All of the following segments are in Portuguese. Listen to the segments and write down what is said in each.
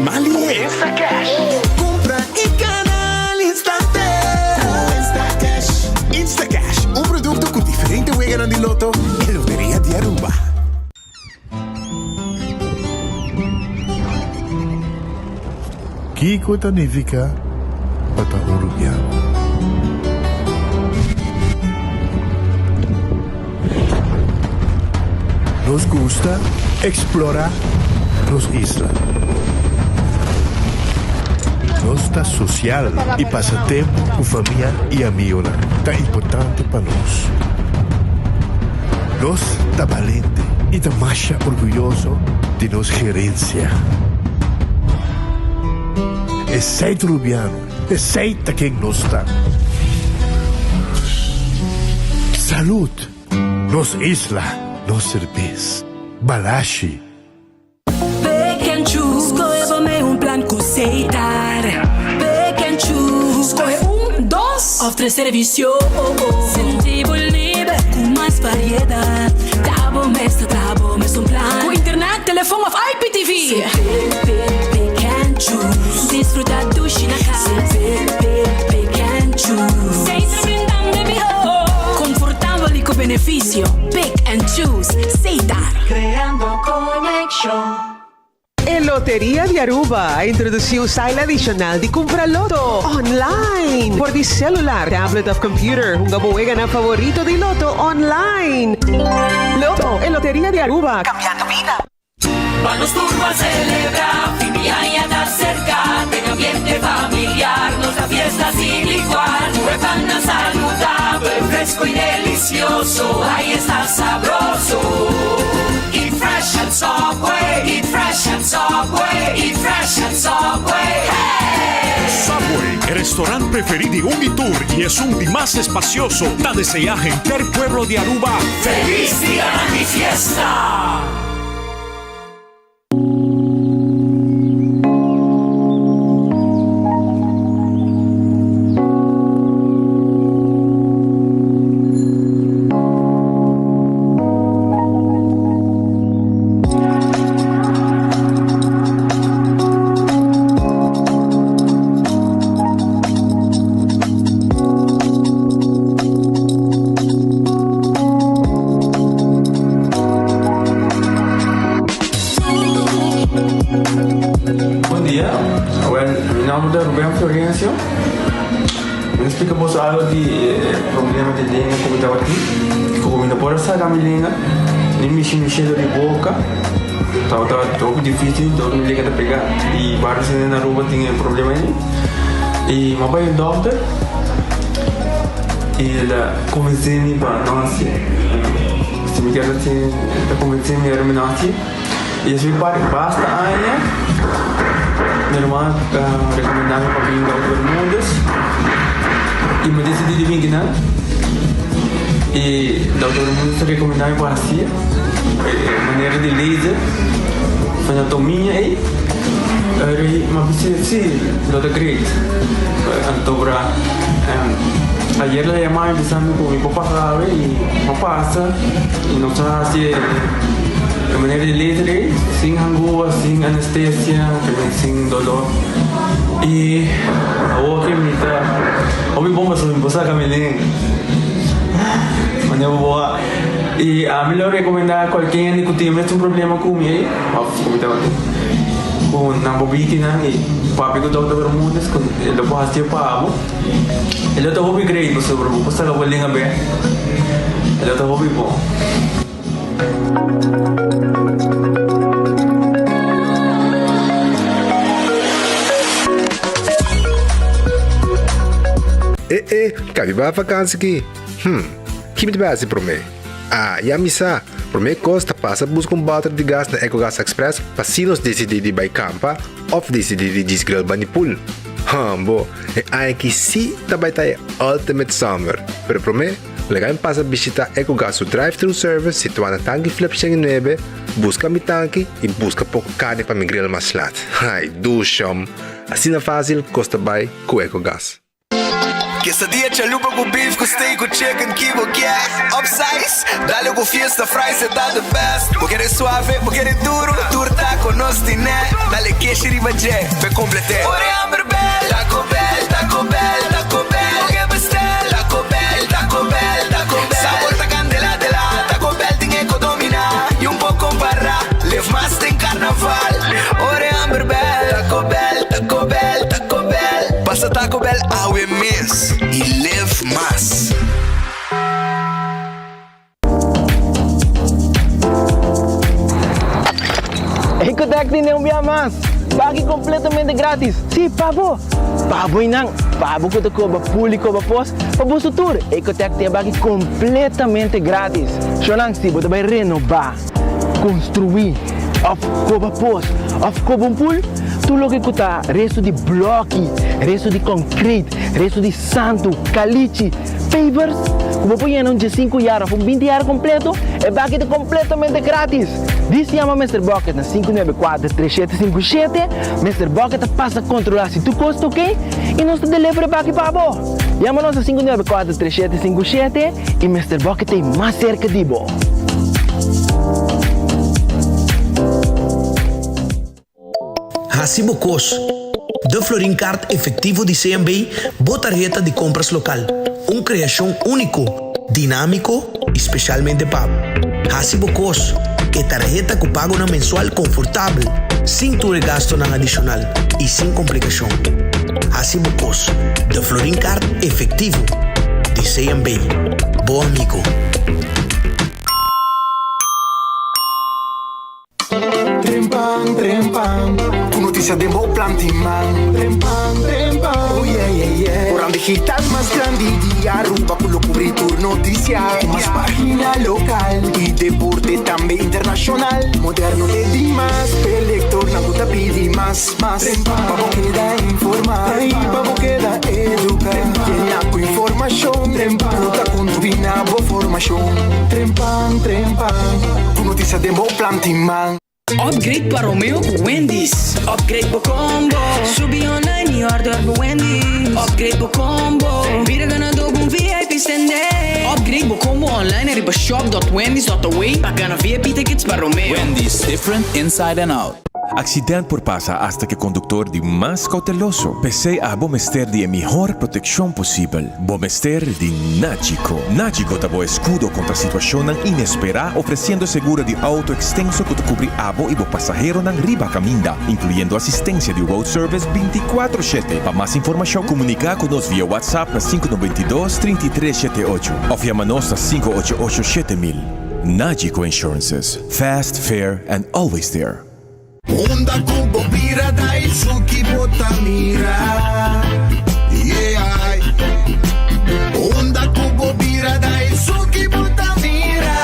Mali Instacash. Compra e canal instante. Instacash, un prodotto con differenti wegen di Lotto e Lotteria di Aruba. Kiko Tanifica Bata Uruguayano. Nos gusta explorar los islas. Nos está social y pasatiempo con familia y amigos. Tan importante para nos. Nos está valiente y está más orgulloso de nos gerencia. Es sei rubiano, es sei quien nos está. Salud, nos isla. Nos cerveza, Balashi. Pick and choose, escolhe um plano com aceitar. Pick and choose, escolhe dos ou três serviços. Sentivo livre com mais variedade. Tá bom, mas um plano com internet, telefone ou IPTV. Pick and choose, desfrutar do China casa. Pick and choose, sem surpreender de viajar. Confortável e com benefício. Pick and choose, Seitar. Creando conexión. En Lotería de Aruba introduziu style adicional de compra Loto online por di celular, tablet of computer. Un gabuega na favorito de Loto online. Loto en Lotería de Aruba. Cambiando vida. Vamos turbo a celebrar, familia está cerca, en ambiente familiar, nuestra fiesta sin igual, huevana saludable, fresco y delicioso, ahí está sabroso. Eat fresh and Subway, eat fresh and Subway, eat fresh and Subway, hey! Subway, el restaurante preferido de Unitour y es un día más espacioso, da desea gente del pueblo de Aruba. ¡Feliz día de mi fiesta! Explicamos algo de problema de língua como estava aqui. Como não pode sair a minha língua, nem mexer de boca. Estava muito difícil, então minha língua pegar. E vários na rua tinham problema aí. E meu pai é doutor. E ele convenceu-me para nós. Se me quer assim, ele convenceu-me para nós. E eu basta ainda. Minha irmã recomendava para vir para todo mundo. E me decidi de vir aqui, e o doutor Mundo recomendava para si maneira de laser, fazer anatomia e mas sim, doutor Craig, antobra ayer la llamaba empezando con mi papá sabe y papá pasa y nos hace de manera de laser sin angúa, sin anestesia, sin dolor. Y ahora que me está, hoy bomba sobre mi esposa Camilín, mañana boa. Y a mí lo recomendaba cualquier que tiene un problema conmigo, con una bobina y papi que todo el mundo es con el lo hace para amo. El otro hobby great, pues sobre pues la vuelven a ver. El otro hobby bo. Cabe ba vakansie aqui? Que me assim para mim? E a missa, para mim costa passa buscar bater de gás na EcoGas Express para se nos decidir de campa ou decidir de desgrill banipul. Bo, é que se também tá Ultimate Summer, pero para mim, legal passa visitar EcoGas o drive-thru service situado na tanque flip 9, busca mi tanque e busca pouco carne para me grill mais lat. Ai, ducham. Assim é fácil, costa bem com EcoGas. Quesadilla, chalupa com beef, com steak, com chicken, kibo, yeah. Upsize, dale com fiesta, fries, tá the best. Vou querer suave, vou querer duro. Turta com nós, tiné. Dale queijo e bajé, pra completar. Ore hambre bell, Taco Bell, Taco Bell, Taco Bell. Vou bestel, Taco Bell, Taco Bell, Taco Bell. Sabor ta candela de la, Taco Bell tem que dominar. E pouco para, live mais tem carnaval. Ore hambre bell, Taco Bell, Taco Bell, Taco Bell. Passa Taco Bell, awe miss. E live mais. Ecotec tiene un día más. Pague completamente gratis. Sí, pabo. Pabo inang. Pabo ko to ba público ba pos. Pabo su tour. Ecotec tiene pague completamente gratis. Shonang si bo vai renovar, construir, of coba pos, of coba pool. Tu lo que kuta resto de bloque, resto de concrete, resto de santo, caliche, pavers. Como põe um de 5 anos, 20 anos completo, é bucket completamente grátis. Diz chama Mr. Bucket na 594-3757. Mr. Bucket passa a controlar se tu custa, ok? E nós te delivery bucket para você. Chama nós a 594-3757 e Mr. Bucket tem mais cerca de você. Hasibo Cos, de Florin Card efectivo de CMB, tarjeta de compras local. Una creación único, dinámico y especialmente pago. Hasibo Cos, que tarjeta que paga una mensual confortable, sin tu gasto adicional y sin complicación. Hasibo Cos, de Florin Card efectivo de CMB. Bom amigo. Trempang, trempang. Tu noticia de Bo Plantiman. Trempang, trempang. Oh yeah, yeah, yeah. Orang digital más grande de Aruba con lo cobertura noticia. Más página local y deporte también internacional. Moderno de Dimas, elector na guta pidi más. Vamos queda informar, vamos queda educar. Llena con información, ruta con tu binabo formación. Trempang, trempang. Tu noticia de Bo Plantiman. Upgrade para Romeo com Wendy's. Upgrade para combo. Subi online e order para Wendy's. Upgrade para combo. Vira ganador com VIP estender. Upgrade para combo online e para shop.wendys.away. Para VIP tickets para Romeo. Wendy's, different inside and out. Accidente por pasa hasta que conductor de más cauteloso. Pese a Bomester de mejor protección posible. Bomester de Nagico. Nagico dabo escudo contra situación inesperada, ofreciendo seguro de auto extenso que te cubre abo y bo pasajero nan riba caminda, incluyendo asistencia de road service 24/7. Para más información, comunica con nos vía WhatsApp a 592-3378 o llamanos a 588-7000. Nagico Insurances. Fast, fair, and always there. Onda Kubo Bira dai Suki Botamira. Yeah. Onda Kubo Bira dai Suki Botamira.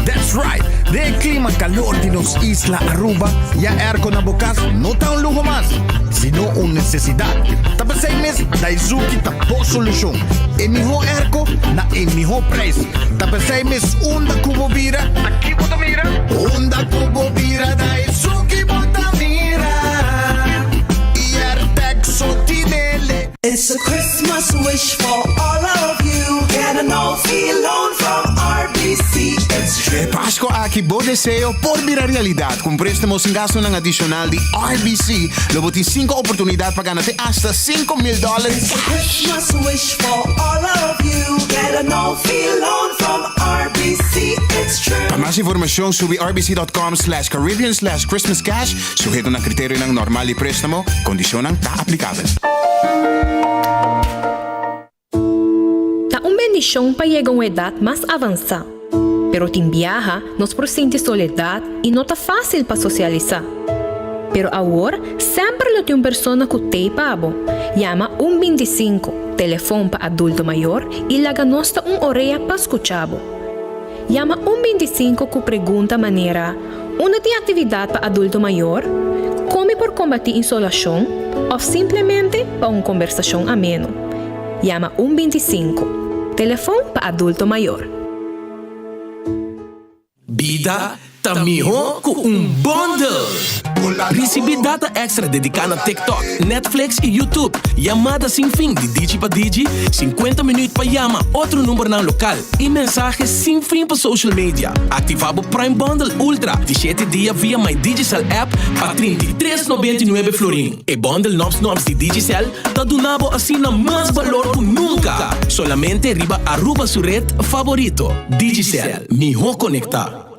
That's right. De clima calor de los Isla Aruba, ya airco na bocas no tan un lujo más, sino una necesidad. Tapa 6 meses, Daisuki tapo solución. El mejor airco na el mejor precio. Tapa 6 meses, Onda Kubo Bira, aquí Botamira. Onda Kubo Bira, Daisuki Botamira. Y Airtec Sotinele. It's a Christmas wish for all of you. Get a no-fee loan from RBC. De Pasko aqui, bom deseo por vir a realidade. Com préstamos sem gasto ng adicional de RBC, lobo tem 5 oportunidades para ganhar hasta $5,000. It's a Christmas wish for all of you. Get a no-fee loan from RBC. It's true. Para mais informação, sube rbc.com/Caribbean/Christmas Cash. Sujeito na critério ng normal e préstamo, condição tá aplicável. Tá bendición para llegar a una edad más avanzada. Pero sin viaja, nos presenta soledad y no está fácil para socializar. Pero ahora, siempre lo tiene una persona que te pavo. Llama 125, teléfono para adulto mayor y la ganosta una orella para escucharlo. Llama 125 que pregunta manera, una de actividad para adulto mayor, come por combatir insolación o simplemente para una conversación ameno. Llama 125, teléfono para adulto mayor. Vida Tamiho com bundle. Recebi data extra dedicada a TikTok, Netflix e YouTube. Chamada sem fim de Digi para Digi, 50 minutos para chama outro número na local e mensagens sem fim para social media. Ativava Prime Bundle Ultra de 7 dias via My Digicel app para 33,99 florin. E bundle noms de Digicel tá donado assim na mais valor que nunca. Solamente riba Aruba su red favorito. Digicel, mijo conecta.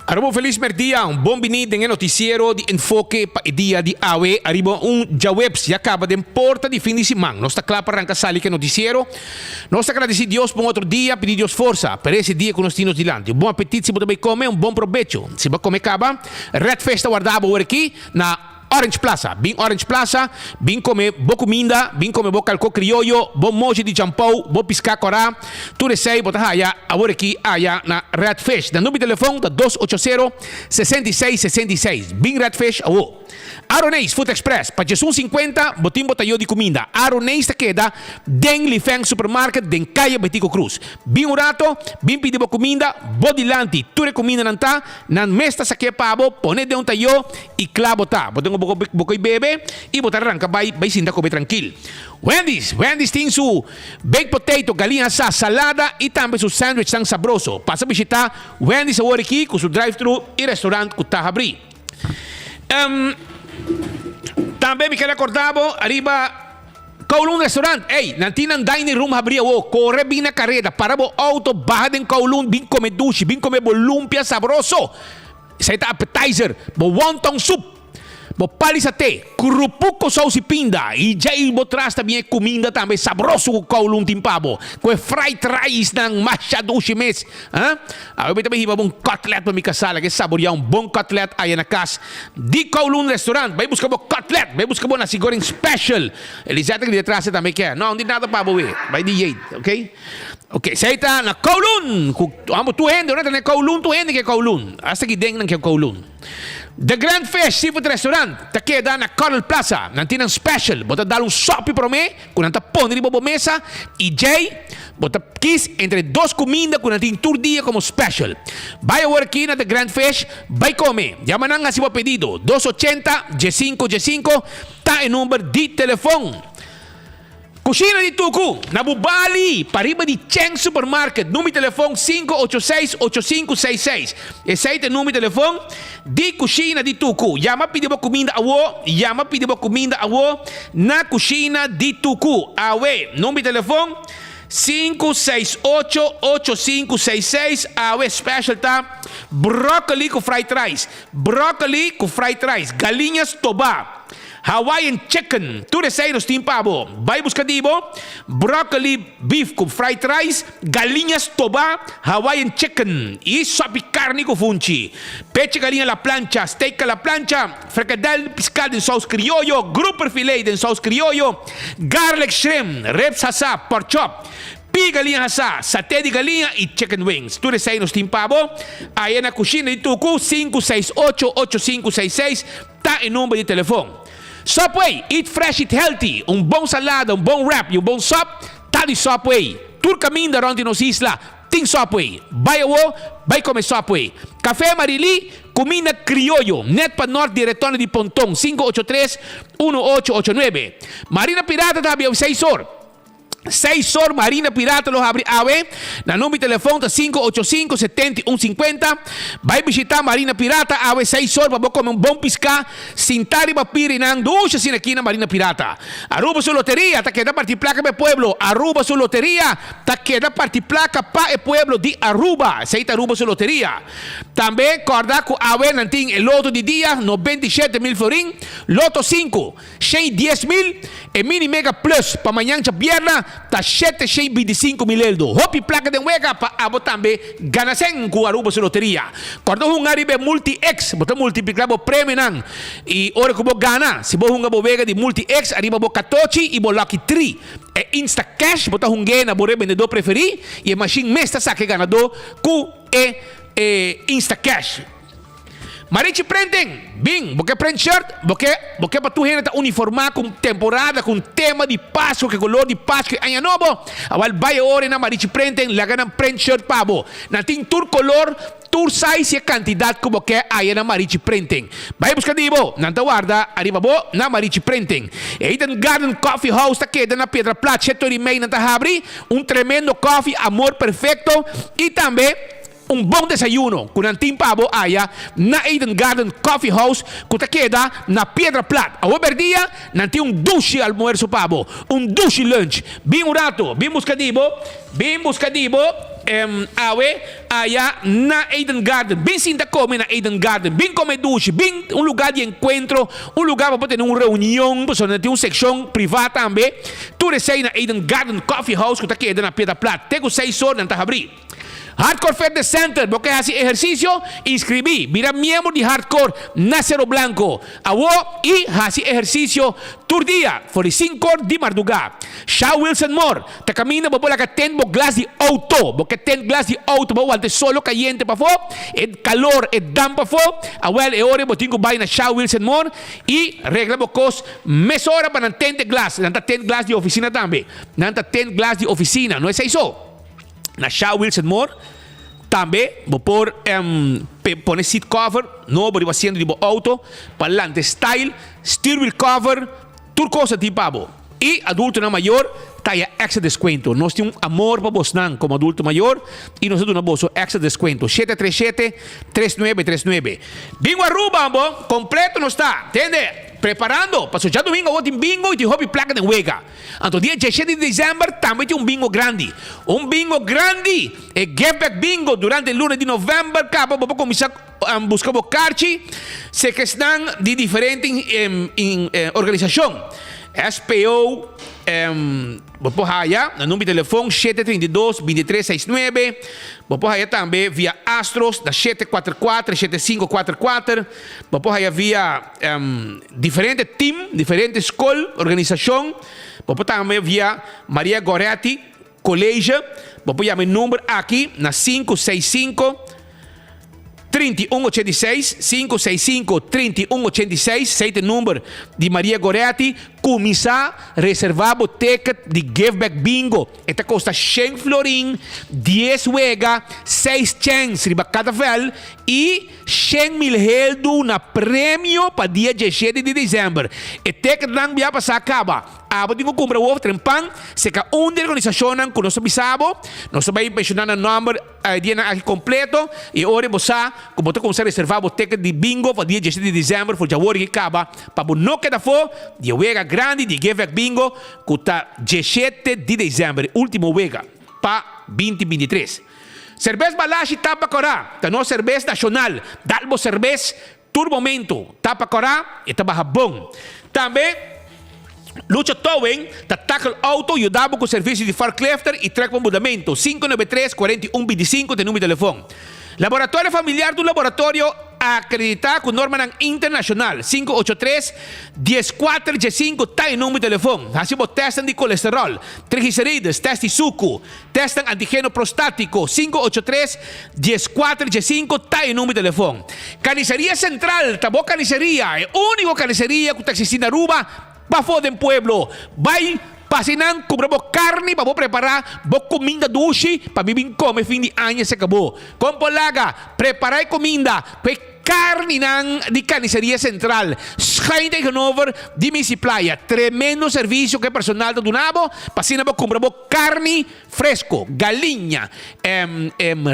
Arriba feliz merdia, bom vinito em noticiero de enfoque para o dia de AWE. Arriba jawebs, já acaba de porta de fim de semana. Nós está claro para arrancar sali que noticiero. Nós agradecemos a Deus por outro dia, pedir Deus força para esse dia que nós temos diante. Bom apetite se você vai comer, bom provecho. Se você comer acaba, Red Festa guardava aqui na Orange Plaza, bem comer boa comida, bem comer boa calco criollo, bom moji de champão, bom piscar corá, tudo isso aí, botar aí, agora aqui, na Red Fish, da número de telefone, da 280-6666, bem Red Fish, Aronês Food Express, para Jesus 50, botim botayo de comida. Aronês te queda, den Lifeng Supermarket, den Calle Betico Cruz. Bem urato, bem pedido comida, bodilanti, ture comida nanta, nan mesta sa que pabo, pone de un tayo, e clavo ta. Botem bocoy bebe, e botar arranca, vai sinta comer tranquilo. Wendy's tem su baked potato, galinha sa salada e também su sandwich tão sabroso. Passa a visitar Wendy's agora aqui com su drive-thru e restaurante que está a abrir. Também me quero acordar, arriba Kowloon Restaurant. Ei, nantinan dining room abria corre bem na carrera, para o auto, baja em Kowloon, bem comer dushi, bem comer lumpia sabroso. Isso aí tá appetizer, wonton soup. Bo palisate, kurupuko sauce pinda, e já botras também comida também sabroso com Kowloon timpabo, com fried rice ng masyado chimes, ha? Aí também hiba bom cutlet para mi kasala, que saborear bom cutlet aí na casa di Kowloon Restaurant. Vai buscar bom cutlet, vai buscar bom nasi goreng special. Elisete que detrás também quer. Não, hindi nada pa boe. Vai di yate, okay? Okay, sa ita na Kowloon. Amo tu hende, na Kowloon tu hende ke Kowloon. Hasta que deng nang ke Kowloon. The Grand Fish Seafood Restaurant, ta queda na Coral Plaza, nanti ng special, bota dar sopi para mim, com nanta pone de bobo mesa, e Jay, bota kiss entre dos comida, com nanti tour dia como special. Vai agora aqui na The Grand Fish, vai comer, llama nang si pedido, 280-G5, ta em número de telefone. Kusina di Tuku, Nabubali, pariba di Cheng Supermarket, número de telefone 586-8566. Esse aí é o número de telefone de Kusina di Tuku. Llama pedibo comida awo, na Kusina di Tuku. Awe, número de telefone 568-8566. Awe, special ta, broccoli com fried rice, galinhas toba. Hawaiian chicken, tu resei nos timpabo. Vai buscar dibo, broccoli beef com fried rice, galinhas toba, Hawaiian chicken e sopi carne com funchi. Peche galinha la plancha, steak a la plancha, fricadelle piscado em sauce criollo, grouper filet em sauce criollo, garlic shrimp, ribs hasa, pork chop. Pi galinha hasa, saté de galinha e chicken wings. Tu resei nos timpabo. Aí na Kusina di Tuku, 568-8566. Tá em número de telefone. Subway, eat fresh, eat healthy. Bom salada, bom wrap e bom sop, tá de Subway. Tur caminho da ronde nos isla, tem Subway. Vai comer Subway. Café Marili, comida criollo. Net para norte de retorno de Pontón, 583-1889. Marina Pirata tá abriu 6 horas. 6 horas, Marina Pirata los abre AWE, na número de telefone 585-7150. Vai visitar Marina Pirata, AWE 6 horas, para comer bom piscar, sintar e papir inang ducha sin aqui na Marina Pirata. Aruba su loteria, ta queda partir placa para pueblo. Aruba su loteria, ta queda partir placa para pueblo de Aruba. Seita Aruba su loteria. Também, corda com AWE nanting el loto de dia, 97,000 florin. Loto 5, 10,000, e mini mega plus, para amanhã, viernes, tá 725 mil eldo. Hopi placa de wega pa abo tambe ganasen ku Aruba sa loteria. Quando hunga ribe multi-X, bota multiplicar bo prêmio nang. E ora que bo gana, se bo hunga bo wega de multi-X, arriba bo 14 e bo lucky 3. É Insta Cash, bota hunga na bo vendedor preferi e machine mesta saque ganador ku Insta Cash. Marichi Printing, bing, porque print shirt, porque para tu gente uniformar com temporada, com tema de Páscoa, que color de Páscoa, ano novo, awal vai ora na Marichi Printing, laga ng print shirt pabo. Nating tour color, tour size e quantidade como que aí na Marichi Printing. Vai buscar dibo, nanta guarda, arriba bo na Marichi Printing. Eden Garden Coffee House ta queda na Pedra Plata, setor e meio nanta habri, tremendo coffee, amor perfecto e também bom desayuno com antim pabo aya na Eden Garden Coffee House que ta queda na Pedra Plata. A overdia nanti douche almuerzo pabo, douche lunch, bem urato, bem buscadibo, awe aya na Eden Garden, bem sinta come na Eden Garden, bem come douche, bem lugar de encontro, lugar para ter uma reunião, para ter uma secção privada também. Tu recebe na Eden Garden Coffee House que ta queda na Pedra Plata. Tego 6 horas nanta abrir. Hardcore Fitness Center, porque hace ejercicio, inscribí, mira miembro de Hardcore na Cerro Blanco, awo y hace ejercicio turdia, for 5 horas de madrugada. Shaw Wilson Moore, te camina bobo la que tengo glass de auto, porque ten glass de auto, bobo ante solo caliente pa fo, el calor el dam pa fo, awel e ore botingo bay na Shaw Wilson Moore y regla bocos mesora para tente glass, nanta ten glass de oficina también, nanta ten glass de oficina, no es eso. Na Shaw Wilson Moore também vou pôr poner seat cover novo de assento de auto parlante style steering wheel cover tudo coisa de pabo e adulto na maior taia extra desconto nós temos amor para vos não como adulto maior e nós temos bolso extra desconto 737-3939 bingo Aruba ambo completo não está entende preparando para já domingo ontem bingo e de hobby placa de wega então dia 17 de dezembro também tem bingo grande é Give Back Bingo durante o lunes de novembro acaba para começar a buscar o carchi se que estão de diferentes organização SPO Vou haya no número de telefone 732-2369. Vou haya também via Astros da 744-7544. Vou haya via diferentes team, diferentes escola, organização. Vou também via Maria Goretti Colégio. Vou pôr meu número aqui na 565-3186, 565-3186, esse número de Maria Goretti, começar a reservar o ticket de Give Back Bingo. Esta custa 100 florin, 10 wega, 6 chance riba cada vel e 100 mil heldo na prêmio para dia 17 de dezembro. E ticket lang biya pa sa acaba. Abo tingo compra o trempan, se ka under organização com nosso bisabo, nós vai pensionar o número dia na aqui completo e ora você como tu começar a reservar o ticket de bingo para dia 17 de dezembro, for jawor que acaba, para não queda fo, dia wega grande de Give Back Bingo, que tá 17 de dezembro, último wega para 2023. Cerveja Balashi Tapacorá, tá no cerveja nacional, dalbo cerveja todo momento, Tapacorá e tá bom. Também Lucha Towing, ta tackle auto e dabo com serviço de forklifter e track para mudamento. 593-4125 tem número de telefone. Laboratório Familiar do Laboratório acreditado com norma internacional. 583-1415 tem número de telefone. Assim você testam de colesterol, triglicerídeos, teste de suco, testam antígeno prostático. 583-1415 tem número de telefone. Carniceria Central, tá boa carniceria. É a única carniceria que está existindo na Aruba. Va foden pueblo, vai pasinan, compramos carne para preparar, vou comida doce para vivir come fim de ano se acabou. Compolaga, preparar comida, carne de carniceria central. Schijn tegenover de Missy Playa. Tremendo serviço que personal do Nabo. Pasina bo compramos carne fresco, galinha,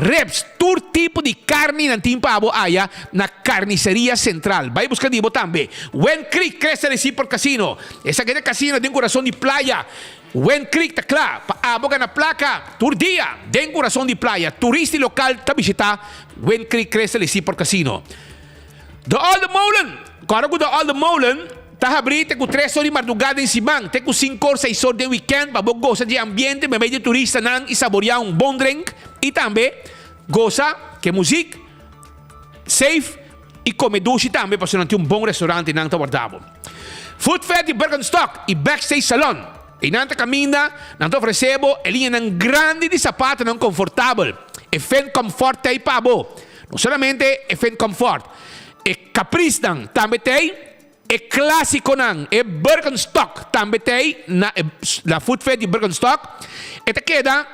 reps, todo tipo de carne na timpabo aya na carniceria central. Vai buscar dibo também. Wen Creek cresce de por casino. Essa aqui é casino tem coração de playa. Wen Creek tá claro, aboga na placa, tur dia, tem coração de playa, turista local tá visitar, Wen Creek cresce de por casino. The Old Molen, agora com The Old Molen, Tá abrir, tem com 3 horas de madrugada em Simang, tem com 5 horas, 6 horas de weekend, para gozar de ambiente, para meio de turista e saborear um bom drink. E também, goza que música, safe e comer duche também, para ter um bom restaurante em Guardabo. Food Fair de Bergenstock e Backstage Salon. E nanta caminha, nanto oferecebo, e linha ng grande de sapato não confortável. E fen comfort tay pabo. Não solamente e fen comfort. E caprice nang também tem. E clássico nang. E Bergenstock também tem. Na Food Fair de Bergenstock. E te queda,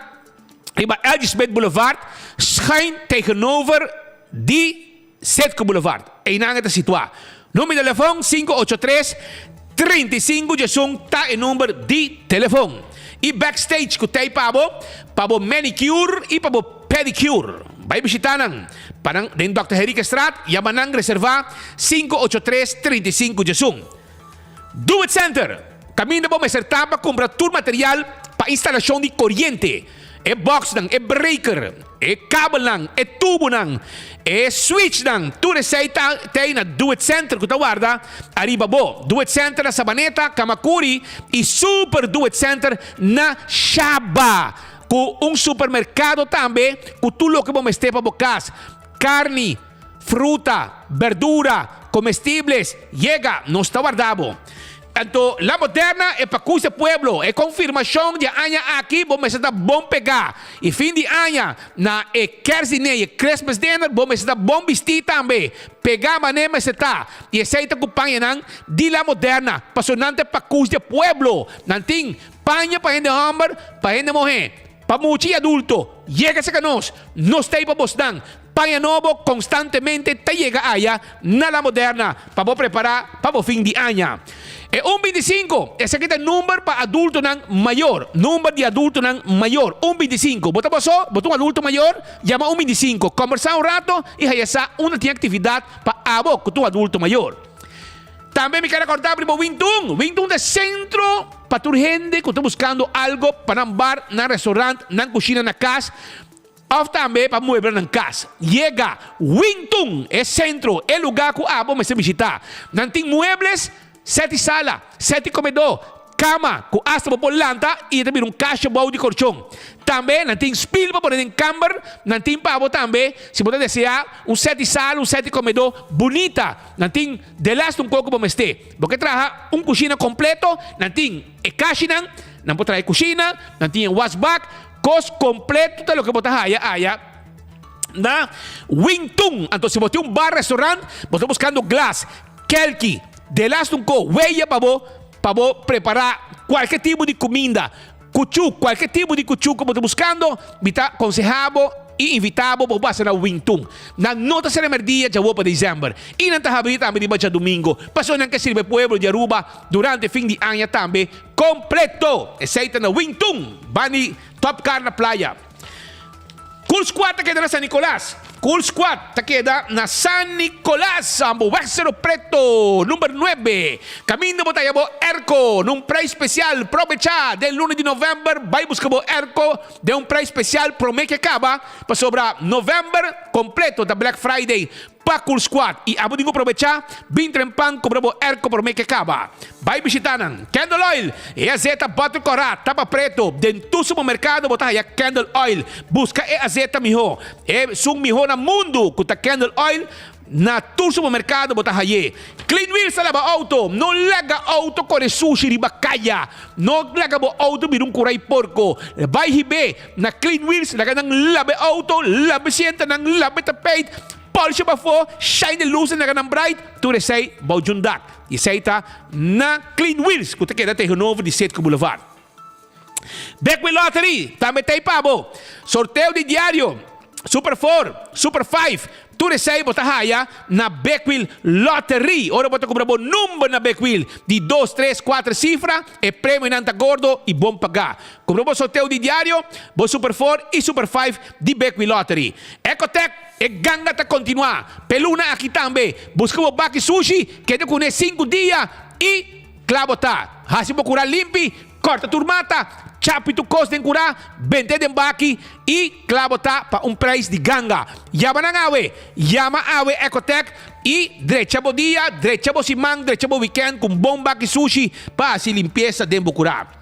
iba Elgisbeth Boulevard, schijn tegenover die Zetko Boulevard. E nang ito situar. Número de telefone 583-35 Jesung ta e number di telefone. E backstage ko tayo pabo manicure e pabo pedicure. Vai bisita nang parang din Dr. Henrique Strat, yaman nang reserva 583-35 Jesung. Do It Center. Kami na po may sertapa kumpra tour material pa instalasyon di kuryente. E box nang, e breaker, e kabel nang, e tubo nang, e switch nang. Tu receita tayo na Do It Center, kung tawarda, arriba bo. Do It Center na Sabaneta, Kamakuri, e Super Do It Center na Shaba. Kung un supermercado tambe, kung tulo que bom estepa bocas, carne, fruta, verdura, comestibles, llega, no está guardado. Então, La Moderna é para custa pueblo. É confirmação de anha aqui, vamos estar bom pegar. E fim de anha, na Kersine e Christmas dinner, vamos estar bom vestir também. Pegar mané, mas está. E aceita com panha nang de La Moderna. Passonante para custa pueblo. Nanting, panha para gente homem, para gente mulher. Para muitos adultos. Llega a nós. Nos tem para vos dan. Panha novo constantemente te llega allá na La Moderna para vos preparar para o fim de anha. E 125, esse aqui é o número para adulto ng maior. Número de adulto ng maior. 125. Bota pa so, bota um adulto maior, llama 125. Conversar um rato e hayasa uma atividade para abo com tu adulto maior. Também me quero acordar para o Wintun. Wintun de centro para tu gente que está buscando algo para um bar, na restaurante, na cozinha, na casa. Ou também para mover na casa. Llega Wintun, é centro, é lugar que abo me se visitar. Não tem muebles, 7 sala, 7 comedor, cama, com asta para lanta e também caixa bom de colchão. Também não tem spill para pôr em camber, não tem pavo também, se você desejar, 7 sala, 7 comedor, bonita, não tem de last pouco para mester. Porque traga cozinha completo, não tem caixa, não pode trazer cozinha, não tem washback, cos completo de lo que você haya na Wingtung. Então, se você tem bar, restaurante, você está buscando glass, kelki, de last huella para preparar qualquer tipo de comida, cuchu, qualquer tipo de cuchu que você está buscando, está aconsejado e invitado para passar na Wingtung. Na nota será dia de para dezembro. E na tahabita também de domingo. Passou na que sirve pueblo de Aruba durante fim de ano também completo. Aceita na Wingtung, Bani Top Car na playa. Cool Squad ta queda na San Nicolás. Cool Squad ta queda na San Nicolás. Ambo Wexero Preto, número 9. Camino botaya bo Erco, num preço especial. Aprovecha del lunes de novembro. Vai buscar bo Erco de um preço especial. Promete que acaba. Para sobra novembro completo da Black Friday. Pa Cool Squad. E abo dingo aprovechar. Bintrempan cobra bo Erco promete que acaba. Vai visitar nan Candle Oil. E azeta Butter Corat. Tapa preto. Dentro supermercado botaya Candle Oil. Busca e azeta miho. E sung miho na mundo. Kuta Candle Oil. Na tu supermercado bota haye. Clean Wheels sa laba auto. No laga auto kore sushi riba kaya. No laga bo auto birung kuray porco. Vai hibe na Clean Wheels laga ng labe auto, labe sienta ng labe tapate. Polish pa fo, shine the luz na ng bright. Tu resay baujundak. Isaita na Clean Wheels. Kuta keda te Hanover di Zetko Boulevard. Beckwell Lottery. Tame tay pabo. Sorteo di diario. Super 4, Super 5. Tu resay bota haya na Beckwell Lottery. Ora bota comprar bo number na Beckwell di 2, 3, 4 cifra e prêmio inanta gordo e bom pagar. Comprar bo sorteio di diario, bo Super 4 e Super 5 di Beckwell Lottery. Ecotec e ganga ta continua. Peluna aqui também. Busca bo baki sushi que de com 5 dias e clavo ta. Hasi bo curar limpi, corta turmata. Chapito costa em cura, bente de embaki e clavo tá para preço de ganga. Yama awe Ecotec E diretso dia, diretso simang, diretso weekend kung bomba ki sushi pa si limpieza den Bucura.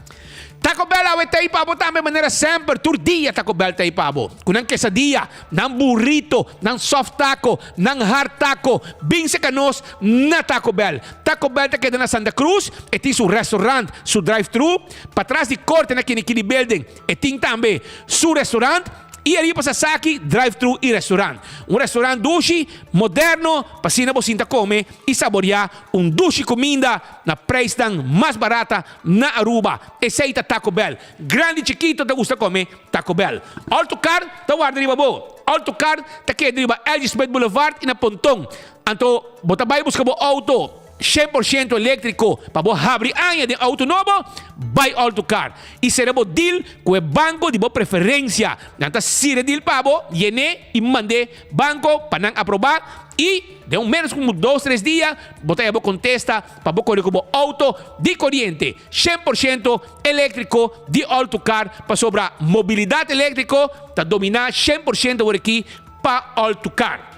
Taco Bell awe tayo pabo tambe manera sempre tur dia Taco Bell tayo pabo. Kunang quesadilla, ng burrito, ng soft taco, ng hard taco, bing sa kanos na Taco Bell. Taco Bell ta queda na Santa Cruz, eti su restaurant, su drive-thru, patras di korte na Kinikili Building, eting tambe su restaurant, e arriba sa Saki, drive-thru e restaurant. Un restaurant dushi, moderno, pasina bo sinta come e saborear un dushi comida na price tang mais barata na Aruba. Aceita Taco Bell. Grande chiquito ta gusta come Taco Bell. Autocar, ta guarda riba bo. Autocar, ta queda riba Elgisbeth Boulevard e na Pontong. Anto, botabay busca bo auto 100% elétrico para vos abrir años de auto nuevo, buy Autocar. Y seremos deal con el banco de vos preferencia. Nanta sire deal para vos, llené y mandé banco para aprobar. Y de un menos como 2-3 días, vos te contesta para vos correr como auto de corriente 100% eléctrico de Autocar para sobra movilidad eléctrico, para dominar 100% por aquí para Autocar.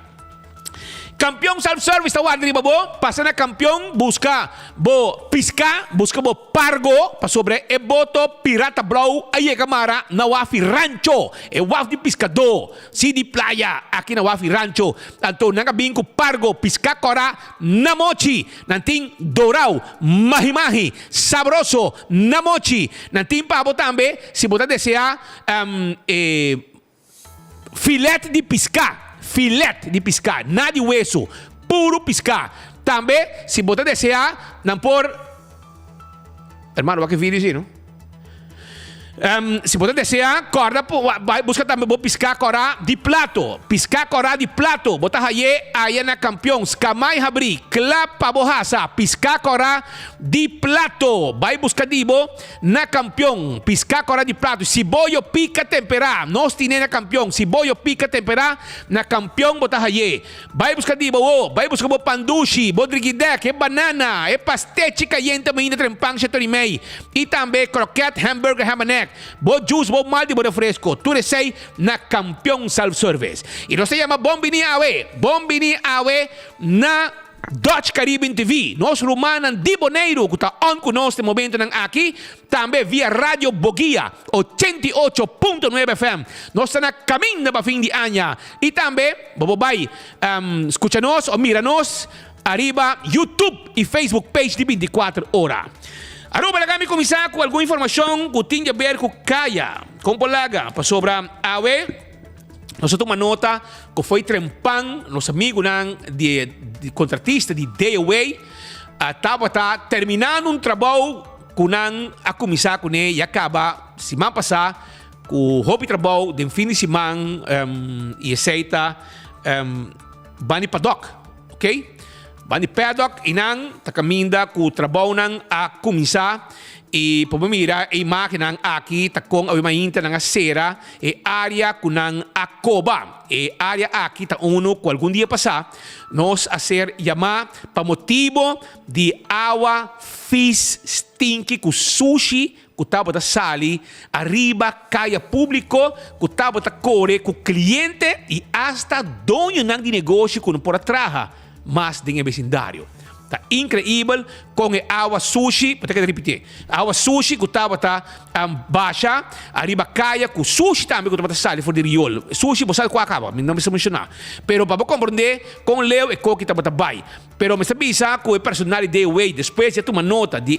Campeón self-service tawag di ba bo? Pasa na campeón, busca bo pisca, busca bo pargo, pa sobre e boto pirata bro, ay kamara na wafi rancho, e waf di piscador, si di playa, aqui na wafi rancho, tanto nangabing ko pargo, pisca kora, namochi, nanting dorau, mahimahi, sabroso, namochi, nanting pa bo tambe, si bota desea filet di pisca. Filet de piscar, nada de hueso, puro piscar. Também, se você desejar, não por... Hermano, vai que vídeo assim, não? Se você desejar, corda, vai buscar também, vou piscar corá de plato. Piscar corá de plato. Bota aí na campeão. Scamai abri, clapa borraça. Piscar corá de plato. Vai buscar dibo na campeão. Piscar corá de plato. Se boio pica temperar. Nós tine na campeão. Se boio pica temperar, na campeão bota aí. Vai buscar dibo, vai buscar bo pandushi, bo driguidek, é banana, é pastete caliente, ainda trempang sa torimei. E também croquete, hambúrguer, hamanek. Bo juice, bo maldi, bo refresco. Tu resei na campeão self-service. E nós se chama Bombini Awe na Dutch Caribbean TV. Nós rumanan di Boneiro, que está on conosco no momento ng aqui. Também via Rádio Bogia, 88.9 FM. Nós estamos na caminho para fim de ano. E também, bobobay, escucha-nos ou mira-nos arriba YouTube e Facebook page de 24 horas. Aruba kami kumisa com alguma informação que tinha a ver com Kaya, com Polaga, para sobre Awe. Nós temos uma nota que foi trempang, nosso amigo de contratista de Day estava terminando trabalho com a comissar com ele e acaba semana passada com o hobby trabalho de fim de semana e aceita Bani Paddock, ok? Bani Paddock inang takaminda ku trabaho nang a kumisa e pumamira e makina aki takong awi mainta ng sera e área kunang akoba e área aki ta uno ko algún dia pasa nos hacer llama pa motivo de agua fish stinky ku sushi ku tabo ta sali arriba kaya público ku tabo ta core ku cliente e hasta dono ng di negócio kun por atraha mas din vecindario. Tá incrível com a água sushi, vou ter que repetir. A água sushi que estava baixa, arriba caia com sushi também que estava sali for de riol. Sushi você sabe qual acaba, não me se mencionar. Pero para compreender com leo e com que estava bai. Pero me sabe com o personal de way depois de uma nota de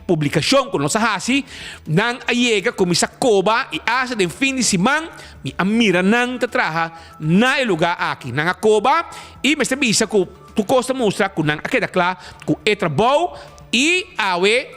publicação com nossa hasi, nang ayega com misa coba e asa de fim de semana, mi amira nang tatraha na lugar aqui, nang a coba e me sabe com tu costa mostra que não aquela clara que é trabalho e awe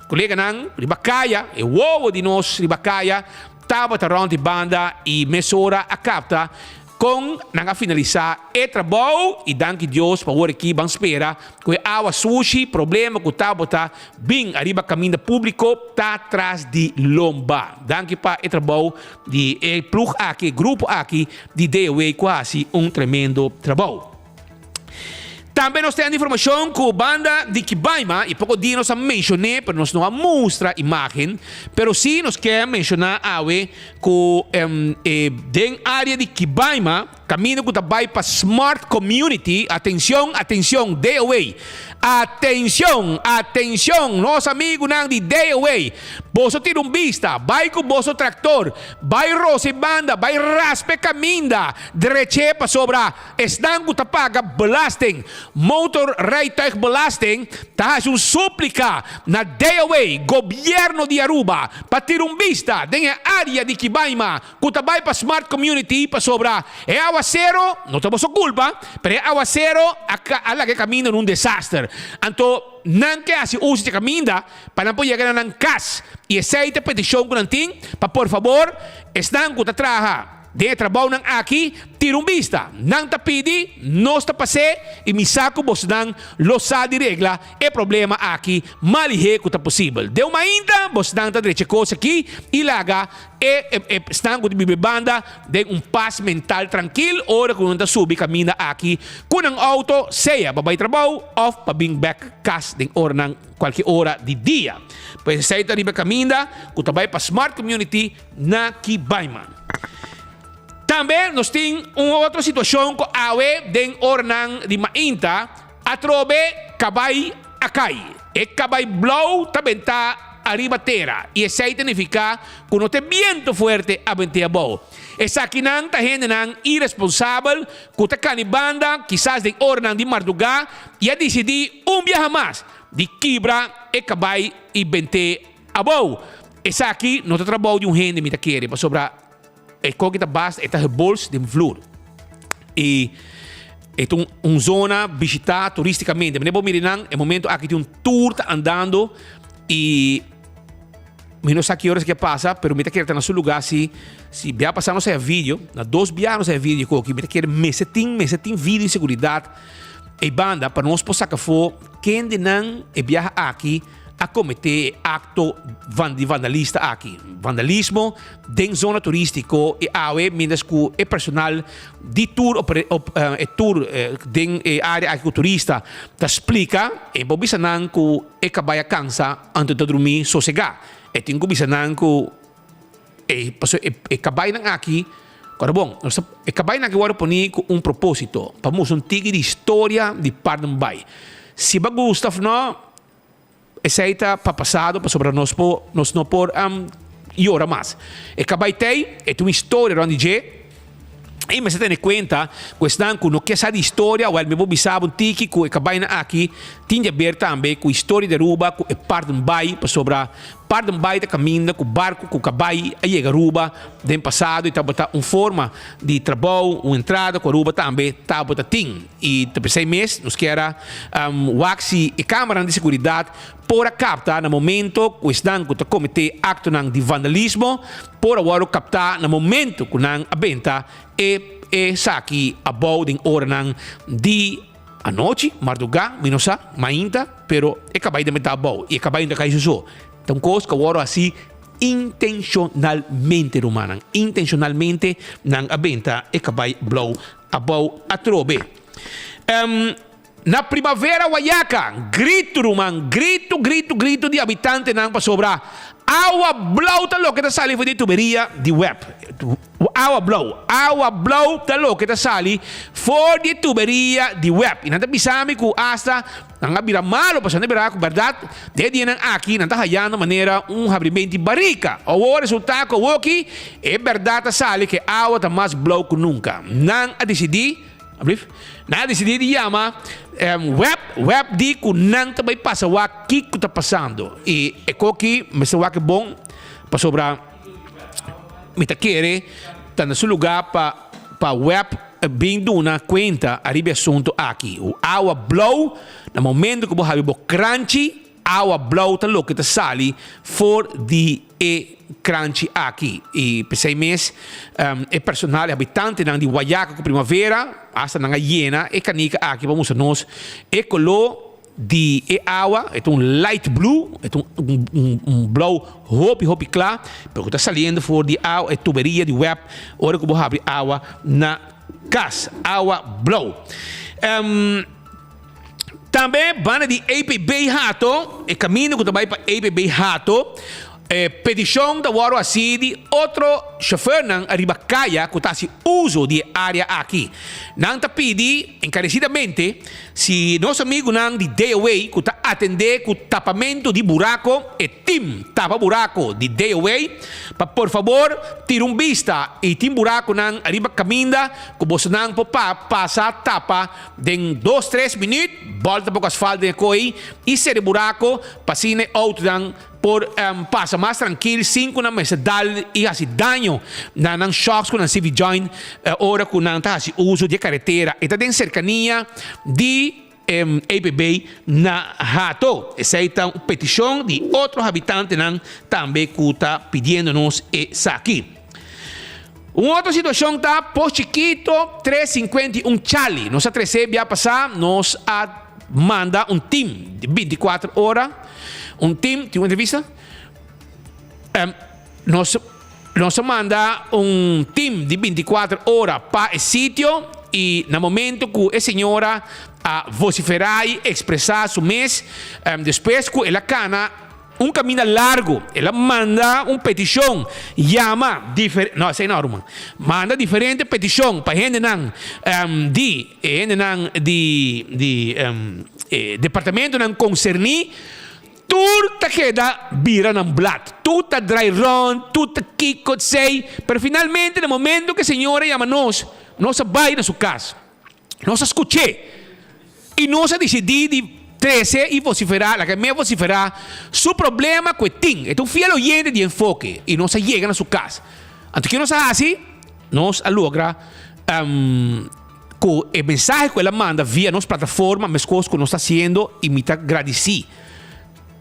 colega não ribacaya e o de nós ribacaya tava around de banda e mesora a capta com não finalizar é trabalho e danke Deus para o aqui bang espera que awa sushi problema que tava tá bem arriba caminho público tá atrás de lomba danke pa é trabalho de plug aqui grupo aqui de DW quase tremendo trabalho. Também nós temos informação que a banda de Kibaima, e pouco dia nós mencionei, mas nós não mostra a imagem, mas sim nós queremos mencionar que dentro da área de Kibaima, caminho que vai para Smart Community. Atenção, DOA. Atenção, nosso amigo nang di DOA. Boso tirumbista, vai com boso tractor, vai rose banda, vai raspe caminda, direche pa sobra, estang ku tapaga belasting, motor rijtuig belasting, tahas yung suplika na DOA, gobyerno di Aruba, pa tirumbista, denga área di Kibayma, kutabay pa Smart Community, pa sobra, aguacero, no te boso culpa, pero aguacero, ala que camino nung disaster. Anto, nang kaya si usi sa kaminda, panapoyagan na ng kas, e aceita petisyon ko ng ting, pa por favor, estang ko tatraha. De trabaho ng aki, tirumbista, nang tapidi, nos tapase, imisako bos ng losa di regla, problema aki, malihe ko ta posible. De umainta, bos ng tadreche ko sa ki, ilaga, estang ko bibibanda, de paz mental tranquil, ora kung nanta subi kamina aki, kunang auto, seya, babay trabaho, off, pabing back kas, ding ora ng qualche ora di dia. Pues sa ito riba kaminda, kutabay pa Smart Community na Kibayma. Também nós temos uma outra situação com a awe den ornang di mainta atrobe kabay akay. E kabay blow tabenta arriba terra. E essa significa que não tem viento forte a ventea bow. Essa aqui não tá gente não irresponsável, que tá canibanda, quizás den ornang di marduga, e a decidir viaje mais de quebra e kabay e vente a bow. Essa aqui não tá trabalho de gente me tá querer para sobrar. E kita basta esta bols de vloer. E é zona visitar turisticamente. Mas é o momento aqui tem tour andando e não sei que horas que passa, pero me tá querendo na seu lugar se via passar não sei vídeo, na 2 via não sei vídeo que me tá querendo mesetim vídeo de segurança e banda para nós possa que for quem de não e viaja aqui a cometer acto de vandalista aqui. Vandalismo dentro zona turístico e awe mientras que é personal de tour dentro área aqui turista te explica e bobisa nan que é cabaya cansa antes de dormir sossegar. E tem que bisa nan que é cabaya nan aqui. Agora bom, é cabaya nan que agora poni com propósito para mostrar tigre de história de Pardambay. Se ba gusta no aceita para passado, para sobre nós não por hora mais. E cabaitei é uma história onde e me se tem conta questão que não quer saber história ou me bobisava tiki que cabaina aqui tinha ver também com história de Aruba com Pardambay para sobre Pardambay da caminho com barco com cabai a chega Aruba do passado e tá botar forma de trabalho uma entrada com Aruba também tá botar ting e te pensei mês nos que era waxi e câmera de segurança por captar no momento questão que tá cometer acto de vandalismo por agora captar no momento que não abenta e saki about den ornang di anoche, madrugada, minosa, mainta, pero acabei de meter abau e acabei de cair so. Então, coisa que agora assim intencionalmente romanang, intencionalmente nang abenta e acabei blow abau atrobe. Na primavera wayaka, grito rumang, grito de habitante nang pasobra. Água blow tá louco que tá sali de tuberia de web. Água blow tá louco que tá sali for de tuberia de web. E nanta bisami ku hasta nang abira malo pa sa nebera ku verdade de dia nang aqui nanta hayando maneira abrimento barrica. O resultado ko woki é verdade tá sali que água tá mais blow que nunca. Nang a decidir na decidir de chama web di ku nang tabay pasa wa que está passando e coqui me se wa que bom para sobra me ta querer tá no seu lugar para web bem duna conta arriba assunto aqui o água blow no momento que você bo crunchy água blow tá louco que tá sali for de crunchy aqui e pensei mês é personal habitante nang di Wayaka com primavera hasta nang hiena e canica aqui vamos a nós e color de água é light blue é blow hopi clar porque tá saliendo for de água é tuberia de web hora que vou abrir água na casa água blow também banda de APB Hato e caminho que também para APB Hato petição da Waro City, outro chofer não arriba caia que está se uso de área aqui. Não está pedi encarecidamente se nosso amigo não de DOA que está atender com tapamento de buraco e team tapa buraco de DOA para por favor tira vista e team buraco não arriba caminda que você não pode passar tapa em 2-3 minutos volta para o asfalto de coi e ser buraco para cine outro não por passa mais tranquilo 5 na mesa dal e assim dano na shocks com a CV joint ora com não tá uso de carretera e tá em cercania de APB na Hato. Essa é então petição de outros habitantes não também que está pedindo-nos isso aqui. Uma outra situação está por Chiquito 351 Charlie. Nós recebemos a passar, nós manda um team de 24 horas. Um team, tem uma entrevista? Nós manda um team de 24 horas para o sítio e no momento que a senhora vociferar e expressar seu mês, depois que ela cana um caminho largo, ela manda uma petição, chama diferente, não, é enorme, manda diferente petição para gente não departamento não concerni. Tudo queda vira num blato, tudo dry run, tudo kiko sei, pero finalmente no momento que a senhora chama nós vai na sua casa, nós escutei e nós decidimos de trazer e vociferar, la que me vociferar, seu problema que tem, então fiel oyente de enfoque e nós chega na sua casa, antes que nós assim, nós logra com o mensagem que ela manda via nossa plataforma, mas coisas que nós está fazendo e me está agradecido.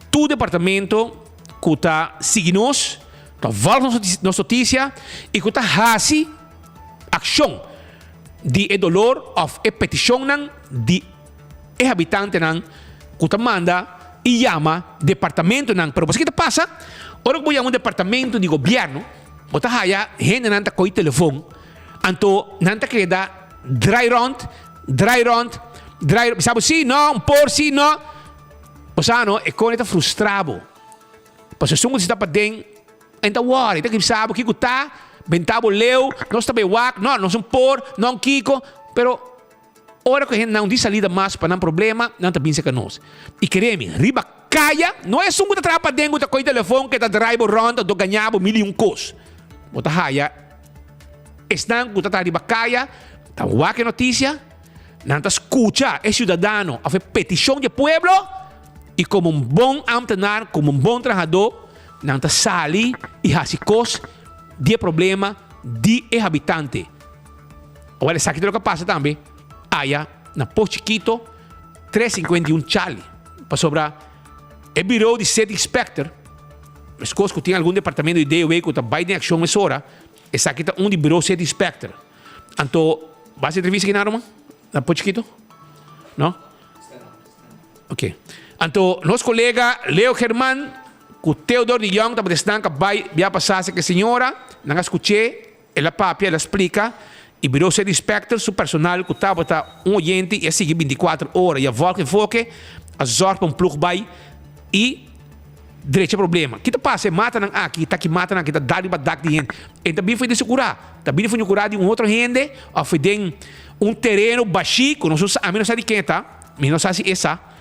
Tu departamento que está seguindo nós, está valendo nossa notícia e que está fazendo ação de dolor ou petição de habitante que está manda e chama departamento não. Pero o que passa? Ora que eu um departamento de governo, você haya gente não está com o telefone, então não está queda dry run, sabe sim, não, por sim, não. Posano, e con está frustrado. Porque se está para dentro, então worry, tá que sabe que está, bentavo leu, não está bem wak, não são por, não kiko, pero ora que a gente não diz salida mais para não problema, não está bem seca nós. E queremos, riba caia, não é só que está para dentro, está com o telefone que está drive ronda, do ganhava 1.000 cos. Bota haia, estão que está riba caia, está wak notícia, não está escucha, é cidadano, a petição de pueblo. E como um bom ambtenaar, como um bom trabalhador, não está sali e hasicos de problema de habitante. Olha, sabe o que passa também? Aí, na Porto Chiquito, 351 Charlie, para sobrar, é bureau de sede inspector, mas coisas que tem algum departamento de DOE que está bem em ação nessa hora, essa aqui está de bureau de sede inspector. Então, vai ser entrevista aqui na Roma? Na Porto Chiquito? Não? Ok. Então, nosso colega Leo Germán, que o Teodoro de Jong, está prestando que vai passar que a senhora, não escutei, ela papia, ela explica, e virou ser inspector, seu personal, que estava um oyente, e assim 24 horas, e a volta em foque, a zorpa plug vai, e direito problema. O que passa? Mata aqui, está que mata aqui, está dando para dar cliente. E também foi de se curar. Também foi de curar de outra gente, ou foi de terreno baixinho, a mim não sabe quem está, a mim não sabe se essa.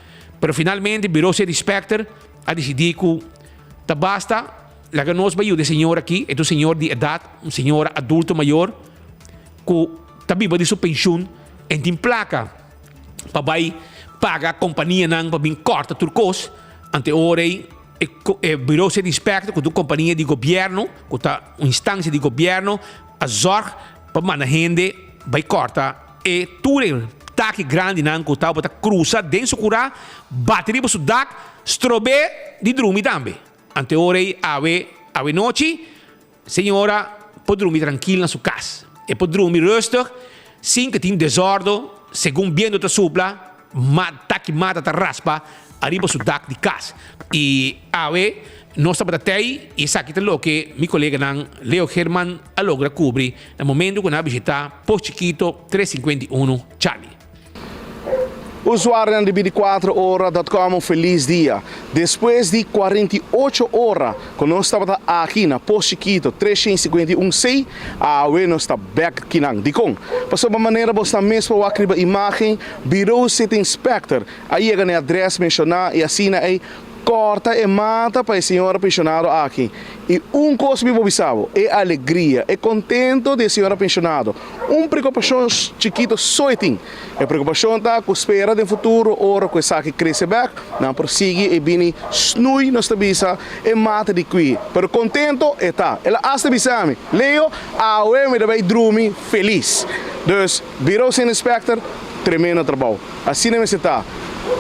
Pero finalmente virou ser inspector a decidir que basta la que nós veio de senhor aqui é um senhor de idade, um senhor adulto maior que está vivo de sua pensão e tem placa para vai pagar a companhia não para vir corta turcos ante hora virou ser inspector com uma companhia de governo que está uma instância de governo a zorg para mandar gente vai corta e tudo taque grande não que estava para cruzar dentro cura bateria para o dak strobe de dormir também ante hora ave noite senhora pode dormir tranquila na sua casa e pode dormir rustig sem que tenha desordem segundo bem da supla taque mata ta raspa arriba o dak de casa e ave nós estamos até e sabe que meu colega Leo Germán logra cobrir no momento que nós visitamos Porto Chiquito 351 Charlie. Usuário de 24horas.com, feliz dia. Depois de 48 horas, quando nós estamos aqui na Posto Chiquito 351C, a nós está back aqui na Dicom. Passou uma maneira, você mesmo a imagem, Bureau City Inspector, aí é a adresse mencionar e assim aí, corta e mata para a senhora pensionado aqui. E coisa que me avisava é alegria, é contento de senhora pensionado. Preocupação chiquito só tem. A preocupação está com espera do futuro, ora com essa que cresce back, não prossigue e bini snui nos tabisa e mata de qui. Pero contento está. Ela hasta bisame. Leo, a me deve dormir feliz. Dus, Bureau City Inspector, tremendo trabalho. Assim não está.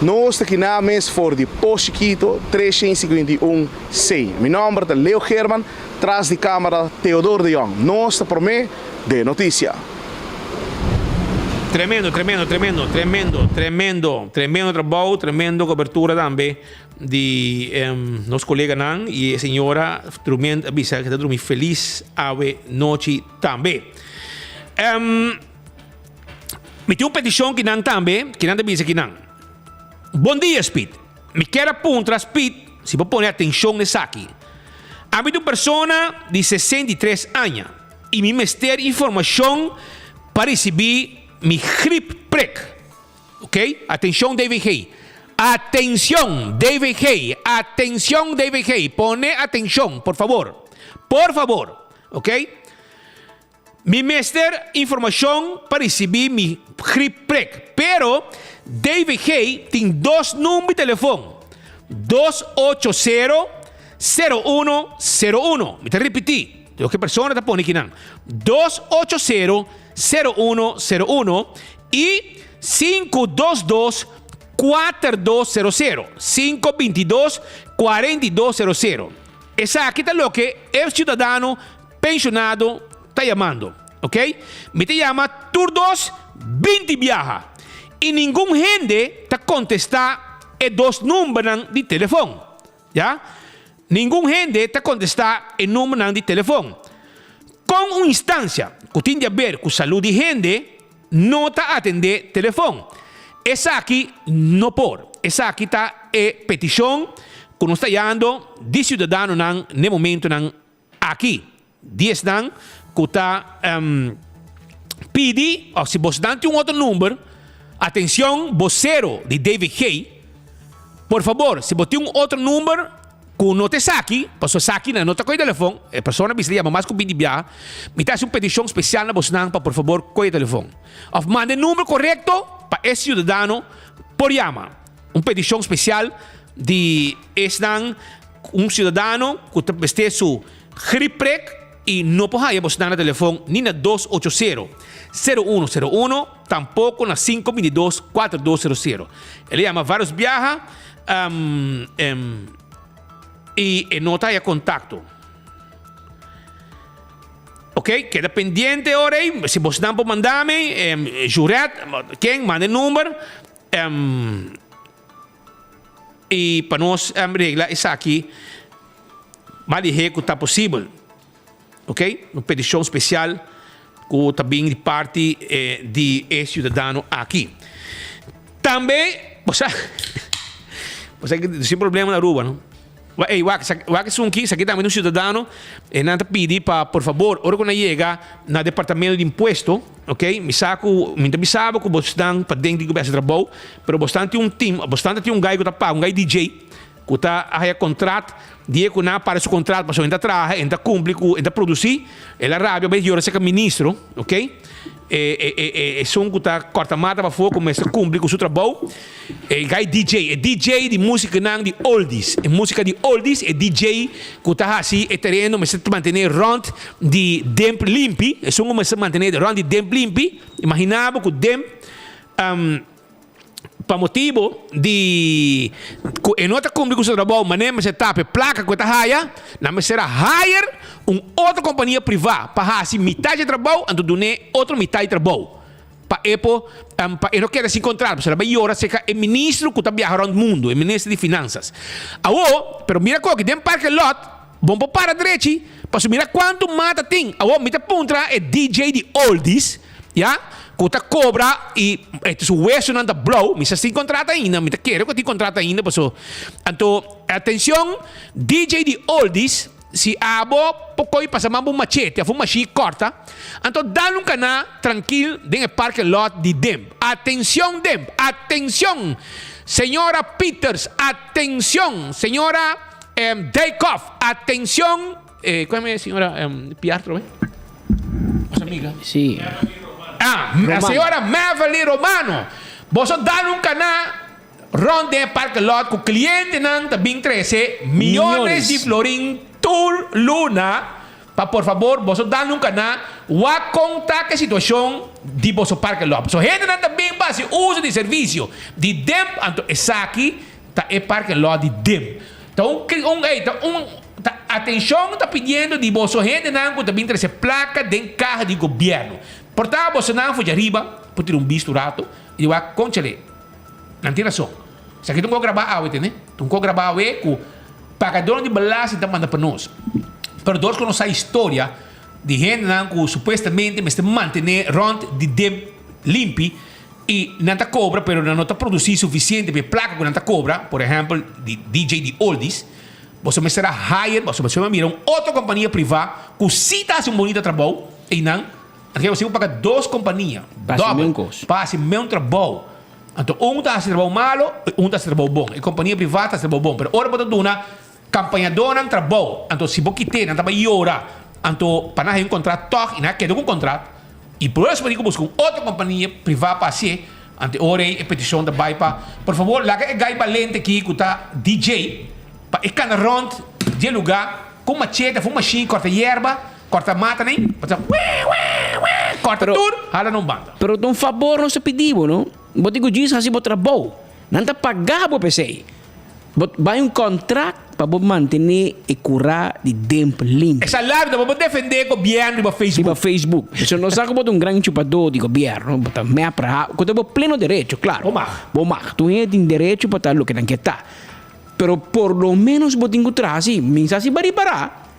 Nós aqui na mesa for de Posto Chiquito 351C. Meu nome é Leo German, atrás de câmera Teodoro de Jong. Nós está por mim de notícia. Tremendo trabalho, tremendo cobertura também de nosso colega Nan e a senhora tremendo avisa que está dormindo feliz a noite também. Me tem uma petição que Nan também, que Nan avisa que Nan. Bom dia, Speed. Me quero apontar, Speed, se vou pôr atenção nessa aqui. A minha pessoa de 63 anos e me mester informação para receber mi grip prick. Ok? Atenção, David Hay. Atenção, David Hay. Atenção, David Hay. Pone atenção, por favor. Por favor. Ok? Me mester informação para receber mi grip prick. Pero David Hay tem 2 números de telefone. 280-0101. Me te repetir. Tengo que persona está poniendo aquí. 280-0101 y 522-4200. 522-4200. Esa aquí está lo que el ciudadano pensionado está llamando. ¿Ok? Me te llama Turdos 20 viaja. Y ningún gente te contesta en 2 números de teléfono. ¿Ya? Ningún gente te contesta en número de teléfono. Con una instancia que tiene a ver con salud de gente, no te atende teléfono. Esa aquí no por. Esa aquí está petición que nos está llamando de ciudadano en el momento aquí. 10 que está pidi, o si vos dante un otro número, atención, vocero de David Hay, por favor, si vos tienes un otro número que no te saque, pasó saque, no te coge el teléfono, la persona que se llama más que pidi viaja, me te hace una petición especial na vos para por favor coge el teléfono. O mande el número correcto para ese ciudadano por llama. Una petición especial de un ciudadano que te veste su griprek y no puede vos dar el teléfono ni na 280-0101, tampoco na 522-4200. Él llama varios viajes y nota ya contacto. Ok, queda pendiente ahora. Si vos dan por mandarme, Juret, quien manda el número. Y para nos regla es aquí, más de que está posible. Ok, uma petição especial que também de parte de cidadão aqui. Também, você tem problema na rua, não? Ei, aqui também um cidadão não te pede para, por favor, hora quando chega no departamento de imposto, ok? Me saco, me avisava que você está para dentro do trabalho, mas você tem um time, você tem um guy que está pago, um guy DJ, que está a contrato. Die que na para su contrato, mas ainda trabalha, ainda cumpre, ainda produzir, ela rádio, mas eu sei que ministro, ok? Som que tá corta mata para fogo, mas cumpre com seu trabalho. Gai DJ, DJ de música não de oldies, música de oldies, DJ que tá assim, terreno, mas se manter rond de demp limpi, som mas se manter rond de demp limpi. Imaginava que demp para motivo de em outra cumprir com o seu trabalho, mas nem se tape placa que está hire, não será hire outra companhia privada para assim metade de trabalho, então donar outra metade de trabalho. Para não querer se encontrar, porque vai hora se é ministro que está viajando o mundo, é ministro de finanças. Pero mira que tem parque lot, vamos para a direita, para mira quanto mata tem. Me te puntra é DJ de oldies, já? Kuta cobra e su hueso não da blow, misa sin contrata ainda, mita quero que ti contrata ainda, paso. Anto, atenção, DJ de oldies, si abo pokoi pasa mambo machete, a fuma chi corta. Anto dan um cana tranquilo dentro do parque lot de Dem. Atenção Dem, atenção. Senhora Peters, atenção. Senhora Daykoff, atenção. Como é, senhora Piastro, eh? Nossa amiga. Sim. A senhora Maverly Romano. Você dá um cana ronde parque lot com cliente não também 13 milhões de florin tour luna. Pa por favor, você dá um cana wa conta que situação de vosso parque lot. So gente não também base uso de serviço de Dem, anto esaki tá é parque lot de Dem. Então atenção está pedindo de vosso gente não que também 13 placa de carro de governo. Portanto, você não foi de arriba, por ter visto rato, e eu conchale. Não tem razão. Se aqui tu não gravar a né? Tu não gravar a com pagador de balança da manda para nós. Pero nós conhecemos a história de gente que supostamente se mantém rond de Dem limpi e não te cobra, pero não te produzir suficiente para placa que não te cobra, por exemplo, de DJ de oldies. Você me será hire, você me mira outra companhia privada que se está um bonito trabalho e não. Aqui você paga duas companhias. Passe mesmo trabalho. Então, está a trabalho malo, está a trabalho bom. A companhia privada está a trabalho bom. Mas agora você dá campanha dona trabalho. Então, se você tem, não está para iorar. Então, para não contrato, e não quer um contrato. E por isso, você busca outra companhia privada para ser. Então, agora é petição da BAIPA. Por favor, lá que é gai valente aqui, que está DJ, para ir rond de lugar, com machete, com machine, corta hierba, corta mata, nem? Corta tudo, hala não banda. Pero um favor não se pediu, não? Você diz assim, você trabalho. Não está pagar para você. Vai contrato para manter e curar de tempo limpo. Essa live não vou defender o governo no Facebook. No Facebook. Se não sabe que grande chupador de governo, você me para, você tem pleno direito, claro. Bomar. Tu tem direito para estar o que não quer estar. Pero por lo menos você tem que trazer, mensagem para parar.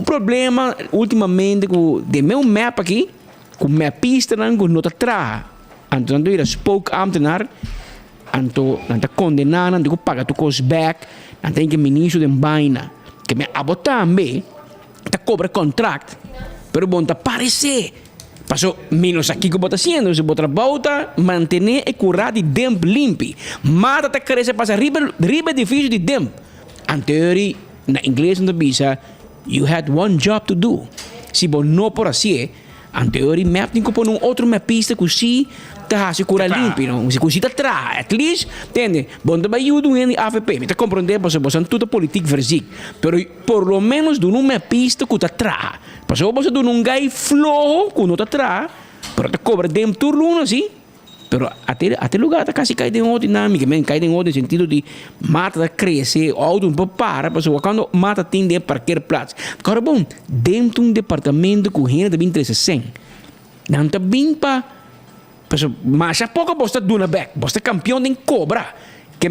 Problema ultimamente com de meu map aqui, com mapista não com nota tra. Então não ir spoke ambtenaar, então não tá condenado, não paga tu cost back, não tem que ministro de baina, que me abotar também, tá cobra contract, pero bom tá parecer. Passou menos aqui que você está fazendo, se você volta, manter e curar de tempo limpo. Mata tá crescer passa riba difícil de tempo. Anterior, na inglês não bisa. You had one job to do. Se você não por assim, anterior map tem que pôr outro mapista que se tá se cura limpo, não? Se você tá atrás, at least, entende? Bom, também ajuda em AFP. Me tá compreendendo, porque você tudo político versic. Pero por lo menos do mapista que tá atrás. Porque você do gai flojo que não tá atrás, pero te cobra dem turno assim. Pero até lugar tá quase cai de outra dinâmica, cai de outro sentido de mata crescer, auto um pouco para, porque quando mata tem de parquear plaats. Agora bom, dentro de departamento com gente de 23 não tá bem para, mas a pouco você duna back, você campeão de cobra, que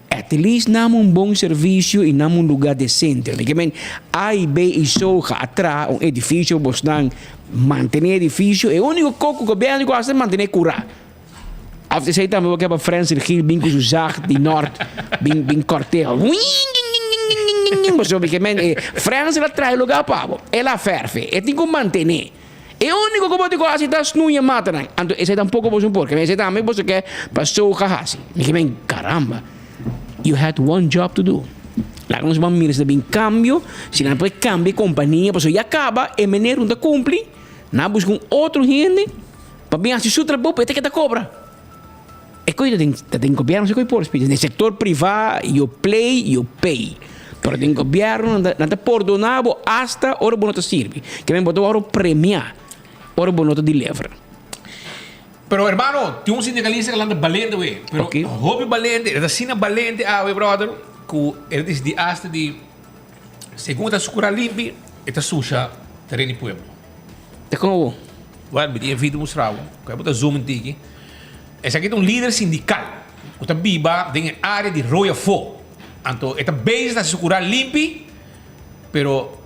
at least namo bom serviço e namo lugar decente. Que A e B e soja atrás edifício, você manter edifício, é o único coco que o governo gosta de manter curar. After say também eu quero França Gil bem com o Zag de Norte bem cortejo. Mas eu que França ela traz lugar para ela ferve e tem que manter. É o único que pode fazer das nuia mata não. Então esse tampouco você pode, mas esse também você quer passou cahasi. Que caramba. You had one job to do. Lá nós vamos mirar se bem cambio, se não pode cambiar companhia, porque já acaba e menino não cumpre, não busca outro gente para bem assistir o trabalho, até que te cobra. É coisa tem governo, se coi por espírito. No setor privado, you play, you pay. Pero tem governo, não te perdonado hasta hora bonita sirve. Que vem botar hora premiar, hora bonita deliver. Pero hermano, tem sindicalista que anda valente, we. Pero hobby valente, é assim valente, we brother, que ele diz de hasta de segunda sucura limpi, eta suja terreno pueblo. É como? Well, me tinha vídeo mostrado, que eu botar zoom aqui. Esse aqui é líder sindical. Que está viva na área de Royal Fo. Então, está bem na segurar limpi, pero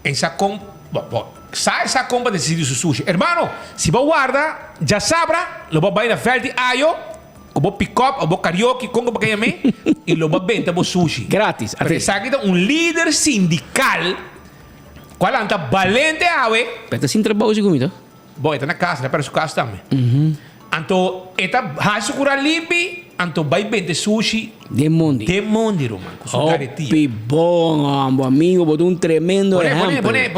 essa compra decide su sushi. Hermano, se você guarda, já sabra, lo ba na veldi ayo, como pick-up, ou karaoke, como ba me, e lo ba benta bo sushi. Grátis. Porque sabe que líder sindical, qual anta valente awe. Pero sin trabajo si comida. Bom, está na casa, para sua casa também. Anto, eta hasu kura limpi, anto vai bente sushi. De mundi, Roman. Hopi bom, amigo, botou um tremendo ejemplo. Pone,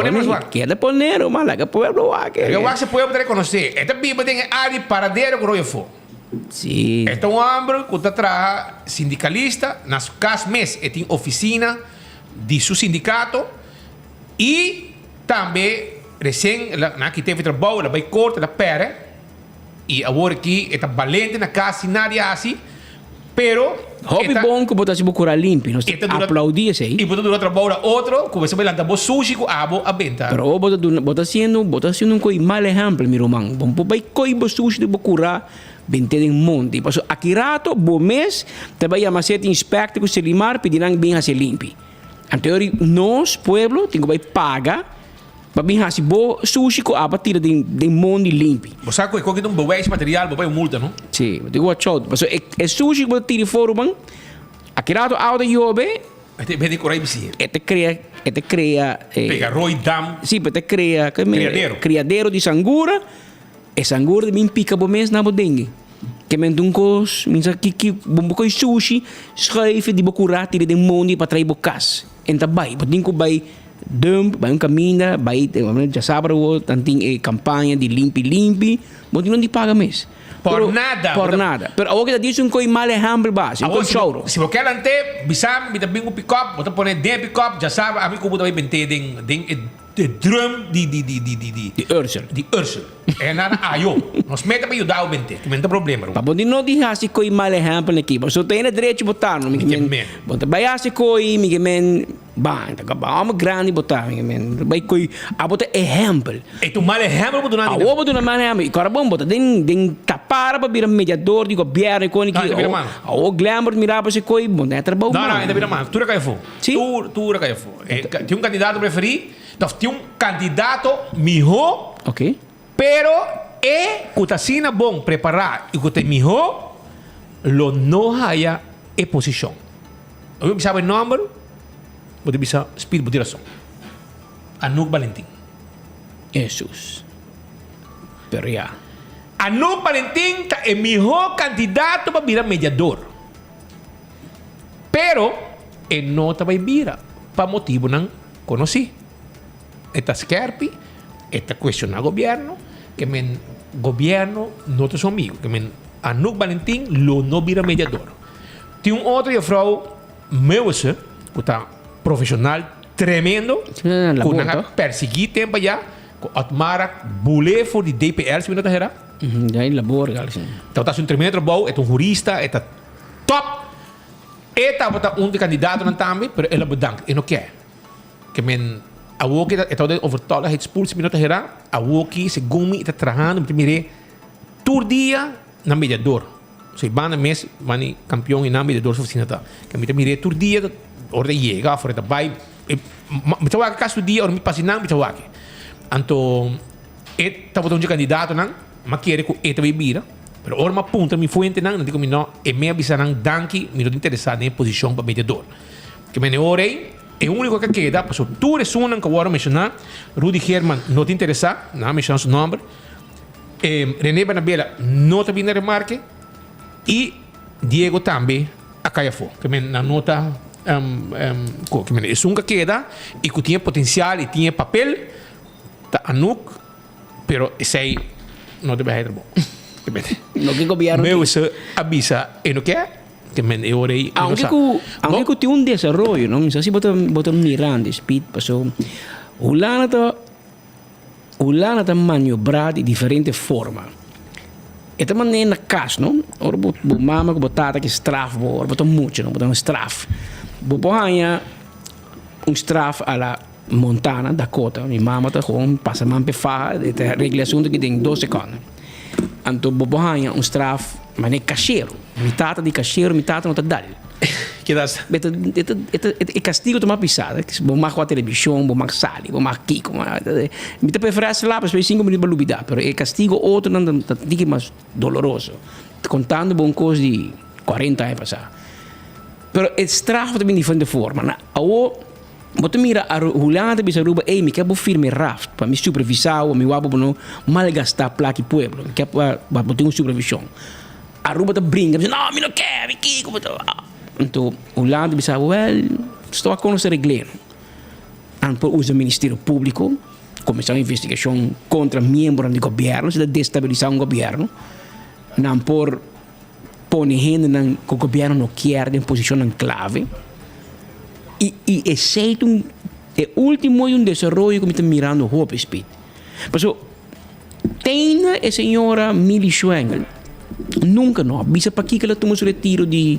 Quer poner, mala, que pueblo va que. Eu acho que pueblo deve conhecer. Esta biba tem ali paradeiro que eu for. Sim. Este é um homem que está trabalhando sindicalista, nas casas mes, tem oficina de seu sindicato e também recém na que teve trabalho, ela vai cortar, ela pera e agora aqui está valente na casa, nada assim, pero hobby bom que botar se bocurar limpo, nós aplaudir isso aí. E botar durante trabalho outro, começa a levantar bo sushi com abo a benta. Pero botar sendo um coi mal exemplo, meu irmão. Bom, vai coi bo sushi de bocurar bente de monte. Passo aqui rato, bo mês, também a macete inspecta que se limar, pedirão bem a se limpe. Anterior, nós, pueblo, tem que vai pagar para bem assim, bo sushi com a batida de monte limpo. Você sabe que qualquer um bom material, bom multa, não? Sim, eu digo watch out. Passo é sushi que tira fora, bang. Aqui rato auto yobe. Este vende corai bisi. Este cria. Pega Roy Dam. Sim, este cria. Criadero de sangura. E sangura de mim pica bo mês na bodengue. Que men dunkos, minsa que bombo coi sushi, schrijven die bokura tira de monte para trair bocas. Enta bai, bodinko bai dump, bai caminha, bai já sabe o tanting campanha de limpi, bodinko não paga mês. Por nada. Por nada. Pero agora diz coi mal exemplo base, um choro. Se você ante, bisam, bita bingo pick up, bota pone de pick up, já sabe, a mim como vai bente de drum de Ursel. De Ursel. É nada ayo. Nós meta para ajudar o bente, que não tem problema. Para poder não dizer assim coi mal exemplo aqui, mas eu tenho direito de botar, não me que bota vai assim coi, me que men bang, tá acabamos grande botar, me que men vai coi, a botar exemplo. É tu mal exemplo botar nada. A botar mal exemplo, e cara bom botar den tapar para virar mediador de governo icônico. O glamour mirar para se coi, bom, é trabalho. Não, ainda vira mano. Tu era caiu. Tu era caiu. Tem um candidato preferido. Tem um candidato melhor, ok, pero que está sendo bom preparar e que está melhor, lo não haya posição. Eu sabe o nome, você bisa speed por direção. Anouk Valentim. Jesus. Pero ya. Anouk Valentim é o melhor candidato para virar mediador. Pero ele não vai virar para motivo não conheci. Está scherpi, está questionando el gobierno, que el gobierno no es amigo, que Anouk Valentim lo no vira mediador. Tiene un otro vrouw, Meuse, que está profesional tremendo, que ha perseguido tiempo ya, que Atmara Bule voor die DPR, si no te era. Ya hay labor, Então está un tremendo trabalho, é um jurista, está top. Está um candidato também, pero ele bedankt, e não quer. Que a woki está de overtuigd het spoelt minuut hera a woki se gumi está trabajando met mire tour dia na mediador so ibana mes mani campeão e na mediador so oficina tá que mire tour dia orde llega for eta bai me tawa caso dia or mi pasina me tawa que anto tá botando candidato nan ma querer que eta bebida pero or ma punta mi fuente nan digo mi no e me avisaran danki mi non interessado em posição para mediador que me orei. É o único que queda, porque tu eres um que eu vou mencionar. Rudy Herman não te interessa, não mencionar seu nome. René Banabella não te vindo a remarque. E Diego também, a Caiafó, que na nota que é um que queda e que tinha potencial e tinha papel. Tá Anouk, pero esse aí não deve ser bom. Não que governo. Meu se avisa e não quer. Que aunque que tem desarrollo, não? Mas assim botar mirando speed, passou. Ulana tá maniobrar de diferente forma. E também na casa, não? Ora mama que botar que straf, ora botar muito, não? Botar straf. Botar straf a la Montana, Dakota. Minha mama tá com passa mampe fa, de regulação que tem 2 segundos. Então botar straf, mas é caixeiro. Metade de caixeiro, metade não tá dal. Que das? É castigo tomar pisada. Vou mais com a televisão, vou mais sali, vou mais kiko. Me preferência lá para 5 minutos para lubidar. Pero é castigo outro não diga mais doloroso. Contando bom coisa de 40 anos passar. Pero é estrago também de diferente forma. Você mira a Holanda bisa Aruba, me quer firme raft para me supervisar ou me wabo não malgastar placa pueblo. Me quer para botar uma supervisão. Aruba tá brinca, não, me não quer, me kiko. Então, Holanda bisa, estou a conhecer reglero. Por uso do Ministério Público, começar uma investigação contra membros do governo, se destabilizar governo. Não por pôr gente que o governo não quer em posição clave. E esse é o último desenvolvimento que me está mirando o Hope Speed. Por isso, tem a senhora Millie Schwengel, nunca não, bisa para que ela toma o retiro de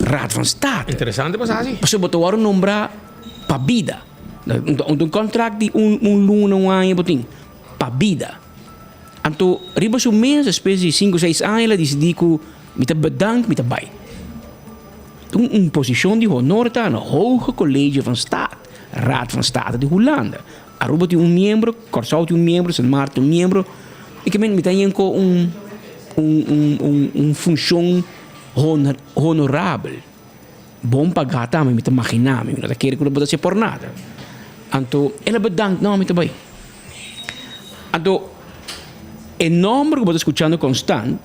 Raad van State. Interessante passagem. Por isso, botou agora nombrar para vida. Um contrato de luna, ano, botim, para vida. Então, riba su mês, espécie de 5 ou 6 anos, ela decidiu que me está bedankt, me está bij. Uma posição de honor está no Hoge College van State, Raad van State de Holanda. Aruba tem membro, Corsau tem membro, San Martin tem membro, e que me tem função honorável. Bom pagar também, me imaginar, me não quer que não pode ser por nada. Então, ela bedankt, não, me está bij. Então, o nome que eu estou escutando constante,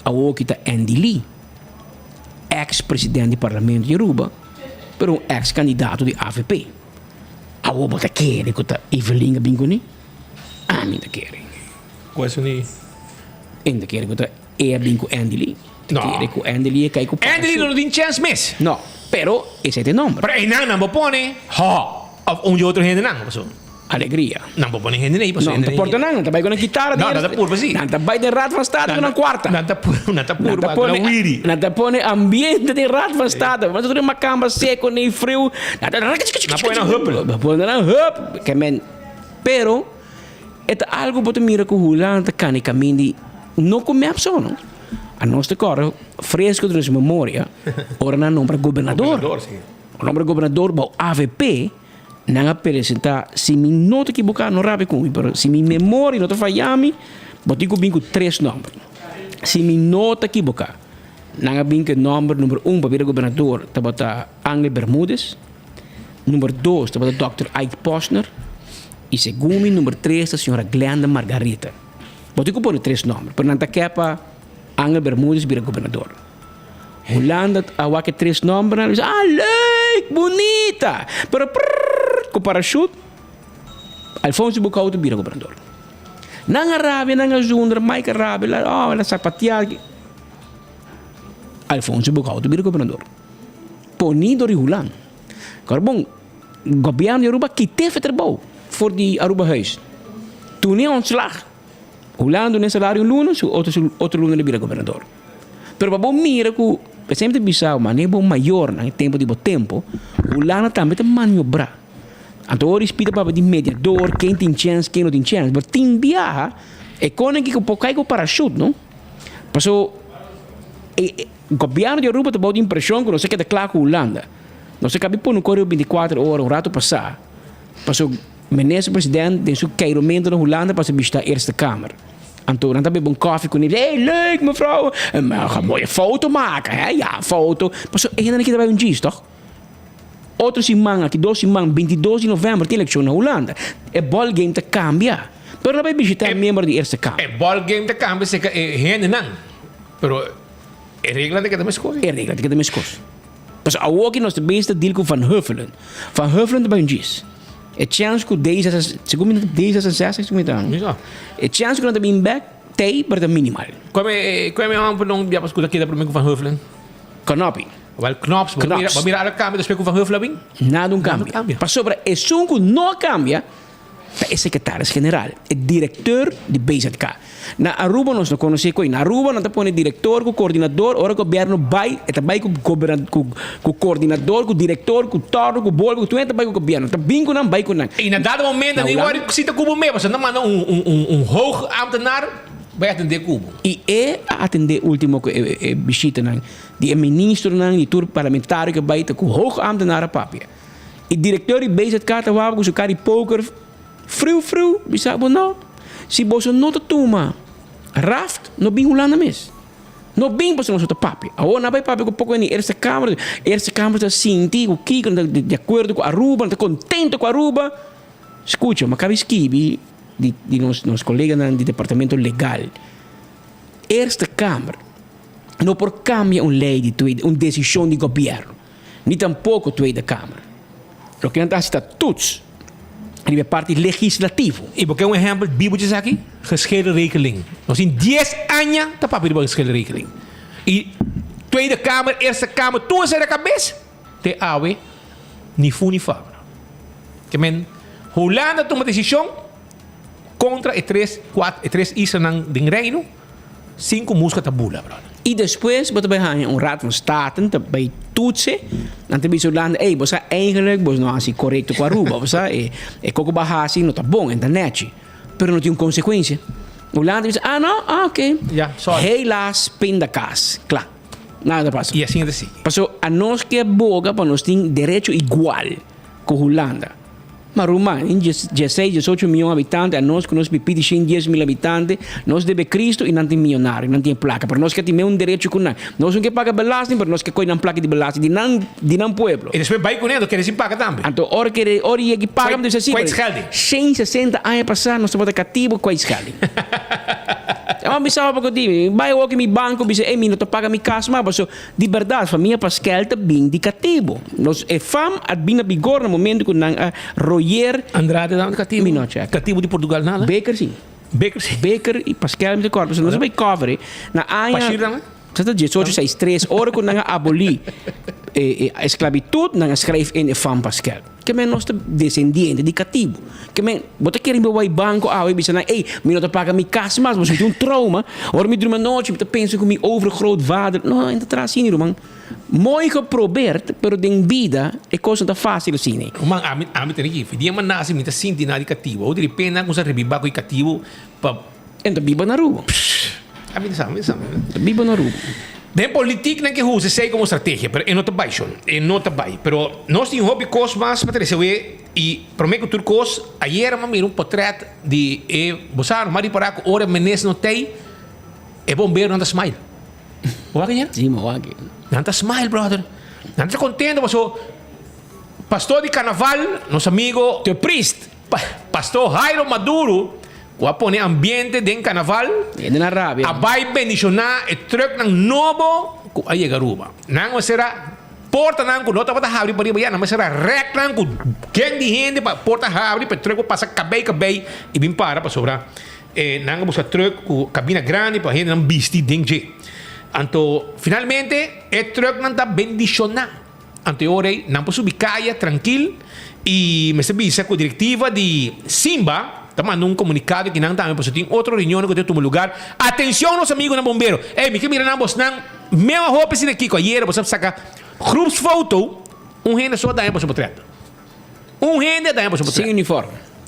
a que está Andy Lee. Ex-presidente do Parlamento de Aruba, pero um ex-candidato de AVP. A oba tá querendo que tá Evelyn Bingoni? A mim tá querendo. Qual é o nome? Ainda querendo que tá Bingo Andy Lee. Não. Querendo que Andy Lee cai com Andy Lee não tem chance mesmo. Não, pero esse é o nome. Pero aí não vou pôr, de outro gente não, pessoal. Alegria. Não vou pôr gente nem, pessoal. Não, não porta não, tá vai com a guitarra. Não, tá puro, sim. Não, tá vai de Raad van State na quarta. Não, tá puro, não tá põe ambiente de Raad van State. Mas tu tem uma cama seca, nem frio. Não põe na roupa. Não põe na roupa. Pero, é algo que tu mira que o Holanda can e caminho de não comer a pessoa, não? A nossa cor, fresco de nossa memória, ora não nome para governador. O nome para governador, o AVP, não apresenta, se me não te equivocar, não rabe comigo, mas se me memória não te falhame, botei comigo 3 nomes. Se me não te equivocar, não há bem que número 1 para o governador, está bota Angel Bermúdez, número 2 está bota Dr. Ike Posner, e segundo, número 3 a senhora Glenda Margarita. Botei com 3 nomes, mas não está aqui para Angel Bermúdez vira governador. Holanda, há que 3 nomes, e diz, leuk, bonita, pero com parachute, Alfonso Bucauto vira governador. Não Arábia, não Zundra, Mike Arábia, ela sapatear. Alfonso Bucauto vira governador. Ponido de Holanda. Agora, bom, o governo de Aruba que teve trabalho voor die Aruba huis. Toen hij ontslag. Holanda não salário luna, outro luna ele vira governador. Pero para bom mira que sempre bisau, mas nem bom maior no tempo de bom tempo, Holanda também tem maniobrar. Então, o respeito para de mediador, quem tem chance, quem não tem chance. Mas tem viaja, é quando que pode cair com parachute, não? Passou, o governo de Aruba tem a impressão que não sei que é claro com a Holanda. Não sei que cabe por no correio 24 horas, um rato passar. Passou, o ministro-presidente tem seu cairomento na Holanda para se visitar a Eerste Kamer. Então, dan hebben we een koffie com ele. Hey, leuk mevrouw. Mag een mooie foto maken, hè? Ja, foto. Mas ainda não queda um toch? Outro semana, aqui 2 semanas, 22 de novembro, tem eleição na Holanda. É ball game te cambia. Pero não vai visitar membro de Eerste Kamer. É ball game te cambia, se gente não. Pero é regra de que também escolhe. É regra de que também escolhe. Mas a outra nós também deal com Van Huffelen. Van Huffelen também diz. É chance que deze, segundo 66 anos. É chance que não também back tem para minimal. Como é um não já escuta aqui da primeira Van Huffelen? Knopping. Wel Knops, vamos mirar a câmbio depois com Van Huffelen? Nada cambia. Para sobre é que não cambia. É secretário-geral, é diretor de BZK. Na Aruba nós não conhecemos. Na Aruba nós temos diretor, com coordenador, ora o governo vai com o coordenador, com o diretor, com o torno, com o bolo, com tudo vai com o governo. Está bem com não, E na dado momento, nem agora cita como meio, você não manda hoog ambtenaar Vai atender Cubo. E atender último visita de ministro de tour parlamentar que vai com hoog ambtenaren papier. E diretor de BZK te wapen com zijn poker fru bisa não. Se você não toma raft, não bem Holanda mes. Não bem você não sota papier. Agora na vai papier com pouco em eerste kamer está sinti o que de acordo com Aruba, está contento com Aruba. Escuta, mas cabe esquibi de nos colegas do departamento legal. Eerste Kamer não por cambia uma lei de tweede, uma decisão de governo, nem tampouco Tweede Kamer. O que não está toets, a parte legislativo. E porque exemplo bíblico aqui, geschilde rekening. Nós em 10 anos tá papier de geschilde rekening. E Tweede Kamer, Eerste Kamer, tudo sai da cabeça. Te awe ni fu ni fa. Que men Holanda toma decisão contra e 3 islas do reino, 5 músicas tabula, brother. E depois, wat wij gaan een raad van state, bij toetsen, dan te bijzonder landen, você eigenlijk, você não assim correto com a Aruba, você coco bahasi, não tá bom, ainda netje, pero não tem consequência. O lado diz, ok, helaas pindakaas, claro, nada passa. E assim é assim. Passou a nós que é boga, para nós tem direito igual com Holanda. Mas Romã, em 16, 18 milhões de habitantes, a nós que nós pipiti 10 mil habitantes, nós deve Cristo e não tem milionário, não tem placa. Para nós que temos direito com nós. Nós não que paga belasting, para nós que coinam placa de belasting de não pueblo. E depois vai com ele, quer dizer paga também. Então, hora que paga, diz assim, 160 anos passar, nós estamos cativo, qual escalde. É uma missão para eu vai ao meu banco, diz, ei, não paga minha casa, mas de verdade, a família Pascal está bem indicativo. Nós é fam, a bem vigor no momento que não Royer Andrade da cativo. Cativo de Portugal nada. Baker sim. Baker e Pascal me recordo, nós vai cover na área. Pashir também. Você está 18, 6, 3 horas que não abolir a esclavitud, não escreve em fam Pascal. Que men nós descendiente de cativo. Que men, bota querer ir ao banco, eu bisa na, ei, me não paga minha casa, mas você tem trauma. Ora me durma noite, me pensa com meu overgrootvader. Não, ainda traz assim, irmão. Mooi geprobeerd, pero den vida é coisa da fácil assim. Man, a tem aqui, dia man nasi me tá sinti na de cativo. Ou de pena com sa rebiba com cativo pa enta biba na rua. A mim sabe. Biba na rua. Den politiek não que usa sei como estratégia, pero é nota baixo, é nota bai. Pero nós temos hobby cos mais para trazer e prometo que turcos ayer me um portrait de bosar mari para que ora menes no tei é bombeiro não smile. Boa que sim, boa que. Não smile, brother. Não tá contente, mas o pastor de carnaval, nosso amigo teu priest, pastor Jairo Maduro, vai pôr ambiente de carnaval. É na Arábia. A vai bendicionar e truck ng novo ku ay garuba. Nang será porta nang ku nota para abrir para ir, não será rec nang ku quem de gente para porta abrir para truck passa cabei e bem para sobrar. Nang busca truck ku cabina grande para gente não vestir dentro. Anto finalmente e truck nang ta bendicionar. Anto ore não posso bicaia tranquilo e me serviço com diretiva de Simba. Estamos mandando um comunicado que não também tem outra reunião que tem lugar. Atenção, nosso amigo na bombeiro. Ei, me que mira na voz não. Mesma roupa assim aqui, ayer você saca grupos foto, gente só daí você portrait. Gente daí você portrait.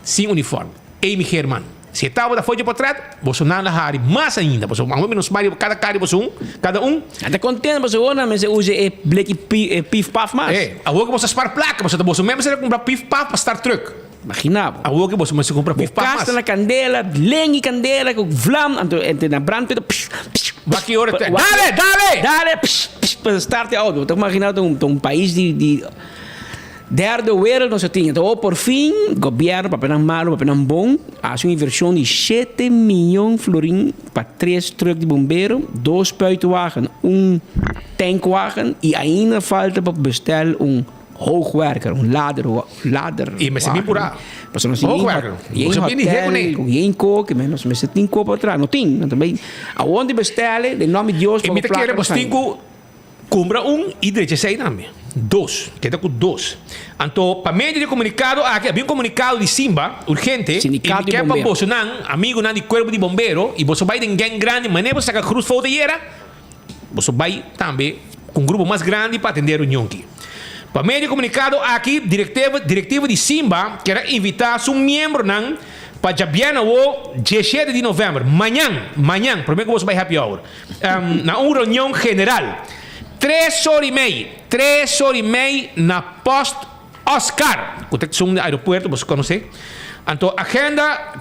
Sem uniforme. Ei, meu irmão. Se estava da foto de portrait, você não lahari mais ainda. Você vamos menos mais cada cara você cada um. Até contente você ona, mas você usa black pif paf mais. Agora que você spar placa, você mesmo você comprar pif paf para Star Trek. Imaginava. A que você compra pif paf. Casta na candela, lenha candela com vlam, entre na brand, Baki hora. Dale! Para start auto. Estou imaginando um país de derde wereld nós tínhamos. Então, por fim, governo, para não malo, para não bom, faz uma inversão de 7 milhões de florins para 3 truques de bombeiro, 2 spuitwagens, tankwagen e ainda falta para bestel hoogwerker, ladder. E mas bem por aí. Mas não hoogwerker. E em koken, mas nós tem copo atrás, não tem, também. Aonde bestellen, de nome de Deus, para placa. E me quer cinco compra e direito sei também. 2, queda com 2. Então, para meio de comunicado, aqui havia comunicado de Simba, urgente, sindicato e que é para você amigo de corpo de bombeiro, e você vai de gang grande, mas nem você saca cruz foto e era, você vai também com um grupo mais grande para atender a reunião aqui. Para meio de comunicado, aqui, diretiva de Simba, quer invitar um membro Para Jabiana, 17 de novembro, manhã, primeiro que você vai happy hour, na uma reunião general, 3h30 na Post Oscar, que é um aeroporto, você conhece? Então,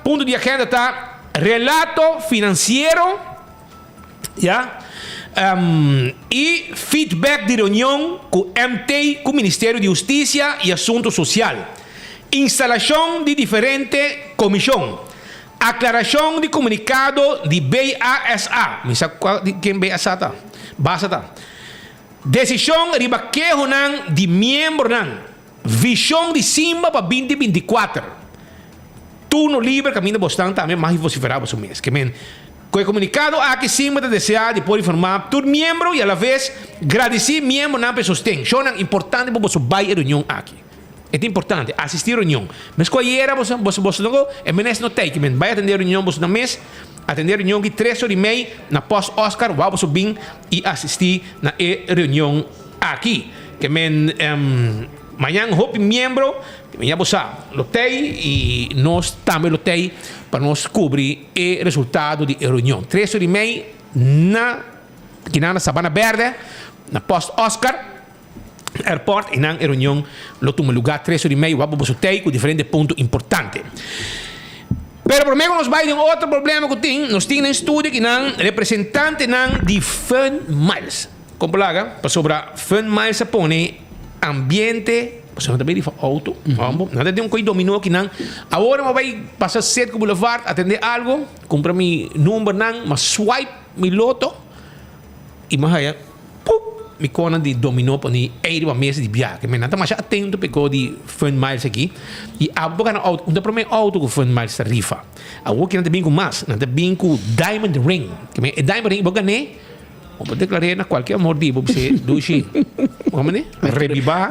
ponto de agenda está relato financeiro, e feedback de reunião com o MT, com o Ministério de Justiça e Assunto Social. Instalação de diferente comissão. Aclaração de comunicado de BASA. Me sabe quem BASA está? BASA está. Decisão ribaquejo de membro visão de cima para 2024. Turno livre caminho bastante também mais vociferado o mês. Que men com o comunicado aqui cima de desejar de poder informar todo membro e a la vez agradecer membro na pessoa tem. Isso é importante para você vai a reunião aqui. É importante assistir a reunião. Mas quando era você não é menos não tem que men vai atender a reunião você na mês. Atender a reunião de 3h30 na Post Oscar, vamos vir e assistir na reunião aqui. Que men amanhã hope membro, amanhã você lotei e nós também lotei para nós cobrir o resultado de reunião. 3h30 na Sabana Verde, na Post Oscar Airport e na reunião lotou um lugar 3h30 vamos lotei com diferentes pontos importantes. Pero por meio nós vai de outro problema que tem, nós temos um estúdio que não representante não de Fun Miles. Como laga, para sobre Fun Miles se põe ambiente, você não também de auto, nada de um coi dominó que não. Agora eu vai passar cedo com o Boulevard, atender algo, comprar mi número não, mas swipe mi loto e mais me cona de dominó para ni uma mesa de viagem. Mas nada mais atento porque de Fun Miles aqui e a boca na auto, um primeiro auto com Fun Miles da rifa. A outra não tem bem com mais, não tem bem com Diamond Ring. Que Diamond Ring boca né? Ou pode declarar na qualquer mordido você dushi. Como né? Revivar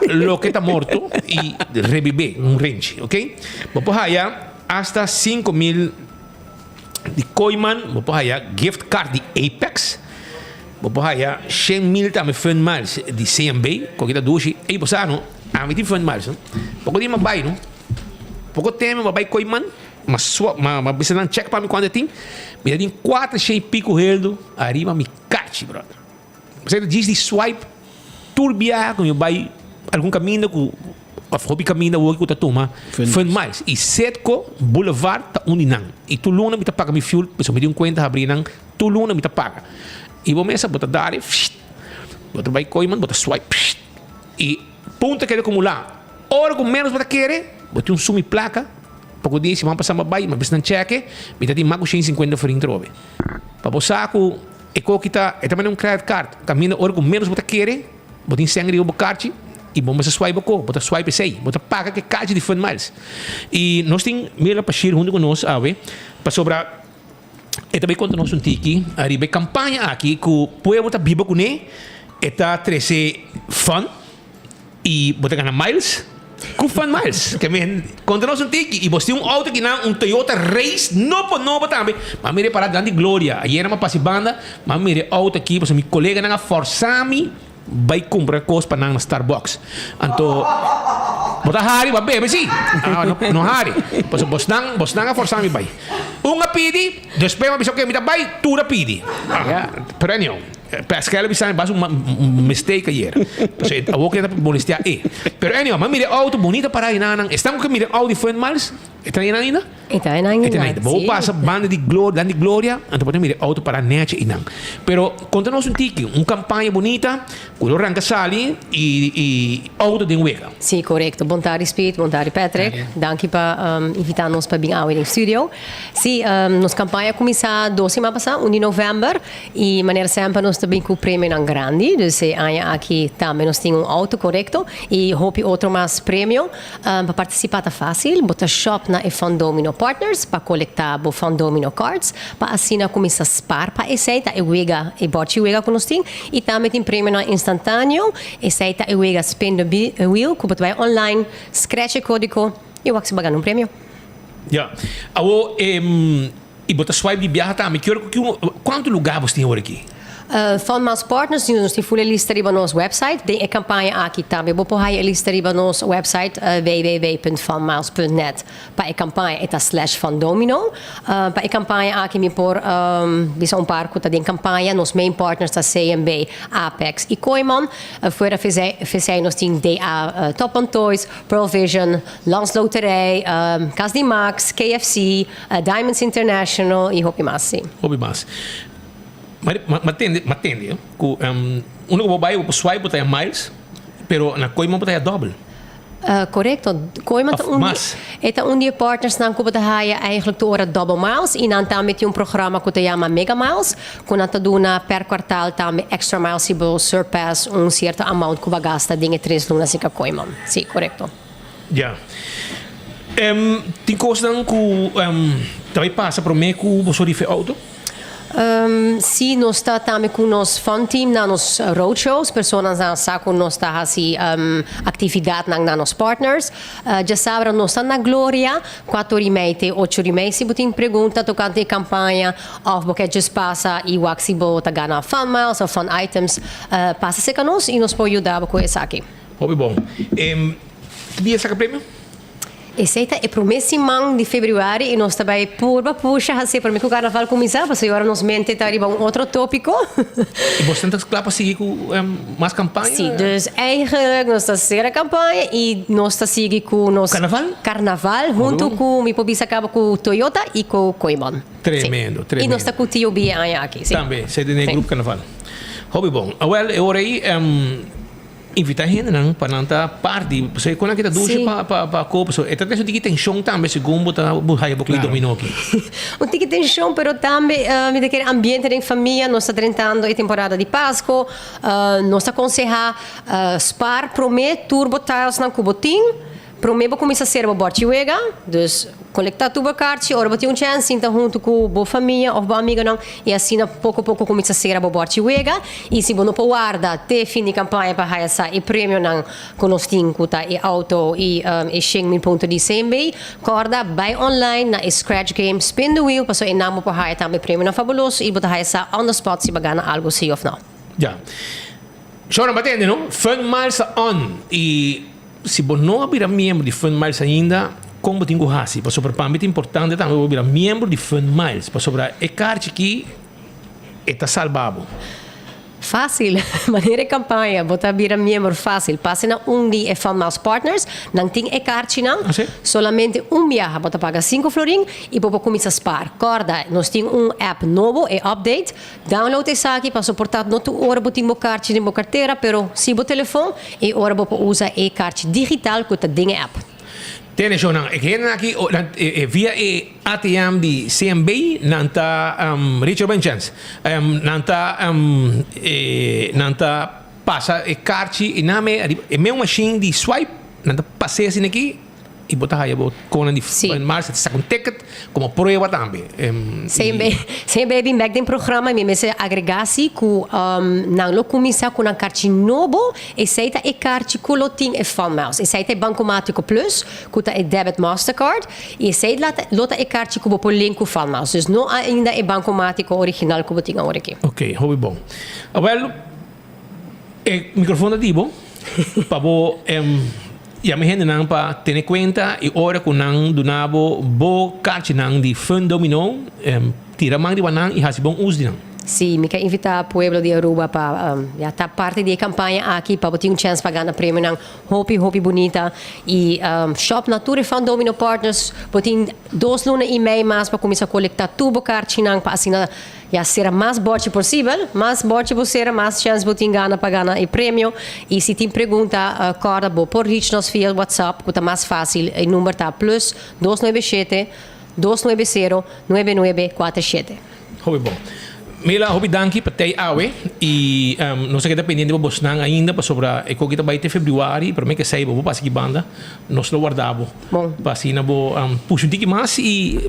lo que está morto e reviver range, ok? Vou haya hasta 5,000 de Coiman, vou haya gift card de Apex. Vou haya 100,000 também Fun Miles de CMB, qualquer dushi. E você não, a mim tem Fun Miles, pouco de mabai, não? Pouco tempo mabai Coiman, mas você não check para mim quando tem. Me tem 4 e pico reldo, arriba me carte, brother. Você diz de swipe, turbia, quando eu vai algum caminho, a hobby caminho o que eu toma, Fun Miles. E Setco Boulevard tá uninang. E tu luna me tá paga mi fuel, pessoal me deu conta abrir nang, tu luna me tá paga. E vou mesa bota dar, bota vai coiman, bota swipe. E ponto que ele acumular. Ora com menos bota querer, bota sumi placa. Pouco dia se vão passar mas não cheque, me dá de mago 150 farinha trove. Para o saco, é que tá, é também um credit card. Caminha ora com menos bota querer, bota em sangue o bocarte e vamos swipe bota swipe sei, bota paga que card de Fun Miles. E nós tem mira para share junto com nós, para sobrar. E também quando nós tiki, arriba campanha aqui que o povo tá biba com ele, está 13 fun e bota ganhar miles. Com Fun Miles, que quando nós tiki e você tem auto que não Toyota Race novo também, mas mire para grande glória. Aí era uma passibanda, mas mire auto aqui, porque meu colega não forçar-me vai comprar coisas para na Starbucks. Então, bota hari, vai bem, sim. Não hari. Porque você não forçar-me vai. Uma pidi, depois uma pessoa que me dá vai, tudo pidi. Pero anyway, Parce que ela bisa basta um mistake ayer. Então, a boca está molestia Pero anyway, mas mire auto bonita para ir nang. Estamos que mire auto Fun Miles. Está aí ainda? Está aí ainda. Vou passar banda de glória, então pode mire auto para nete e nang. Pero continuamos tiki, campanha bonita, color ranca sali e auto de wega. Sim, correto. Bom tarde, Speed. Bom tarde, Patrick. Danke para invitar-nos para vir ao studio. Sim, nossa campanha começou 12 semana passada, 1 de novembro, e maneira sempre nós também com o prêmio não grande, então aqui também nós temos auto correto e hope outro mais prêmio para participar tá fácil, botar shop na Fundomino Partners para coletar o Fundomino Cards, para assinar começar a spar, para aceita e wega e bote wega que nós temos e também tem prêmio na instantâneo, aceita e wega spin the wheel, que vai online, scratch o código e o que se paga um prêmio. Ja, e botar swipe de viagem também. Quanto lugar você tem agora aqui? Van Miles Partners, nós temos a lista riba nosso website. Tem a campanha aqui também. Vou pôr a lista riba nosso website www.vanmiles.net. Para a campanha é /fandomino. Para a campanha aqui me pôr bisa par que tem campanha. Nos main partners da CMB, Apex e Koiman. Fora fizer nós temos DA Top on Toys, Pearl Vision, Lance Loterij, Casdi Max, KFC, Diamonds International e Hopi Massi. Hopi Massi. Matende, uno que vai o swipe botar miles, pero na Koiman botar double. Correcto. Koiman é dia partners na Cuba da Haia eigenlijk de double miles e dan também tem programa que se chama Mega Miles, que nós dona per quartal também extra miles se surpass certo amount que gasta dinge 3 lunas e Koiman. Sim, correcto. Ja. Tem coisa que também passa para mim que você rife auto? Sim, nós estamos também com o nosso fan team na nos roadshows, pessoas na saco nós está assim atividade na nos partners. Já sabe, nós estamos na Glória 4h30, 8h30. Se você tem pergunta tocante a campanha, ou porque já passa e o Axibo está ganhando fan miles ou fan items, passa-se com nós e nós podemos ajudar com isso aqui. Muito bom. Que dia saca prêmio? Esse é o primeiro semana de fevereiro e nós também puxa assim para mim que o carnaval começar, porque agora nos mente está arriba outro tópico. E você tenta claro para seguir com mais campanha? Sim, então eigenlijk nós está seguindo a campanha e nós está seguindo com o nosso carnaval junto com me pobisa acaba com Toyota e com Koiman. Tremendo, tremendo. E nós está com o tio Bia aqui. Também, você tem no grupo carnaval. Hobby bom. Well, eu aí invita a gente para não estar parte, porque quando kita duche para copo, so esta tem que tensão também segundo tá buhaya bocli dominó aqui. Um tique tensão, pero também me daquele ambiente em família, nós está tentando a temporada de Páscoa, nós aconselha spar promet turbo tiles na cubotim, promet começa a ser uma bortiwega, dus coletar tudo cartas, ora botar chance então junto com boa família ou boa amiga não e assim pouco a pouco começa a ser a borte wega e se não pode guardar até fim de campanha para essa e prêmio não conosco tá e auto e 5.000 pontos de CMB corda buy online na Scratch Game Spin the Wheel passou em namo para haya também prêmio não fabuloso e botar essa on the spot se bagana algo sim ou não. Já. Chora batendo não? Fun Miles on e se você não abrir membro de Fun Miles ainda como tenho hasi, para sobre para mim é importante também eu virar membro de Fun Miles, para sobre a carte que está salvado. Fácil, maneira campanha, botar virar membro fácil. Passa na dia Fun Miles Partners, não tem carte não, solamente viagem, bota paga 5 florin e depois começa a spar. Corda, nós temos app novo, update, download essa aqui para suportar não tu hora botar uma carte na carteira, pero se o telefone e hora botar usa carte digital que está dentro app. Tiene Jonan, aqui via ATM de CMB nanta Richard Benchance, nanta passa e carte e name e meu machine de swipe nanta passei assim aqui e botar aí com a de março está com ticket como prova também. CMB bem back do programa me se agregasse com não lo começar com uma carte novo e seita e carte colotin e Fun Miles e seita Bancomático Plus com a debit Mastercard e seita lota e carte com o link com Fun Miles dus não ainda é Bancomático original que botinha agora aqui. Ok, hobby bom. Well, microfone de bom para e a minha gente não para ter conta e hora que não donavo bo carte não de Fun Dominó tira mão de banana e faz bom uso de não. Sim, me quer invitar o povo de Aruba para estar parte da campanha aqui para ter chance para ganhar prêmio não Hopi bonita e Shop Nature Fun Domino Partners botin 2 lunas e meia mais para começar a coletar tubo carte não para assim ser mais bote possível, mais bote você mais chance botin ganhar para ganhar o prêmio e se tem pergunta corda por reach nos via WhatsApp que tá mais fácil o número tá plus 297 290 9947. Hobby bom. Mila hobby danki patay awe e não sei que dependendo do boss nang ainda para sobra e ko kita vai ter februário para mim que sai bo passa que banda nós lo guardavo para assim na bo puxa um tique mais e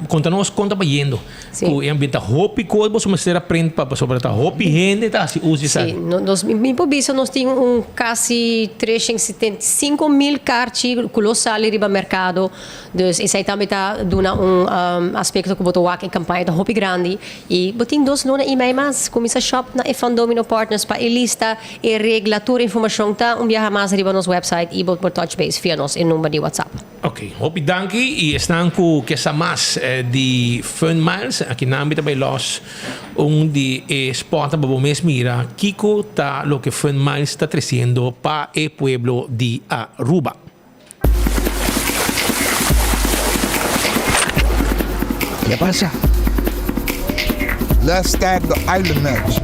conta para yendo o ambiente hopi ko bo somos ter aprende para sobra tá hopi gente tá se usa isso. Sim, nós me pobisa nós temos quase 375.000 cartas colossal riba mercado dus isso aí também tá dona aspecto que botou aqui campanha da hopi grande e botin dos nona e-mail mas kumisa shop na Ifan Domino Partners pa ilista e regla tour informação ta biyaha mas riba nos website ibot por touch base via nos in number di WhatsApp. Ok, hopi danki e están ku kesa mas di Fun Miles aqui na ambita by los di spot babo mes mira Kiko ta lo que Fun Miles está creciendo pa el pueblo di Aruba. ¿Qué pasa? Let's start the island match.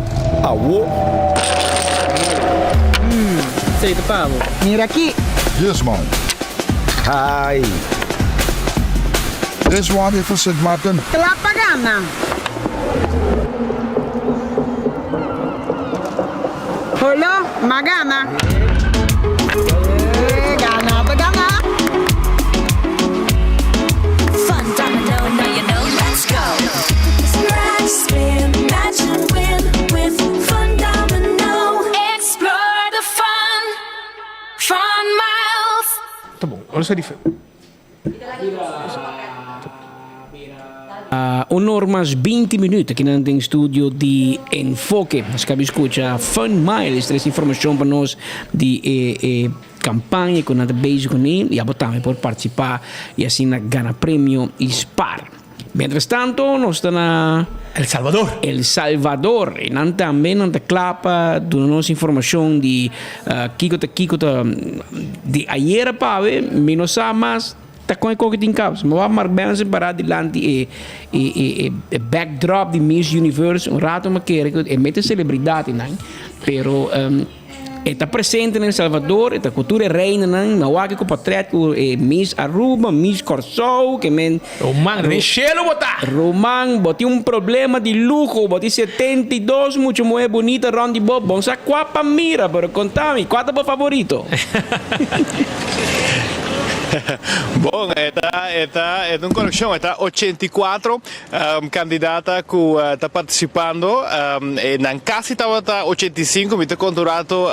Sei de pavo. Mira aqui. This one. Hi. This one is for St. Martin. Tlapagana. Holo, magana. Gana, bagana. Fun domino, now you know, let's go. Scratch, spin, match and win with Fun Domino. Explore the fun, Fun Miles. Tá bom, olha só Un'ora mas 20 minuti aqui no studio di Enfoque. Mas cabe escuta Fun Miles, traz informação para nós de campanha que nós estamos com ele e também por participar e assim ganhar prêmio e SPAR. Mientras tanto, nós estamos na El Salvador. E nós também não te clapa de nossa informação de Kiko de ayer para menos mais tá com o que tem caos. Mas vamos bem separar dilante e backdrop de Miss Universe rato mas que é meta celebridade, não? Pero está presente em Salvador, está cultura reina, não há que compatriota Miss Aruba, Miss Corso, que men Roman Richelo botar. Roman botou problema de luxo, botou 72, muito mais bonita, Rondi Bob, bom sa quapa mira, pero contame, qual é o favorito? Bom, é uma conexão, está 84 candidata que está participando, não quase estava 85, me está contrato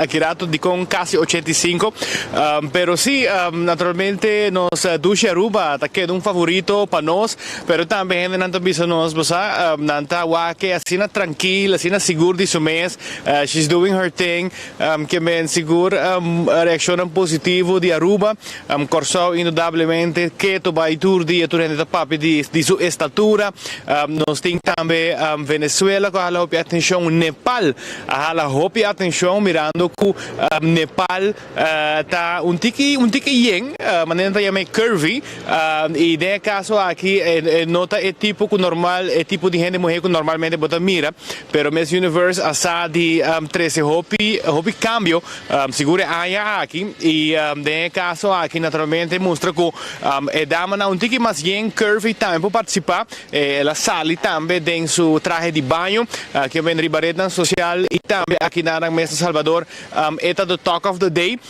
aqui de com quase 85, pero sim, naturalmente nós do Aruba está que um favorito para nós, pero também não está bisa nós, bosa, não está que assim tranquila, assim seguro de seu mês, she's doing her thing, que men seguro reação positivo de Aruba. Corso indudablemente que tu vai tour di tu papi di sua estatura. Nós temos também Venezuela com a hopi atenção, Nepal a hopi atenção mirando que Nepal tá tiki yen, maneira de chamar curvy, e de caso aqui nota é tipo que normal é tipo de gente morrer que normalmente bota mira, pero Miss Universe asa de 13 hopi cambio seguro há aqui e de caso aqui naturalmente mostra que a dama não tem que mais bem curvy também para participar, ela sale também tem seu traje de banho que vem ribareta social e também aqui na Mesa Salvador é do talk of the day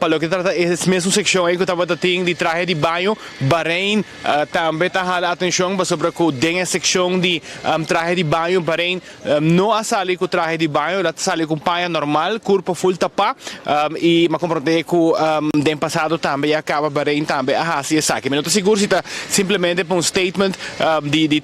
para o que trata essa mesma seção aí que estava tendo de traje de banho Bahrein também está a atenção sobre que tem a seção de traje de banho Bahrein não a sale com traje de banho, ela sale com paia normal, corpo full tapa e me compreende que tem passado também acaba Bahrein também se é saque, mas não estou seguro se está simplesmente para statement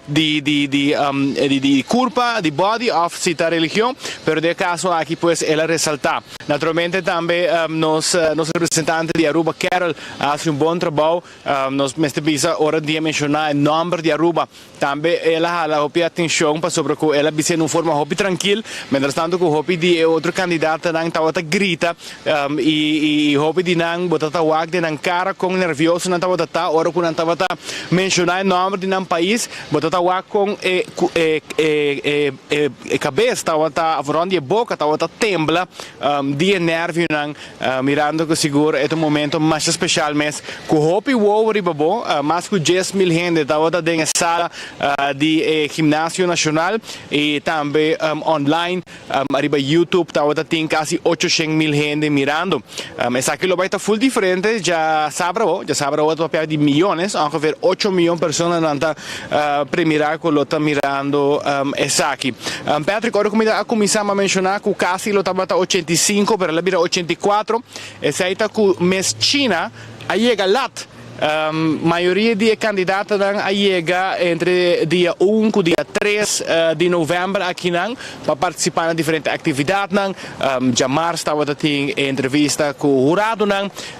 de curva, de body of cita religião, pero de caso aqui pues ela ressalta. Naturalmente também nos representantes de Aruba, Carol, faz bom trabalho, nos precisa hora de mencionar o nome de Aruba, também ela a hopi atenção para sobre que ela bisa numa forma hopi tranquila, mas tanto que hopi de outro candidato não estava grita e hopi de não botar wag de não cara com nervioso não estava tá hora que não estava mencionar o nome de um país botar wag com cabeça estava tá aonde a boca estava tembla de nervio não mirando que seguro é um momento mais especial mas que hopi wow ribabo mais que 10.000 gente estava dentro da sala de ginásio nacional e também online arriba YouTube estava tem quase 800.000 gente mirando mas aqui lo vai estar full diferente já sabe o papel de milhões ongeveer 8 milhões de pessoas não está premirar que lo está mirando essa aqui Patrick, agora a começar a mencionar que quase lo estava 85 para ela vira 84 essa aí está com mês China aí chega lá maioria de candidatos a chegar entre dia 1 e dia 3 de novembro aqui para participar em diferentes atividades. Jamar estava tendo entrevista com o jurado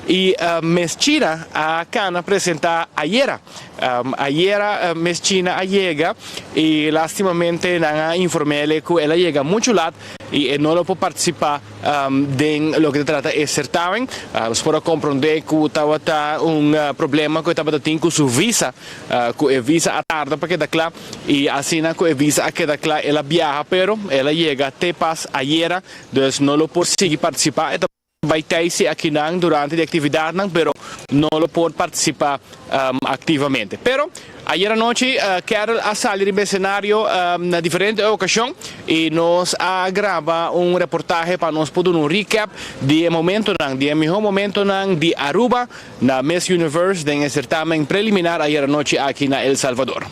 e mês China a Cana apresentar a Iera. Mês China a chega e lastimamente não informele que ela chega muito lado e não pode participar de lo que se trata de certamen. Nós podemos compreender que estava problema que estava tendo com sua visa, que a visa a tarde para quedar claro e assim que a visa a quedar claro ela viaja, pero ela chega até pas ayer, então não pode seguir participar. Vai ter aqui durante a atividade, pero não pode participar ativamente. Pero ayer à noite, Carol a sair do cenário na diferente ocasião e nós grava reportagem para nós poder recap de momento de melhor momento de Aruba na Miss Universe em certamen preliminar ayer à noite aqui na El Salvador.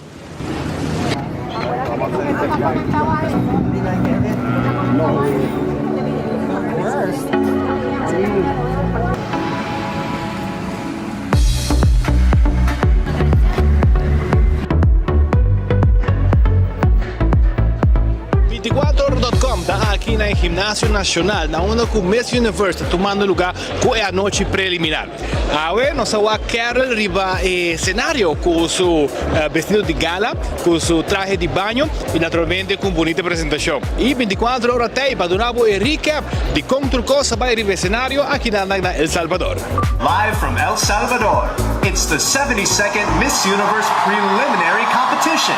24.com está aqui na Gimnasio Nacional, na onda com Miss Universe tomando lugar com a noite preliminar. Agora nós vamos a Carol riba cenário com seu vestido de gala, com seu traje de banho e naturalmente com bonita apresentação. E 24 horas tem para dar um recap de como tudo cosa vai riba cenário aqui na El Salvador. Live from El Salvador, it's the 72nd Miss Universe Preliminary Competition.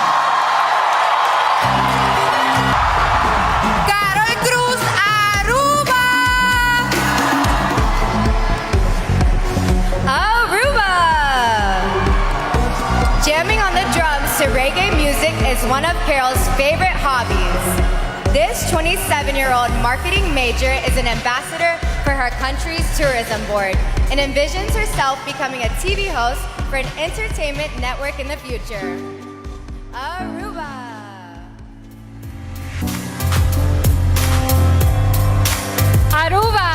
Reggae music is one of Carol's favorite hobbies. This 27-year-old marketing major is an ambassador for her country's tourism board and envisions herself becoming a TV host for an entertainment network in the future. Aruba! Aruba!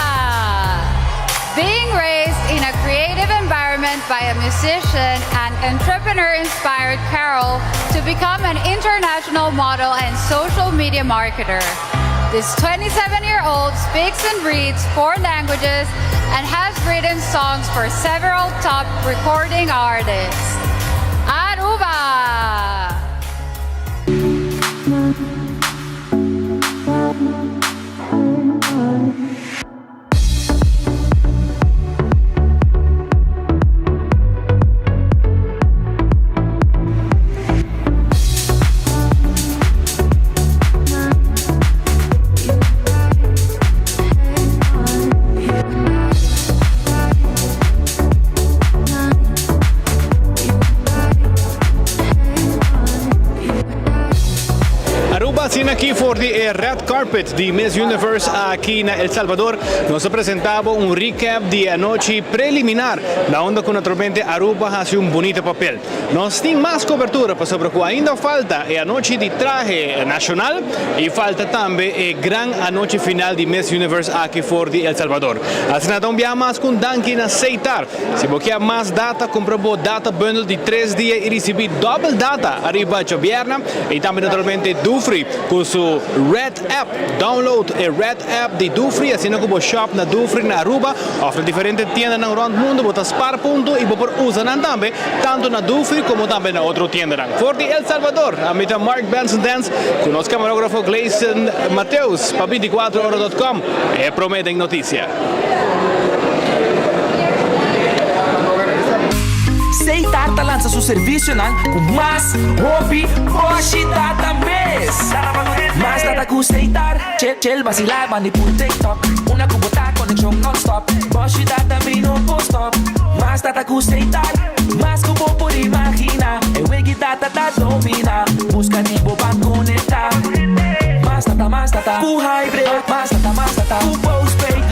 Being raised in a creative environment by a musician and entrepreneur-inspired Carol to become an international model and social media marketer. This 27-year-old speaks and reads 4 languages and has written songs for several top recording artists. Aruba! Sino aqui for the red carpet de Miss Universe aqui na El Salvador, nós apresentamos recap de noite preliminar, na onda que naturalmente Aruba faz bonito papel. Nós temos mais cobertura sobre o que ainda falta a noite de traje nacional e falta também a noite final de Miss Universe aqui for de El Salvador. Assim então viamos com Danke na aceitar. Se você quer mais data, compra data bundle de 3 dias e receber double data arriba de viernes e também naturalmente Dufry com seu Red App. Download a Red App de Dufry, assim como o shop na Dufry na Aruba, oferece diferentes tiendas no round mundo, botar spar ponto e por usar também, tanto na Dufry como também na outra tienda. For de El Salvador, a meta Mark Benson Dance, com nosso camarógrafo Gleison Mateus, para 24horas.com, prometem notícia. Seitarta lança seu serviço com mais hobby, hoje data mês. Mais data com Seitar, chill vacilar, mani por TikTok. Una cubota, conexão non-stop. Hoje data me no post-stop. Mais data com Seitar, mais que vou por imaginar. Eu egi data da domina, busca tipo pra conectar. Mais data, com hybrid. Mais data, com postpaid.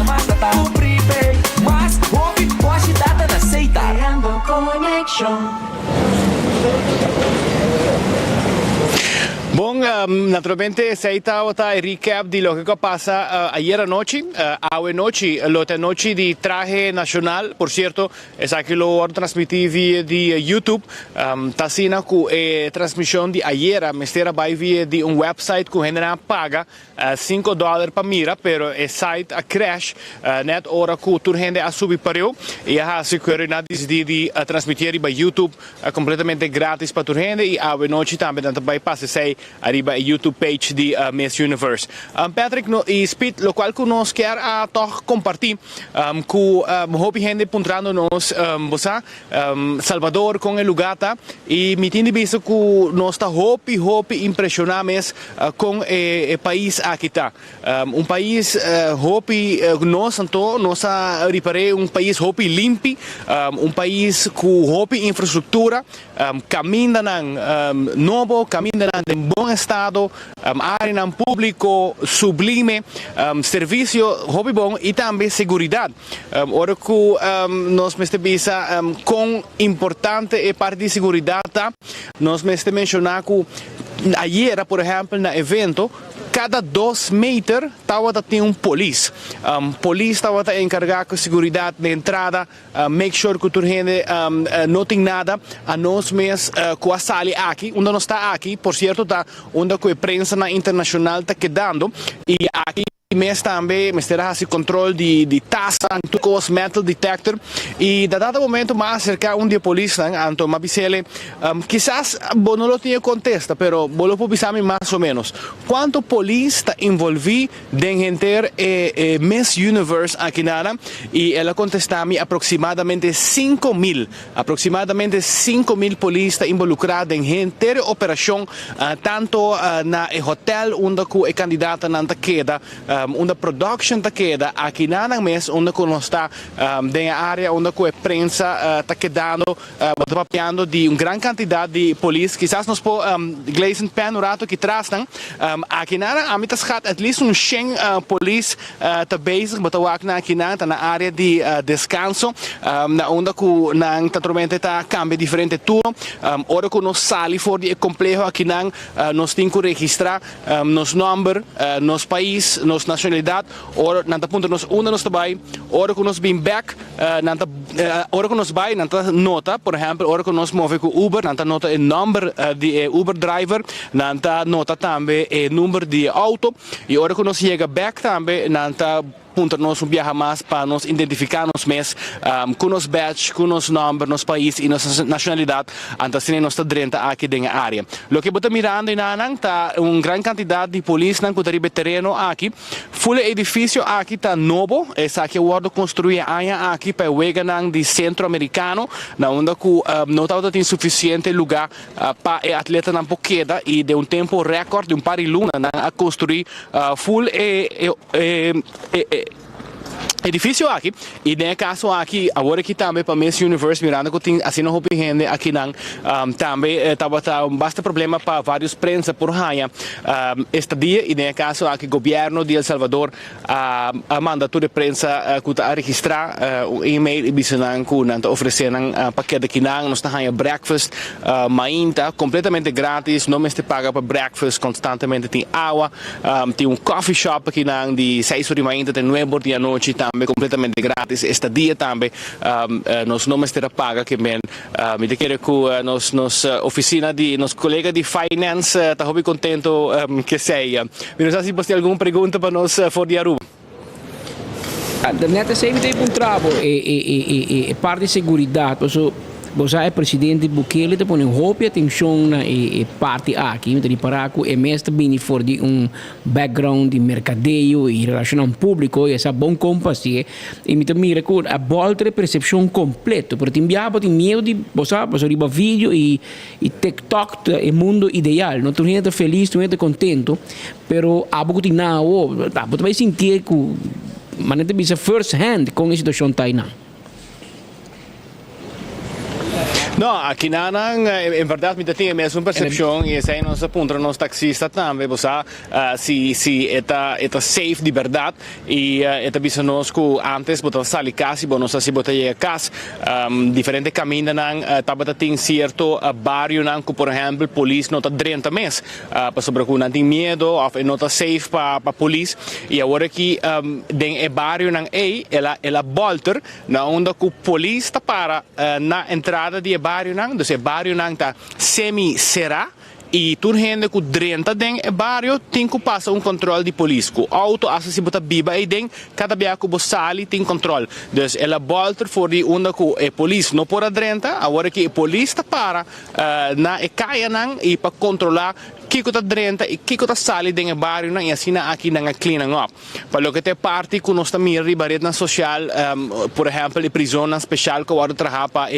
Mais data, com prepaid. Mais hobby, hoje data na Seitar. Bom, naturalmente sei stava a recap di lo che passa ayer anoche, la noche di traje nacional, por cierto, esa que lo transmití via di YouTube, tasina ku transmissão de ayer, mestera vai via di un website ku henna paga $5 per mira, pero e site a crash, net ora ku tur hende a subi pareu, e a sicurina di trasmettere by YouTube completamente gratis para tur hende, e a noche também danta bypass sei arriba a YouTube page di Miss Universe. Patrick, e Speed, lo qual nos quer a toch compartir com hopi gente puntrando nos Salvador com el lugata e me tindi visto que nos tá hopi impressionados com o país aqui tá. País hopi nós reparei país hopi limpo, país com hopi infraestrutura, caminha novo, caminha em bom estado, área público sublime, serviço hobby bom e também segurança. Ora que nós visa com importante é parte de segurança, nós mencionar que ayer, por exemplo, no evento, cada 2 metros estava tem polícia. Polícia estava encarregado de segurança de entrada, make sure que a gente não tem nada, a nós mesmos com a sala aqui, onde nós está aqui, por certo, está onde a prensa internacional está quedando, e aqui mês também, terá esse controle de taxa, tudo metal detector, e dado momento mais cerca de polícia, então mabisele, quizás não lo tinha contesta, pero bolo pobisami mais ou menos. Quanto polícia está envolvido em enter Miss Universe aqui nada, e ela contestami aproximadamente 5,000 polícia involucrados em enter operação, tanto na hotel onde a candidata não queda, onde a production está queda aqui na mês onde nós está na área onde a prensa está quedando papiando de uma grande quantidade de polícia, quizás nós po gleisen panorama que trazem aqui na a mitas gaat at least 100 polícia está bezig aqui na área de descanso, na onde na naturalmente está cambia diferente turno, ora que nós sali for de complexo aqui nós temos que registrar nos número, nos país, nos nacionalidade, ora nanta punto nos onde nós trabalha, ora que nós bem back, ora que nós vai nanta nota, por exemplo, ora que nós move com Uber, nanta nota o número de Uber driver, nanta nota também o número de auto, e ora que nós chega back também nanta punto nós viaja mais para nos identificar nos mês com nos badge, com nos número, nos país e nossa nacionalidade, então assim nós está dentro aqui dentro da área. Lo que bota mirando em Nanang está uma grande quantidade de polícia que está terreno aqui, full edifício aqui está novo, essa aqui o ordo construir aqui para o Weganang de centro-americano, na onde não estava tem suficiente lugar para o atleta não queda e de um tempo recorde de um par de luna a construir full edifício aqui, e nesse caso aqui, agora que também para Miss Universe, mirando que tem assim não gente aqui também estava bastante problema para vários prensa por raia este dia, e nesse caso aqui o governo de El Salvador manda toda a prensa que está a registrar um e-mail e bisanang que está oferecendo paquete aqui nós está a breakfast mainta completamente grátis, não me paga para breakfast, constantemente tem água, tem coffee shop aqui de 6 horas da manhã até 9 horas da noite também completamente grátis. Este dia também nós não terá paga que bem me quero que nos oficina de nos colega de finance está muito contento que seja. Não sei se você tem alguma pergunta para nós for de Aruba. Neta sempre tem um trabalho e parte de segurança, você é presidente Bukele, põe hope atenção na parte aqui, então para que é mesmo bem for de background de mercadeio e relação público, e essa bom compaixão, e me mira que a volta de percepção completa, porque tem medo de você riba vídeo e TikTok é mundo ideal, não tu gente feliz, tu gente contento, pero a pouco não, você vai sentir que mas não tem first hand com a situação tá aí não. No, aqui em verdade, me tem a mesma percepção e essa é a nossa ponta, nós taxistas também, você se é safe de verdade e é bisa nós que antes botar sair casa, nós se botar ir casa, diferente caminho não, tabata tem certo bairro não, que por exemplo, polícia não está drenta mês, para sobre que não tem medo, ou não está safe para polícia e agora que den é bairro não ela volta na onde que polícia está para na entrada de bairro não, então bairro não está semi-será e tudo gente que drenta den é bairro tem que passar controle de polícia, o auto assa se bota biba e den cada vez que você sai tem controle, então ela volta for de onde que é polícia não pode drenta, agora que a polícia está para na e caia não e para controlar que está drenta e que está sali den bairro não e assim aqui na cleaning up. Para o que te parte que nós também ribareta social, por exemplo, a prisão especial que agora trabalha para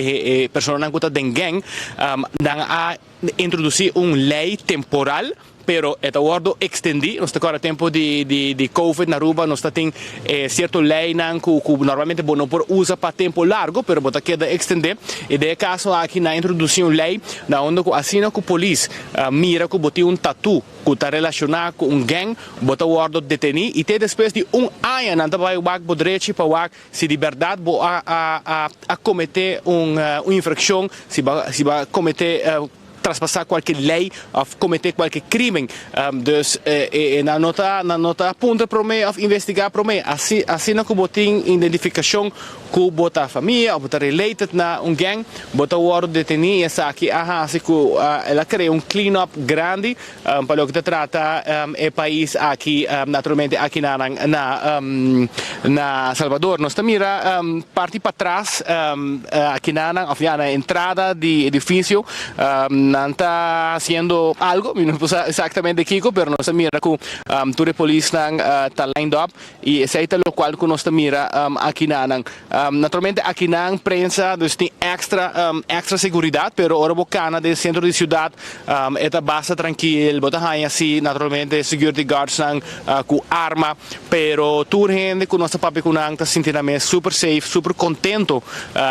pessoas que estão den gang, a introduzir lei temporal pero é agora extendi, nós agora tempo de Covid na Aruba, nós tem certo lei que normalmente não pode usar para tempo largo, pero bota queda extender, e de caso aqui na introdução lei, na onde assim que a polícia mira que botou tatu que está relacionado com gang, bota agora detenir, e depois de ano, não vai o direito para se de verdade a cometer uma infração, se vai cometer traspassar qualquer lei ou cometer qualquer crime. Dus na nota apunta para mim, investigar para mim. Assim que botem identificação que bota a família ou bota related na gang, bota o ordem detenir essa aqui, assim que ela cria clean up grande para o que trata o país aqui, naturalmente aqui na Salvador. Nós mira parte para trás aqui na entrada do edifício. Não está haciendo algo, não sei exatamente Kiko, pero nós mira que toda a polícia está lined up e esse é o qual que nós mira aqui naturalmente aqui na prensa tem extra segurança, pero ora bocana do centro da cidade é basta tranquilo, bota assim naturalmente security guards com arma, pero toda gente que nós papi com está sentindo super safe, super contento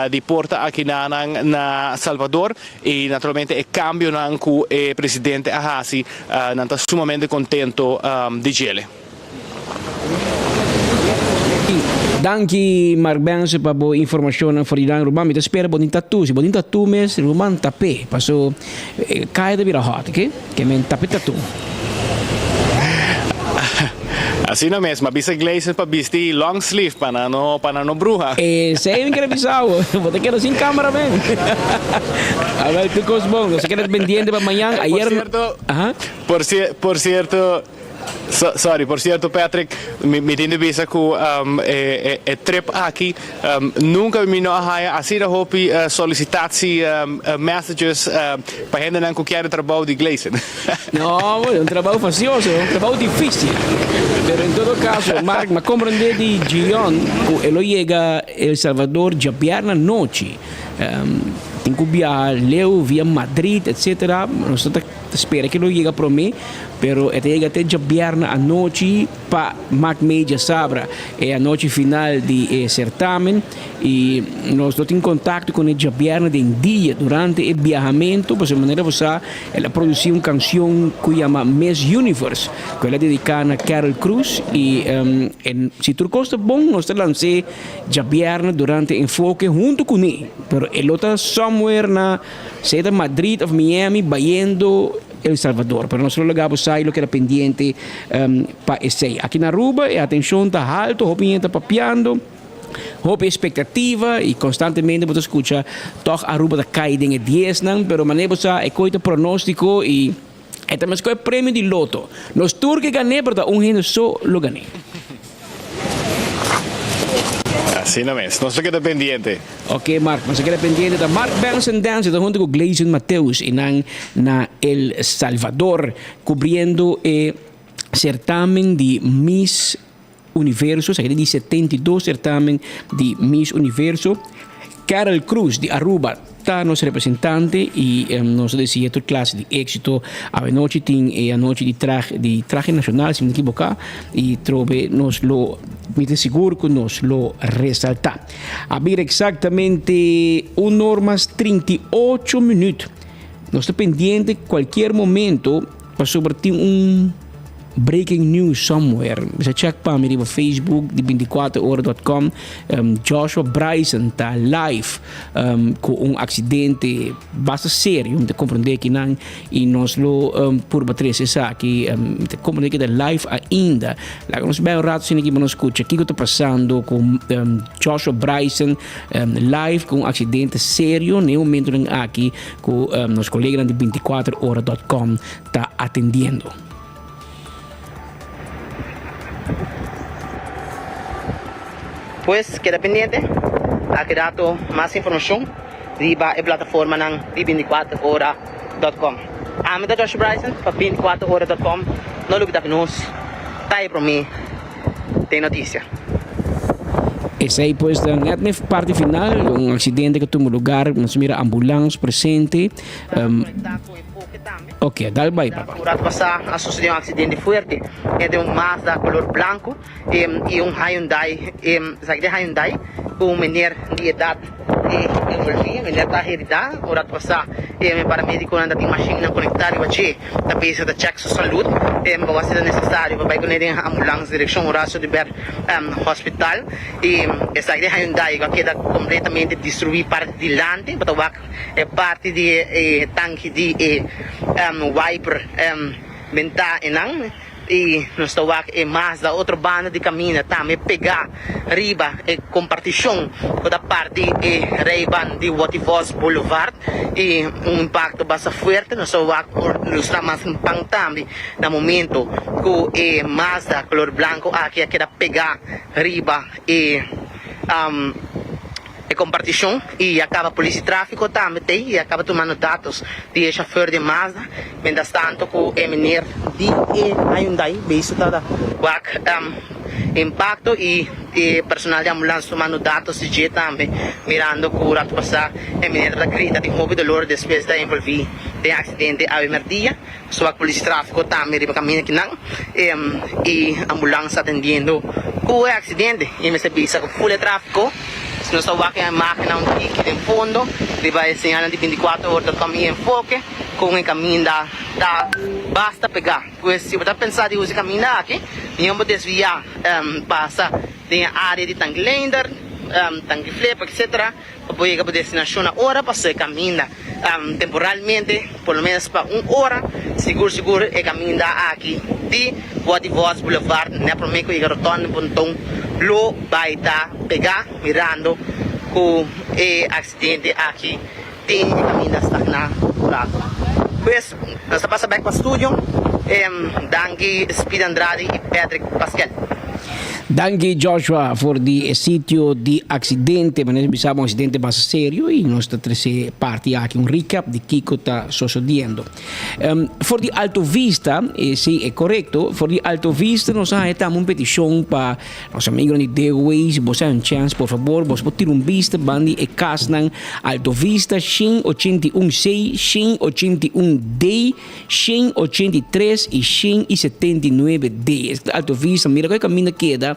de porta aqui na Salvador e naturalmente é cambio que o presidente Ahasi está sumamente contento di ele. Danke Mark Benz para a informação for die Ruban. Met espera bonin tatu, se bonin tatu mes Ruban tapé, passo cai de vira hot, ok? Que men tapé tatu. Assim não mesmo, bisa glazer para vestir long sleeve para não bruja. Sei que é bizarro, vou ter que ir assim câmera mesmo. A ver, tu coisa bom, você quer pendiente para amanhã? Por certo, sorry, por certo, Patrick, me tem visa que trip aqui nunca me não há assim a hope solicitatie messages para gente não quer trabalho de glazer. Não, é trabalho facioso, é trabalho difícil. Pero en todo caso, Mark, me comprende de Gion, que ele chega a El Salvador já na noite. Tem que viajar, leu via Madrid, etc. Nós espera que ele chegue para mim, pero ele chega até já à noite para Mark Media Sabra, é a noite final de certamen e nós temos contato com ele já de dia durante o viajamento, por essa maneira ela produziu uma canção que chama Miss Universe, que ela é dedicada a Carol Cruz e se tu gosta bom, nós lançamos já durante o enfoque junto com ele, pero ele está somewhere na seja Madrid ou Miami, vaindo El Salvador, pero nosotros llegamos a lo que era pendiente para esse. Aqui na Aruba, a atenção está alta, o opinião está papiando, houve expectativa e constantemente você escuta toch Aruba da caída em 10, pero maneira é coisa pronóstico e é também é prêmio de loto. Nós turcos ganhamos, pero gente só lo ganhamos. Assim não é, não se queda pendiente. Ok, Mark, não se queda pendiente da Mark Benz and Dance, da junto com Gleison Mateus na El Salvador, cobrindo o certamen de Miss Universo, se queda de 72 certamen de Miss Universo. Carol Cruz de Aruba está nosso representante e nós decíamos toda classe de êxito. A noite tem a noite de traje nacional, se não me equivocar, e trove nos lo me seguro que nos lo resaltar. A ver exatamente 1 hora mais 38 minutos. Nós estamos pendientes qualquer momento para subvertir breaking news somewhere. Você check para mim no Facebook de 24horas.com. Joshua Bryson está live com acidente bastante sério. Te compreender que não e nós lo por bater essa aqui te compreender que é live ainda. Lá nós bem rato sem que nos escuta. O que está passando com Joshua Bryson live com acidente sério no momento aqui com nos colegas de 24horas.com está atendendo. Pues queda pendiente, ha quedado más información riba a plataforma ng 24horas.com. Amin da Joshua Bryson para 24horas.com. No lubita nos tayo para mí de notícia. Essa aí, pois, da parte final, acidente que tomou lugar, nós mira ambulância presente. Ok, dale vai, papá. Durante passar, sucedeu acidente forte entre Mazda color branco e Hyundai, Hyundai com menor de idade envolvido, menor da idade. Durante passar, paramédico não tem machine conectada e a pessoa da check sua saúde, vai ser necessário para ir com a ambulância direção Horácio de Ber hospital e essa Hyundai vai quedar completamente destruída parte de diante, para parte de tanque de wiper venta enang e nós estamos mais da outra banda de caminho também pegar riba e compartilhão da parte Ray-Ban de Wativos Boulevard e impacto bastante forte. Nós estamos mais pang também no momento que Mazda color branco aqui queda pegar riba e compartilhão e acaba a polícia de tráfico também e acaba tomando dados de chauffeur de Mazda, mientras tanto com o menino de Hyundai visto da impacto e personal de ambulância tomando dados de G também, mirando curado passar e menino da grita de houve dolor depois da envolver de acidente a emergência, sua polícia de tráfico também riba caminho que não e ambulância atendendo o acidente e me serviço com full tráfico. Nós estamos aqui a máquina aqui em fundo, que vai ensinar de 24 horas com o enfoque, com o caminho da basta pegar. Pois se você pensar em usar o caminho aqui, não pode desviar, passa da área de tanque lender, tanque flip, etc. Para poder a destinação na hora, passar o caminho temporalmente, pelo menos para 1 hora, seguro, é caminho aqui de Wativos Boulevard, né, para mim que o garoto pontão lo vai estar pegar mirando com o acidente aqui tem caminho da estagna curado. Pois nós passamos back para o estúdio, Dangi Speed Andrade e Patrick Pascal. Danke Joshua por di sitio di accidente, ma noi abbiamo un accidente bastante serio e nostra tre parti anche un recap di chi sta succedendo. For di Alto Vista, sì è corretto, for di Alto Vista noi abbiamo un petition per nostri amici di The Ways, se hai un chance, por favor, vos potete un vista bandi e casnan Alto Vista, Shin 81C, Shin 81D, Shin 83 e Shin 79D. Alto Vista, mira che cammina queda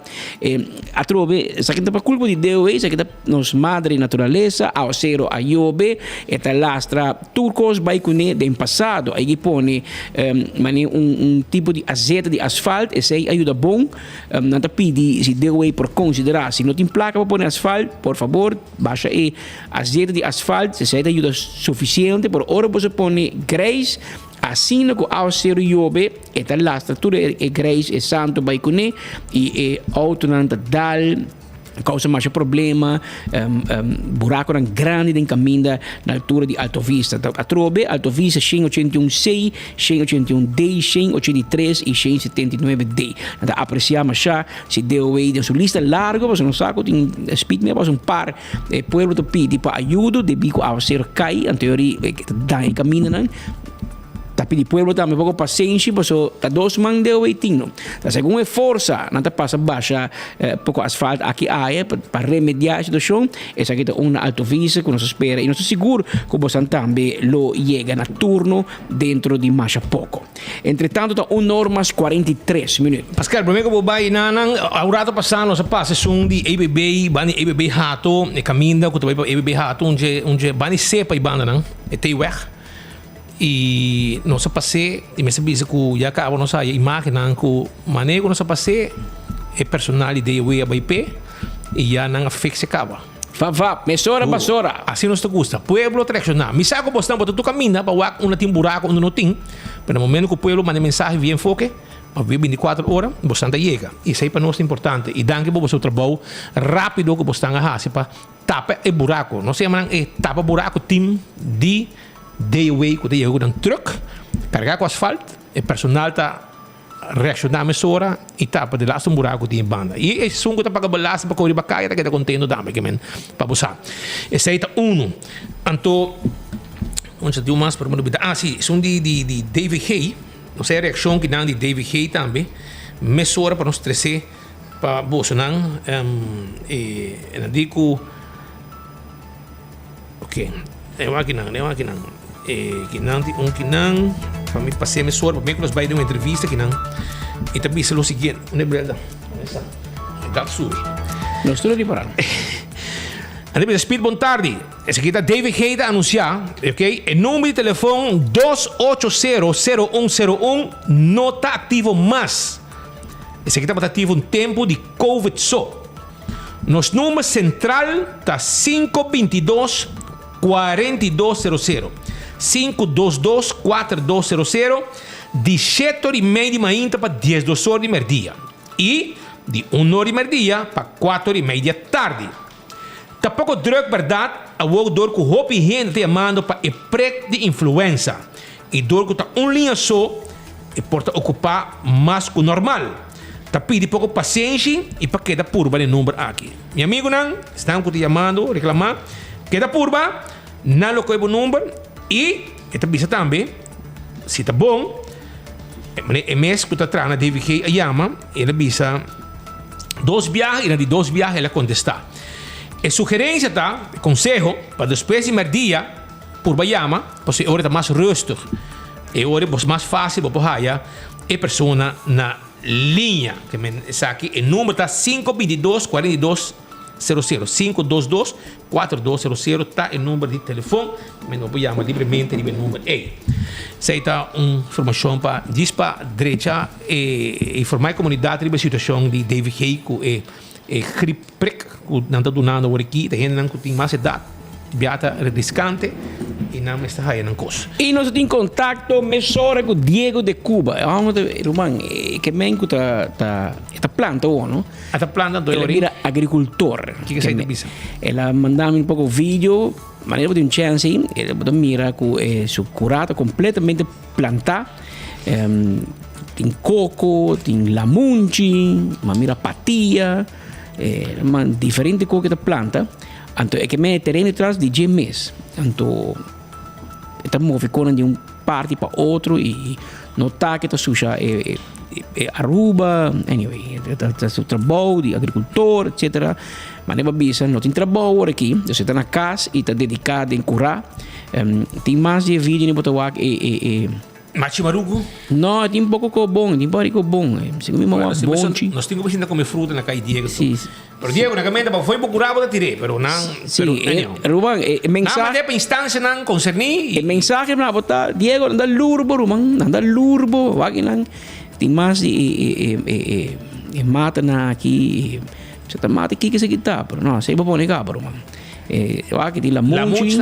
a trove sa che per colpo di Deus sa che nos madre naturaleza ao zero a Iobe e lastra turcos baicune del passato aí pone un tipo di azeite di asfalto e sei aiuta bom não te pedi se Deus por considerar se não tem placa para pôr asfalto por favor baixa e azeite di asfalto se sei ajuda suficiente por ora você põe greis assim como ao ser Iobe e la struttura é greis e santo baicune e autonanta dal causa mais problema buraco grande em caminho na altura de Alto Vista a trobe Alto Vista 181C 181D 183 e 179D então apreciamos já se deu aí de sua lista larga você não sabe tem speed me um par pueblo de para ajuda de bico ao ser cai anterior da caminho não tá Tapi di pueblo também pouco paciência, porque tá 2 man de waiting. Tá segunda força, não tá passa baixa pouco asfalto aqui para remediar a situação. Essa aqui tá uma autovisa que nós espera e nós seguro que você também lo chega na turno dentro de mais pouco. Entretanto, tá 1 hora mais 43 minutos. Pascal, primeiro que eu vou ir na aurato passando sa passa sum di ABB bani ABB hato e caminda que tu vai para ABB hato onde bani sepa e banda não e tem weg e nossa passe e me sabia que já acaba nossa imagem que manego nossa passe é personalidade we ABP e já não fixe acaba. Vá, mesora, basura. Assim nos gusta. Pueblo traccionar. Me saco bastante para tu caminha para wak uma tem buraco onde não tem. Pero no momento que o pueblo manda mensagem via enfoque, para 24 horas, você chega. Isso aí para nós é importante. E danke para o seu trabalho rápido que você está para tapa o buraco. Nós chamamos de tapa buraco team de day-away que tem um truck, carregar com asfalto, o personal está reaccionar a hora e tapa de laatste buraco die in banda. E é som que tá para belasting para correr bacaia que tá contendo dame que men para buscar. Esse aí tá Anto onde tem mais para me sim, são de David Hay. Não sei a reação que dá de David Hay também. Mesora para nós trazer para Bolsonaro e na dico ok. Eu aqui não. Kinang para me passar mesora para que nós vai dar uma entrevista que não e também se lo seguinte uma beleza dá suri não estou ali parado andei speed bom tarde esse aqui tá David Hay a anunciar ok o número de telefone 280-0101 não está ativo mais esse aqui está ativo um tempo de COVID só nosso número central tá 522-4200 522-4200 de 7h30 de manhã para 10 horas de meio-dia e de 1 hora de meio-dia para 4h30 da tarde. Tá pouco druk verdade, a dor que o hopi gente te chamando para o prek de influenza e dor que tá linha só e porta ocupar mais que o normal. Tá pedi pouco paciência e para queda purba de número aqui. Meu amigo não, estão te chamando, reclamar, queda purba, não lo coibo número e esta bisa também, se tá bom, é mês que tá atrás na David Hay a chama, ele bisa 2 viagens, e na de 2 viagens ela contesta. E sugerência tá, consejo, para depois de meio-dia, por chama, porque a hora tá mais rustig, e a hora é mais fácil para poder a pessoa na linha, que está aqui, o número tá 522-4200 522-4200 está o número de telefone, mas não pode chamar livremente o número. Isso está uma informação para dispa direita e informar a comunidade sobre a situação de David Hay e gripe que não está donando aqui, tem gente que tem mais idade, viata riscante e não está fazendo coisa. E nós temos contato mesora com Diego de Cuba. Irmão, que menco tá planta ou não? Tá planta do ele é agricultor. Que sai da bisa? Ela mandava um pouco vídeo, mas ele tem um chance, ele pode mirar que su curata completamente planta. Tem coco, tem lamunchi, uma mira patia, diferente coisa que planta. Anto é que me terreno atrás de 10 meses. Anto estamos ficando de parte para outro e notar que está suja Aruba, anyway, está seu trabalho de agricultor, etc. Mas não bisa, não tem trabalho aqui. Você está na casa e está dedicado em curar. Tem mais de vídeo em Botawak Machimarugo? Não, tem um pouco bom, tem um pouco bom. Nós temos que comer fruta na calle Diego. Sim. Pero Diego, na caminha foi procurar para tirar, pero não. Sim, Ruban, mensagem. Não, mas instância não concerni. Mensagem para botar Diego, não dá lurbo, Ruban, não dá lurbo, wag lang. Tem mais e mata na aqui, você tá mata aqui que se kita, pero não, sei para pôr cá, Ruban. Wag di lamunchi.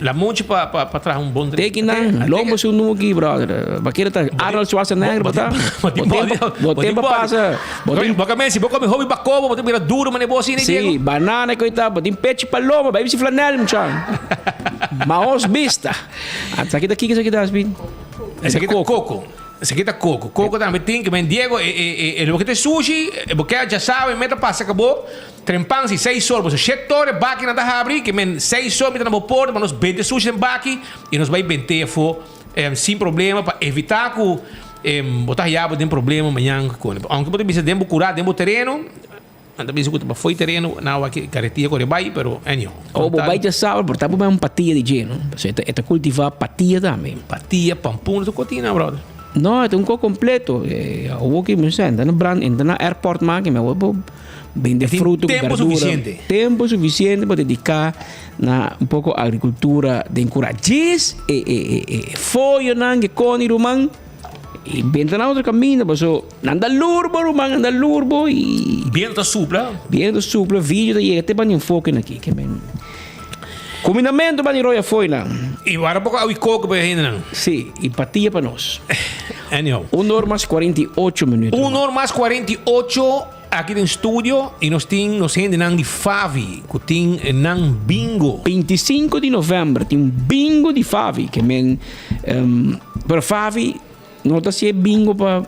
Lamunchi para trás um bom drink. Tem não, lombo seu nu aqui, brother. Baqueira tá Arnold Schwarzenegger, botar. Bom tempo passa. Bacamente, se você come hobby bacobo, você mira duro, mas é bom assim, né, Diego? Sim, banana, coitado, tem peixe paloma, vai se flanel, mchão. Maos vista. Essa aqui daqui que isso aqui dá, Speed. Essa aqui tá coco. Essa aqui tá coco. Coco também tem, que vem Diego, o que tem sushi, porque já sabe, meta passa, acabou. Trempan si 6 horas, você chetor baki na da abrir, que men 6 horas na vapor, mas nós vende sushi em baki e nós vai vender fo sem problema, para evitar que botar jabo tem problema amanhã. Aunque pode ser tempo curar, tempo terreno, anda bem escuta, para foi terreno, não aqui carretia corre vai, pero anyway. O vai já sabe, portanto, é uma patia de geno. Você está cultivar patia também. Patia, pampum, tu cotina, brother. Não, é um co completo. O que me sente, entra na airport market, me vou vender fruto, tempo suficiente. Tempo suficiente para dedicar na um pouco agricultura de encorajar foi não que coni rumang e benta na outro caminho, passou nanda lurbo rumang, nanda lurbo e viento supla, vídeo daí até banho foco aqui, que men combinamento banho roya foi não. E agora pouco ao coco para ainda não. Sim, e patia para nós. Anyhow. 1 hora mais 48 minutos. 1 hora mais 48 aqui no estúdio e nós temos gente de Favi, que tem bingo. 25 de novembro tem bingo de Favi, que men para Favi não está se bingo para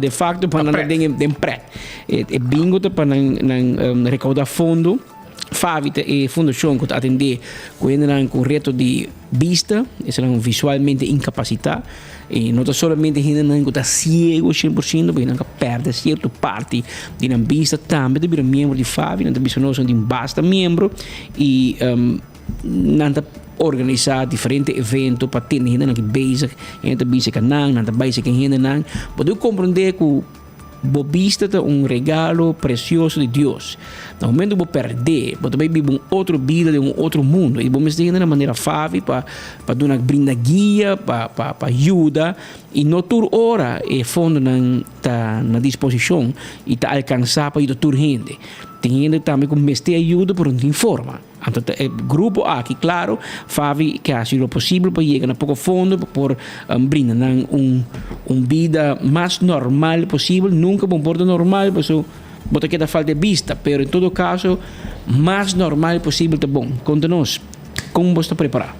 de facto para não tem pré. É bingo para não recaudar fundo. Favi é fundação que atende com reto de vista, é visualmente incapacitado. E não somente ainda está cego 100%, porque não perde certa parte da vista também, de membro de Favi, não tem nós de basta membro e não organizar diferentes eventos para ter ainda que basic, ainda basic não, não basic ainda não, pode compreender que bobista é regalo precioso de Deus. No momento que você perder, você vai viver outra vida de outro mundo. E você está de maneira fácil para dar uma brinda guia, para ajuda. E não toda hora é fundo está na disposição e está alcançar para ajudar toda gente. Tem gente também que mestre ajuda por não informa. Então, o grupo aqui, claro, faz que haja o possível para chegar a pouco fundo por brindar vida mais normal possível. Nunca um porto normal, porque você queda falta de vista, mas em todo caso, mais normal possível tá bom. Conta-nos, como você está preparado?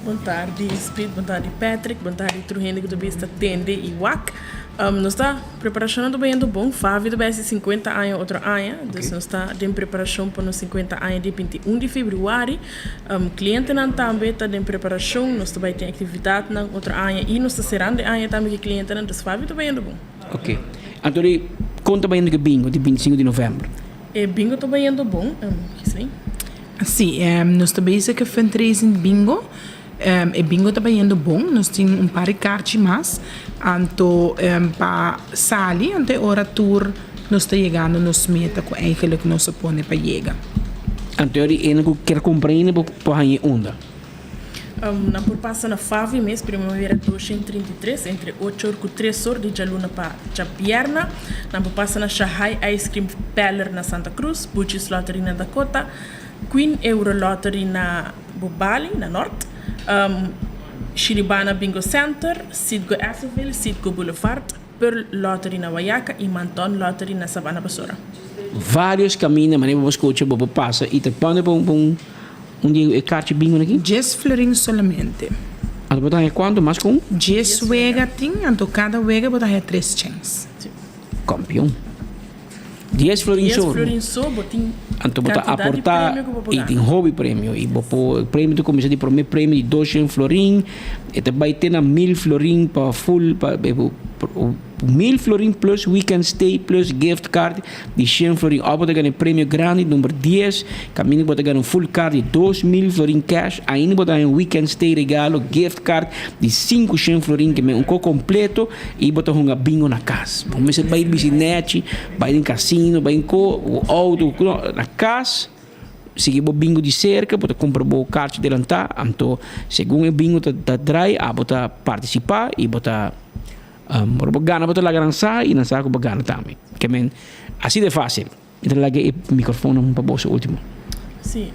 Boa tarde, Speed, boa tarde, Patrick, boa tarde, Trujillo, que também está tende e WAC. Nós está preparação bem do bom, Favi do BS 50 anos, outro ano, então nós está em preparação para os 50 anos de 21 de fevereiro. Cliente não também está em preparação, nós também tem atividade na outro ano e nós está serando de ano também que cliente não, então Favi do bem do bom. Ok, então conta bem do bingo de 25 de novembro. Bingo está bem do bom, Sim, nós também se que faz 3 em bingo. Bingo está indo bom, nós temos par de cartas mais, então para sair, até hora tour, nós está chegando nos meta com eigenlijk nós se põe para chegar. Então eu quero compreender por aí onda. Na por passa na Favi mês primavera 233 entre 8 horas e 3 horas de jaluna para Japierna, na por passa na Shanghai Ice Cream Parlor na Santa Cruz, Butch's Lottery na Dakota, Queen Euro Lottery na Bobali na Norte. Shiribana Bingo Center, Sidgo Atherville, Sidgo Boulevard, Pearl Lottery na Wayaka e Manton Lottery na Sabana Basura. Vários caminhos, mas você escuta, você passa e te põe um carte bingo aqui? 10 florins solamente. Então, você quanto mais com? 10 wega tem, então cada wega você 3 chances. Campeão. 10 florins só. 10 florins só, botin. Então, você aportar e tem hobby prêmio. E o prêmio tu começa de primeiro prêmio de 200 florins, e te vai ter 1000 florins para full, para 1000 florins plus weekend stay plus gift card de 100 florins. Ou você ganha prêmio grande, número 10, caminho você ganha full card de 2000 florins cash, ainda você ganha weekend stay regalo, gift card de 500 florins, que é um completo, e você ganha bingo na casa. Você vai em bicicleta, vai em casino, vai em auto, na casa, se o bingo de cerca, você compra o carte de lantar, então, segundo o bingo está trai, você participar e você gana para la grança e não sabe como gana também. Que assim de fácil. Então, lagi o microfone para você último. Sim,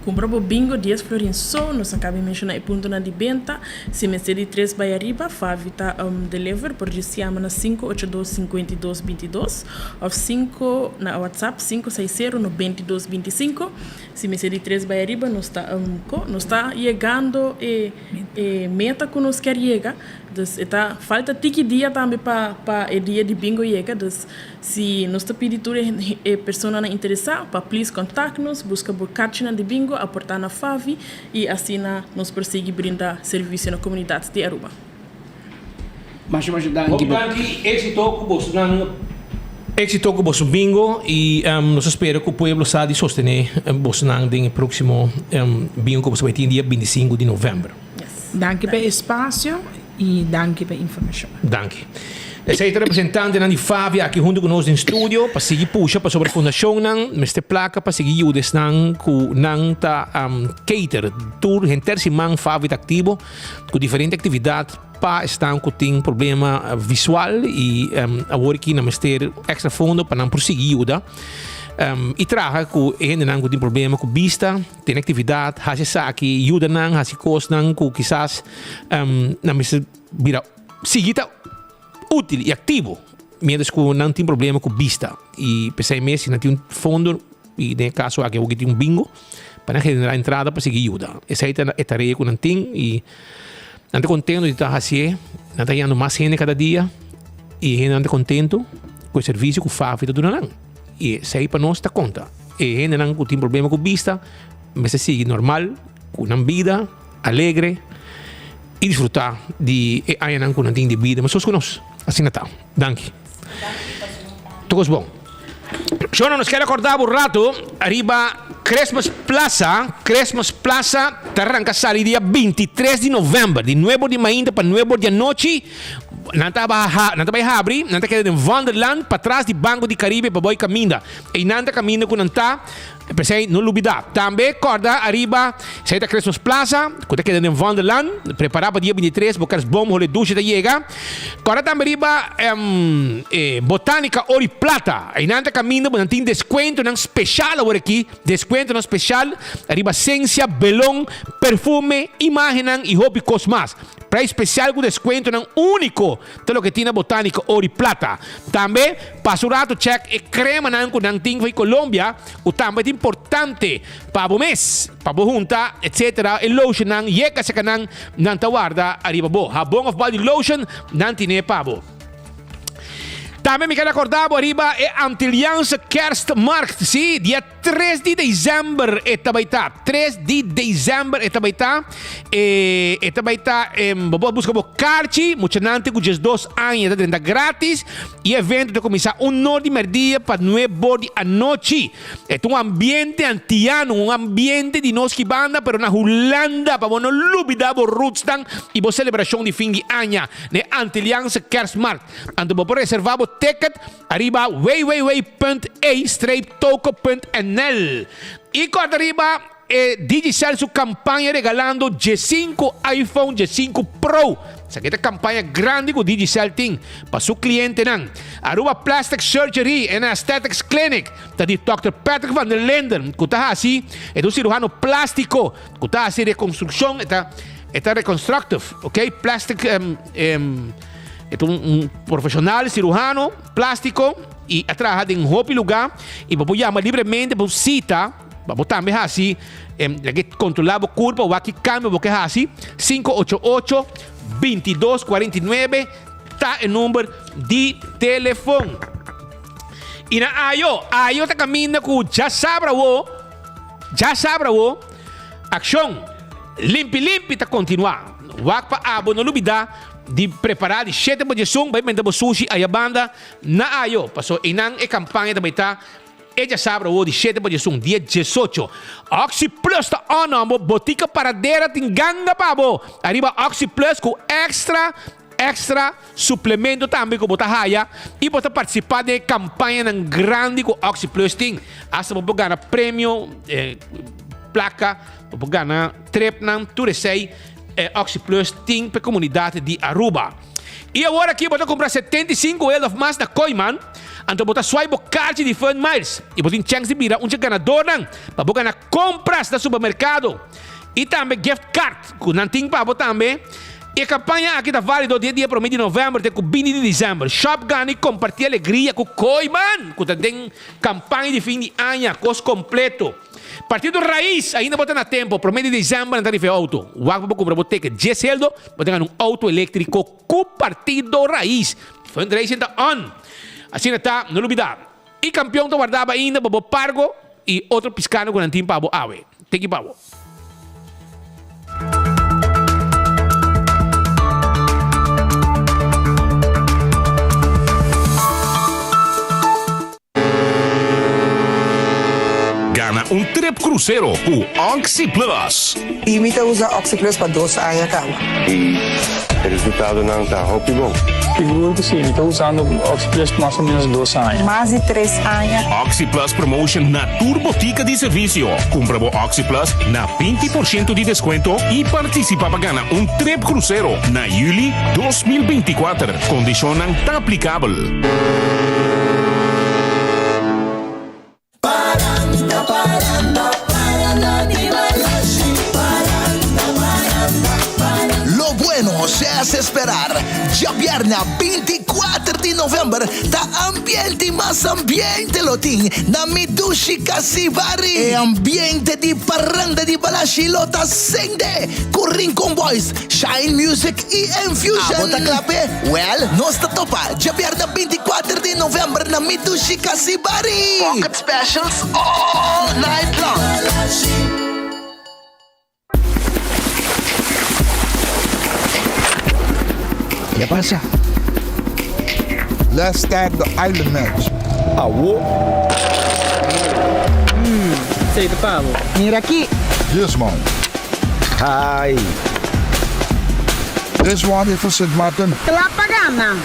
comprou o bingo 10 florins só, nós acabamos de mencionar o ponto na de venda. Se me de 3 vai arriba, Favita deliver por de se ama na 582-5222 ou 5 na WhatsApp 560-9225. Se me de 3 vai arriba, nós está chegando e meta que nós quer chegar. Dus falta tiki dia também para o dia de bingo chega. Dus se nós está pedindo a pessoa não interessar, para please contact-nos, busca por cartinha de bingo, aportar na Favi e assim nós prosseguir brindar serviço na comunidade de Aruba. Mas êxito com o bingo e nós esperamos que o povo sabe sostener o próximo bingo que vai ter dia 25 de novembro. Danke per espaço e danke per informação. Danke. Sei representante di Favi aqui junto conosco in studio para seguir puxa para sobre a fundação nang meste placa para seguir ajudas nang ku nang ta cater tour intersi mang Favi ativo com diferente atividade para estar com tem problema visual e agora aqui na mester extra fundo para não prosseguir ajuda. E traga que ainda não tem problema com vista, tem atividade, há essa aqui ajuda não, há se costa não, que quizás não me vira seguida útil e ativo, mesmo que não tem problema com vista e pensei mesmo se não tem fundo e no caso aqui eu tenho bingo para generar entrada para seguir ajuda. Essa é a tarefa que não tem e não estou contente de estar assim, não está indo mais gente cada dia e não estou contente com o serviço que o Favi está dando. E sei para nós está conta. E ainda não tem problema com vista, mas se sigue normal, com uma vida alegre e desfrutar de ainda não tem de vida, mas só com nós. Assim está. Danke. Tudo bom. Só não nos quer acordar um rato, arriba Christmas Plaza arranca sair dia 23 de novembro, de 9 de manhã para 9 de noite. Não está vai abrir, não está querendo em Wonderland, para trás do Banco de Caribe, para boi caminha. E não está caminhando com não está, pensei, não lubida. Também, corda, arriba, sai da Christmas Plaza, quando querendo em Wonderland, preparar para dia 23, porque as bombas, o duche da chega. Corda também arriba, Botânica Ouro e Plata. E não está caminhando, não tem desconto, não especial agora aqui, desconto não especial, arriba Essência, Belong, Perfume, Imaginan e Hobby Cosmas. Para especial com desconto não único de lo que tem na Botânica Ouro e Plata. Também, pasurato check e crema não que não tem em Colômbia, o também é importante para o mês, para o junta, etc. E lotion não, e que se não guarda arriba bo. A Bong of Body Lotion não tem para o. Também me quero acordar, arriba é Antilliaanse Kerstmarkt, sim, dia 3 de dezembro, etabaita. 3 de dezembro, etabaita. Etabaita, busca bo carti, muchanante com 2 anos, está grátis. E evento de começar 1 de merdia para 9 de noite. É um ambiente antiano, um ambiente de nós que banda, pero na Holanda, para não lubida bo roots tang, e bo celebração de fim de ano, né, Antilliaanse Kerstmarkt. Ando bo reservar bo ticket, arriba www.a-toco.nl. E quando arriba, Digicel sua campanha regalando G5 iPhone G5 Pro. Essa aqui é a campanha grande que o Digicel tem para seu cliente. Aruba Plastic Surgery and Aesthetics Clinic. Está de Dr. Patrick van der Linden, que está assim, é um cirurgião plástico, que está assim, reconstrução, está reconstructive, ok? Plastic, é profissional, cirurgião, plástico, e trabalha em qualquer lugar, e para chamar livremente, para cita, para botar também assim, controlar o corpo, o que cambia, o que é assim, 588-2249, está o número de telefone. E na Ayo está caminhando com já sabe o, ação, limpi, está continuar. O para abo não lubida, de preparar de 7 de sung, vai vender sushi a banda na Ayo. Passou inang campanha também tá. E já sabe o de 7 de sung, dia 18. Oxy Plus tá on, botica paradeira tem ganga pabo. Arriba Oxy Plus com extra suplemento também que botar raia e botar participar de campanha ng grande com Oxy Plus tem. Hasta vou ganhar prêmio, placa, vou ganhar trip nang tudo sei. Oxy Plus tem para a comunidade de Aruba. E agora aqui, vou comprar 75 euros mais na Coiman. Então, vou swipe o card de Fun Miles. E vou ter chance de virar ganador para ganhar compras no supermercado. E também gift card, que não tem para também. E a campanha aqui está válida dia 1 de novembro até 20 de dezembro. Shop ganha e compartilha alegria com Coiman, que tem campanha de fim de ano, custo completo. Partido Raiz, ainda bota na tempo. Pro mês de dezembro, na tarifa auto. Wag para comprar boteca de celdo, botar um auto elétrico com Partido Raiz. Fundraising está on. Assim está, não olvidar. E campeão to guardava ainda, babo Pargo e outro piscano com antim pabo awe. Teki pabo. Gana um trip cruzeiro com Oxy Plus. Imita usa Oxy Plus para 12 anos kama. E o resultado não está hopi bom. Seguro que sim, estou usando Oxy Plus por mais ou menos 12 anos. Mais de 3 anos. Oxy Plus Promotion na Turbotica de Serviço. Compra o Oxy Plus na 20% de desconto e participa para ganhar um trip cruzeiro na Juli 2024. Condição não está aplicável. Lo bueno se hace esperar. Ya viernes 24 de novembro, ta ambiente más ambiente loting na Midushi Kasibari. E ambiente di parranda di Balashi lota sende con Rincon Boys, Shine Music e Infusion. Bota clape? Well, nos topa. Ya viernes 24 de novembro na Midushi Kasibari. Pocket specials all night long. ¿Qué pasa? Let's start the island match. Awo. Sei do pavo. Mira aqui. Yes, man. Hi. This one is for St. Martin. La pagana.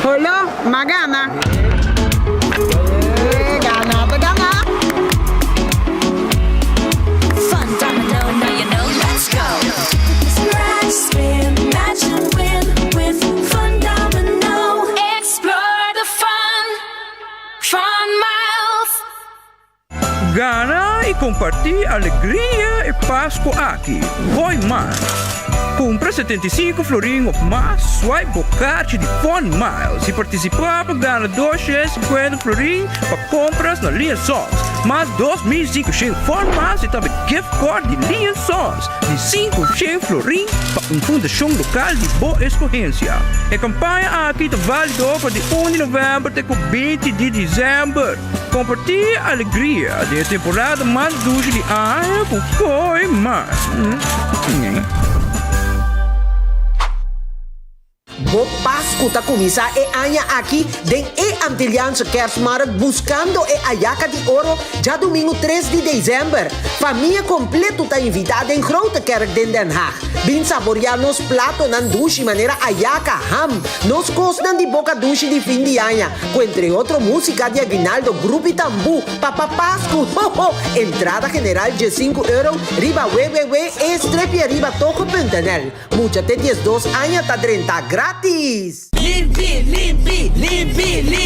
Hello, Magana. Gana, pagana. Fun domino, now you know, let's go. Scratch, spin, match and win with Fun Domino. Explore the fun miles. Gana e compartilhe alegria e Páscoa aqui. Vai mais. Compra 75 florinhos ou mais, swipe o card de Fun Miles e participa para ganhar 250 florinhos para compras na linha Sons. Mais 2.500 Fun Miles e também gift card de linha Sons de 500 florinhos para uma fundação local de boa escorrência. A campanha aqui está válida para de 1 de novembro até 20 de dezembro. Compartilhe a alegria da temporada mais dulce de ano com Foi Mais. Bo Páscoa tá começar e anha aqui den e Antilliaanse Kerstmarkt buscando e ayaca de ouro já domingo 3 de dezembro. Família completa tá invitada em grote kerk den Den Haag. Bin saborear nos plato nan douche maneira ayaca ham. Nos costan de boca douche de fim de ano. Com entre outro música de aguinaldo, grupo Tambu, Papa Páscoa. Entrada general de €5. Riba www e strepe riba toco.nl. Mucha te 12 anos tá 30 grátis. Limpi.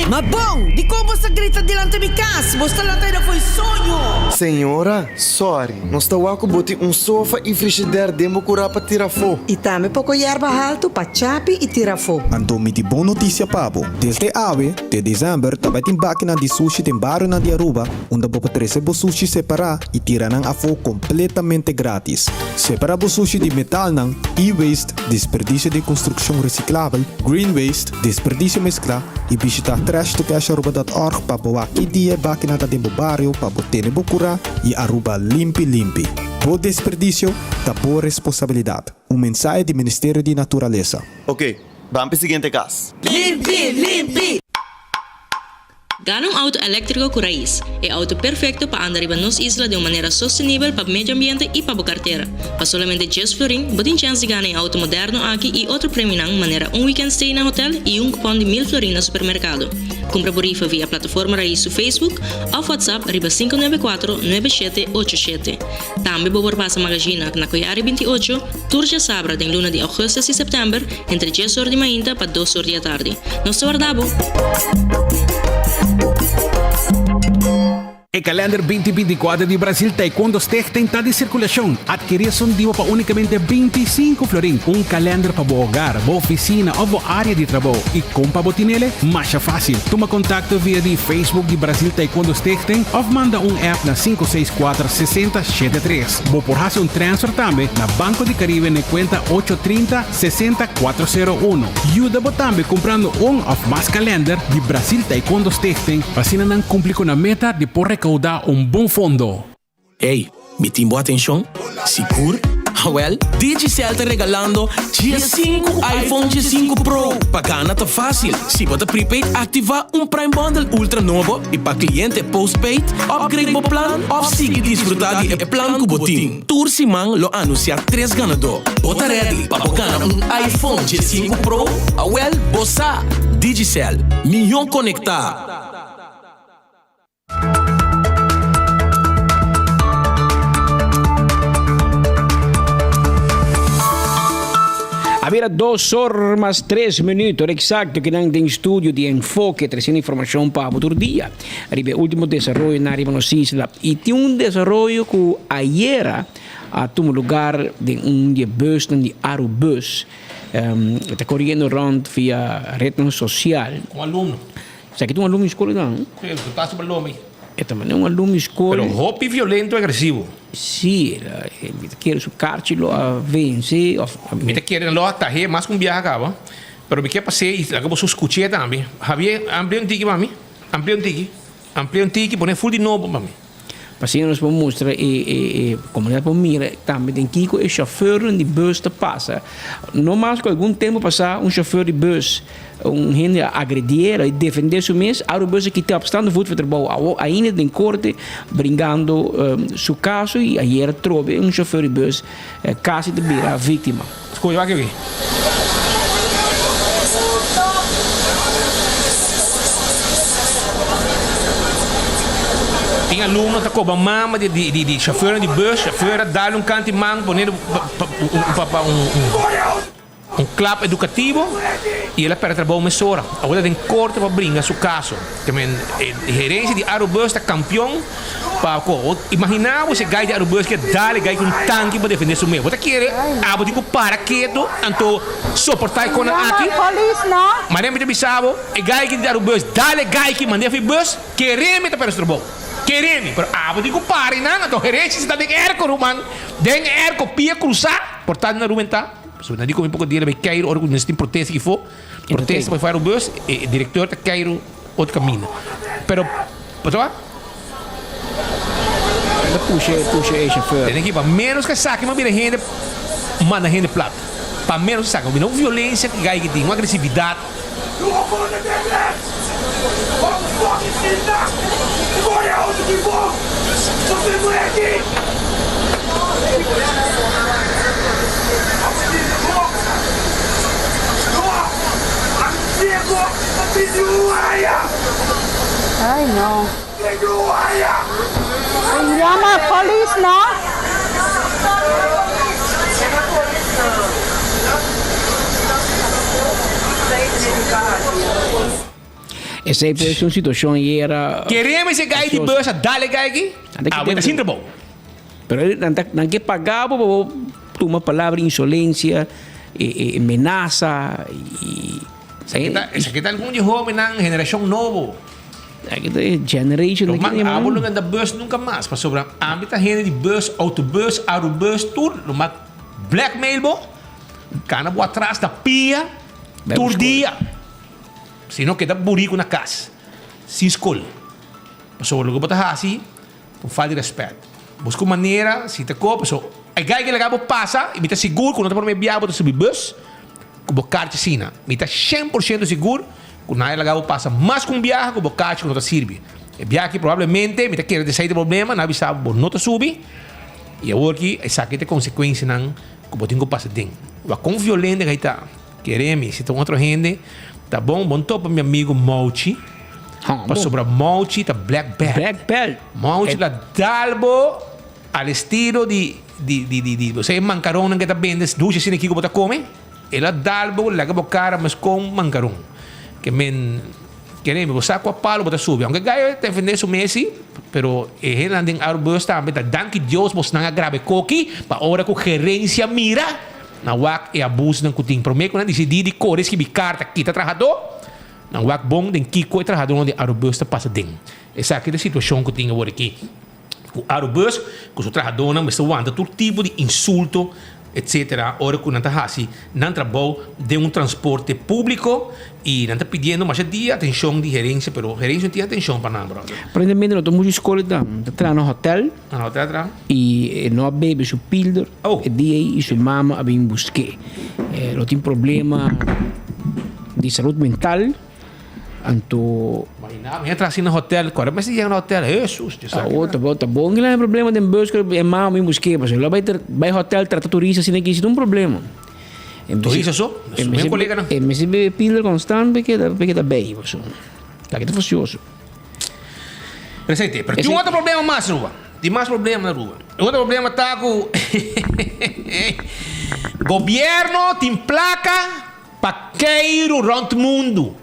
Ma bom, di como você grita delante de casa? Você lá atrás foi sonho. Senhora, sorry. Nós estamos com botar sofá e frigideira dentro curar para tirar fogo. E também pouco erva alto para chape e tirar fogo. Então me di boa notícia, Pabo. Desde ave, de dezembro, também tem máquina de sushi tem bairro na de Aruba, onde você pode receber sushi separar e tirar a fogo completamente grátis. Separar o sushi de metal, e-waste, desperdício de construção reciclável, green waste, desperdício mescla e visitar trashtocasharuba.org para boa que dia máquina da dentro bairro para botar no cura e Aruba limpi. Por desperdício, da boa responsabilidade. Mensagem do Ministério de Natureza. Ok, vamos para o seguinte caso. Limpi. Gana um auto elétrico com raiz. É auto perfeito para andar em nossa isla de uma maneira sustentável para o meio ambiente e para a carteira. Para somente 10 florin, você tem chance de ganhar um auto moderno aqui e outro prêmio de maneira weekend stay na hotel e cupom de 1.000 florin no supermercado. Compra por rifa via plataforma Raiz no Facebook ou WhatsApp riba 594-9787. Também vou passar a magazina na Coiari 28, Turja Sabra em luna de agosto e setembro, entre 10 horas de manhã para 2 horas da tarde. Nós te guardamos. O calendar 2024 de Brasil Taekwondo Stichting está de circulação. Adquirir son divo para unicamente 25 florin. Calendar para o hogar, boa oficina ou boa área de trabalho. E compra botinele, mais fácil. Toma contato via de Facebook de Brasil Taekwondo Stichting ou manda app na 564-6073. Vou por fazer transfer também na Banco de Caribe na conta 830-60401. Ajuda também comprando ou mais calendar de Brasil Taekwondo Stichting para assim não cumprir com a meta de por recaudar bom fundo. Hey, me timbo atenção? Seguro? Well, Digicel está regalando G5 iPhone G5 Pro. Pagana tá fácil. Se você prepaid, ativar Prime Bundle Ultra novo e para cliente postpaid, upgrade o plan ou siga desfrutar de plan com botim. Tursiman lo anunciar 3 ganador. Bota ready para ganhar iPhone G5 Pro. Well, bossa. Digicel, milhão conectar. Havia 2 horas mais 3 minutos, exacto, que não tem estúdio de enfoque, trazendo informação para o outro dia. Arriba o último desenvolvimento na Arriba nos Isla. E tem desenvolvimento que ayer tomou lugar de de bus, de Arubus. Está correndo around via rede social. Aluno. Sabe que tem aluno em escola, não? Sim, tu está sobre o homem. É também aluno em escola. Pero hobby violento e agressivo. Sim, ele quer su cartilo a vencer. Me quer lo ataje mais com viaja acaba. Pero me quer passei e acabou su escuché também. Havia ampliou tiki mami. Ampliou tiki, pone full de novo mami. Passei nós vamos mostrar e comunidade para mira também tem Kiko e chauffeur de bus te passa. Não mais com algum tempo passar chauffeur de bus gente agredir e defender su mês, a bus que está apostando voto para trabalho ainda tem corte brincando su caso e aí trove chauffeur de bus quase de virar vítima. Escolha aqui. Tem aluno que cobra mama de chauffeur de bus, chauffeur dá canto de mão, ponendo clap educativo e ela para trabalhar uma hora. Agora tem corte para brincar seu caso. Também gerência de Aerobus está campeão. Imagina você gai de Aerobus que dá gai com tanque para defender seu meio. Você quer abo de para quieto, então suportar com aqui. Mas nem me bisavo, e gai de Aerobus dá gai que manda bus, queremos para o trabalho. Queremos, pero abo de para não, então gerência está de erco rumang, de erco pia cruzar, portanto na rumenta. So, não digo um pouco dele, mas Cairo, ora, nesse tem protesta que for, protesta para fazer o bus, e o diretor de Cairo, outro caminho. Pero, pode puxa chauffeur. Tem que para menos que saque, mas gente, manda gente plata. Para menos que saque, não violência que gai que tem, uma agressividade. Ay, no. Llama a police, ¿no? Essa é uma situação e era... Queremos esse gai de bus, dá-lhe gai aqui? Assim tá bom. Pero não quer pagar para uma palavra insolência, ameaça e... Essa aqui tá algum de jovem na geração nova. Aqui tá generation aqui. Mas a bolonga da bus nunca mais. Para sobrar ambita gente de bus, autobus, aerobus, tudo. Mas blackmail bo, cana bo atrás da pia, todo dia. Senão que dá burico na casa. Sem escola. Para sobrar lugar para assim, com falta de respeito. Busca maneira, se te copa, so, a gai que legabo passa, e me tá seguro, quando não tá por me viabo, tá subir bus, com o carte sina. Me tá 100% seguro, quando não legabo passa mais com viagem, com o carte quando tá sirve. E viagem provavelmente, me tá querendo sair do problema, não avisava, não tá subir, e agora aqui, essa aqui tem consequência, não, como tenho passa dentro. O com violento que tá, queremos, se tem outra gente, tá bom, bom topo meu amigo Mouchi, para sobrar Mouchi, tá Black Belt. Mouchi tá dalbo, al estilo di você mancarão que tá vendes duas assim aqui que você come ela dalbo laga bocara mas com mancarão que men queremos você com a palo bota subir aunque ganha te vender su Messi pero ele tem arbus também tá danke Deus mos não grave coqui para hora com gerência mira na wak e abuso não cutim prometo quando decidi de cores que bicarta kita trajador na wak bom den kiko e trajador onde arbus tá passa den essa aqui é a situação que tinha agora aqui o arbus com o trajador não está wanda todo tipo de insulto etc. Ora que não está assim, não trabalha de transporte público e não está pedindo mais dia atenção de gerência, mas a gerência não tem atenção para nada. Aparentemente, não estou muito escola, está no hotel. No hotel atrás? E não bebe seu píldor. E dia e sua mama a bem buscar. Não tem problema de saúde mental. Então, entra assim no hotel, agora, mas se chega no hotel, Jesus, tá bom, não é problema de busca, é mal, me busquei, mas lá vai hotel, trata turista, assim, que isso é um problema. Turista só? Meu colega não. Mas se bebe pílula constante, porque tá bem, você. Tá que tá facioso. Presente, mas tem um outro problema mais, Rua. Tem mais problema na rua. Outro problema tá com governo tem placa para queiro rond mundo.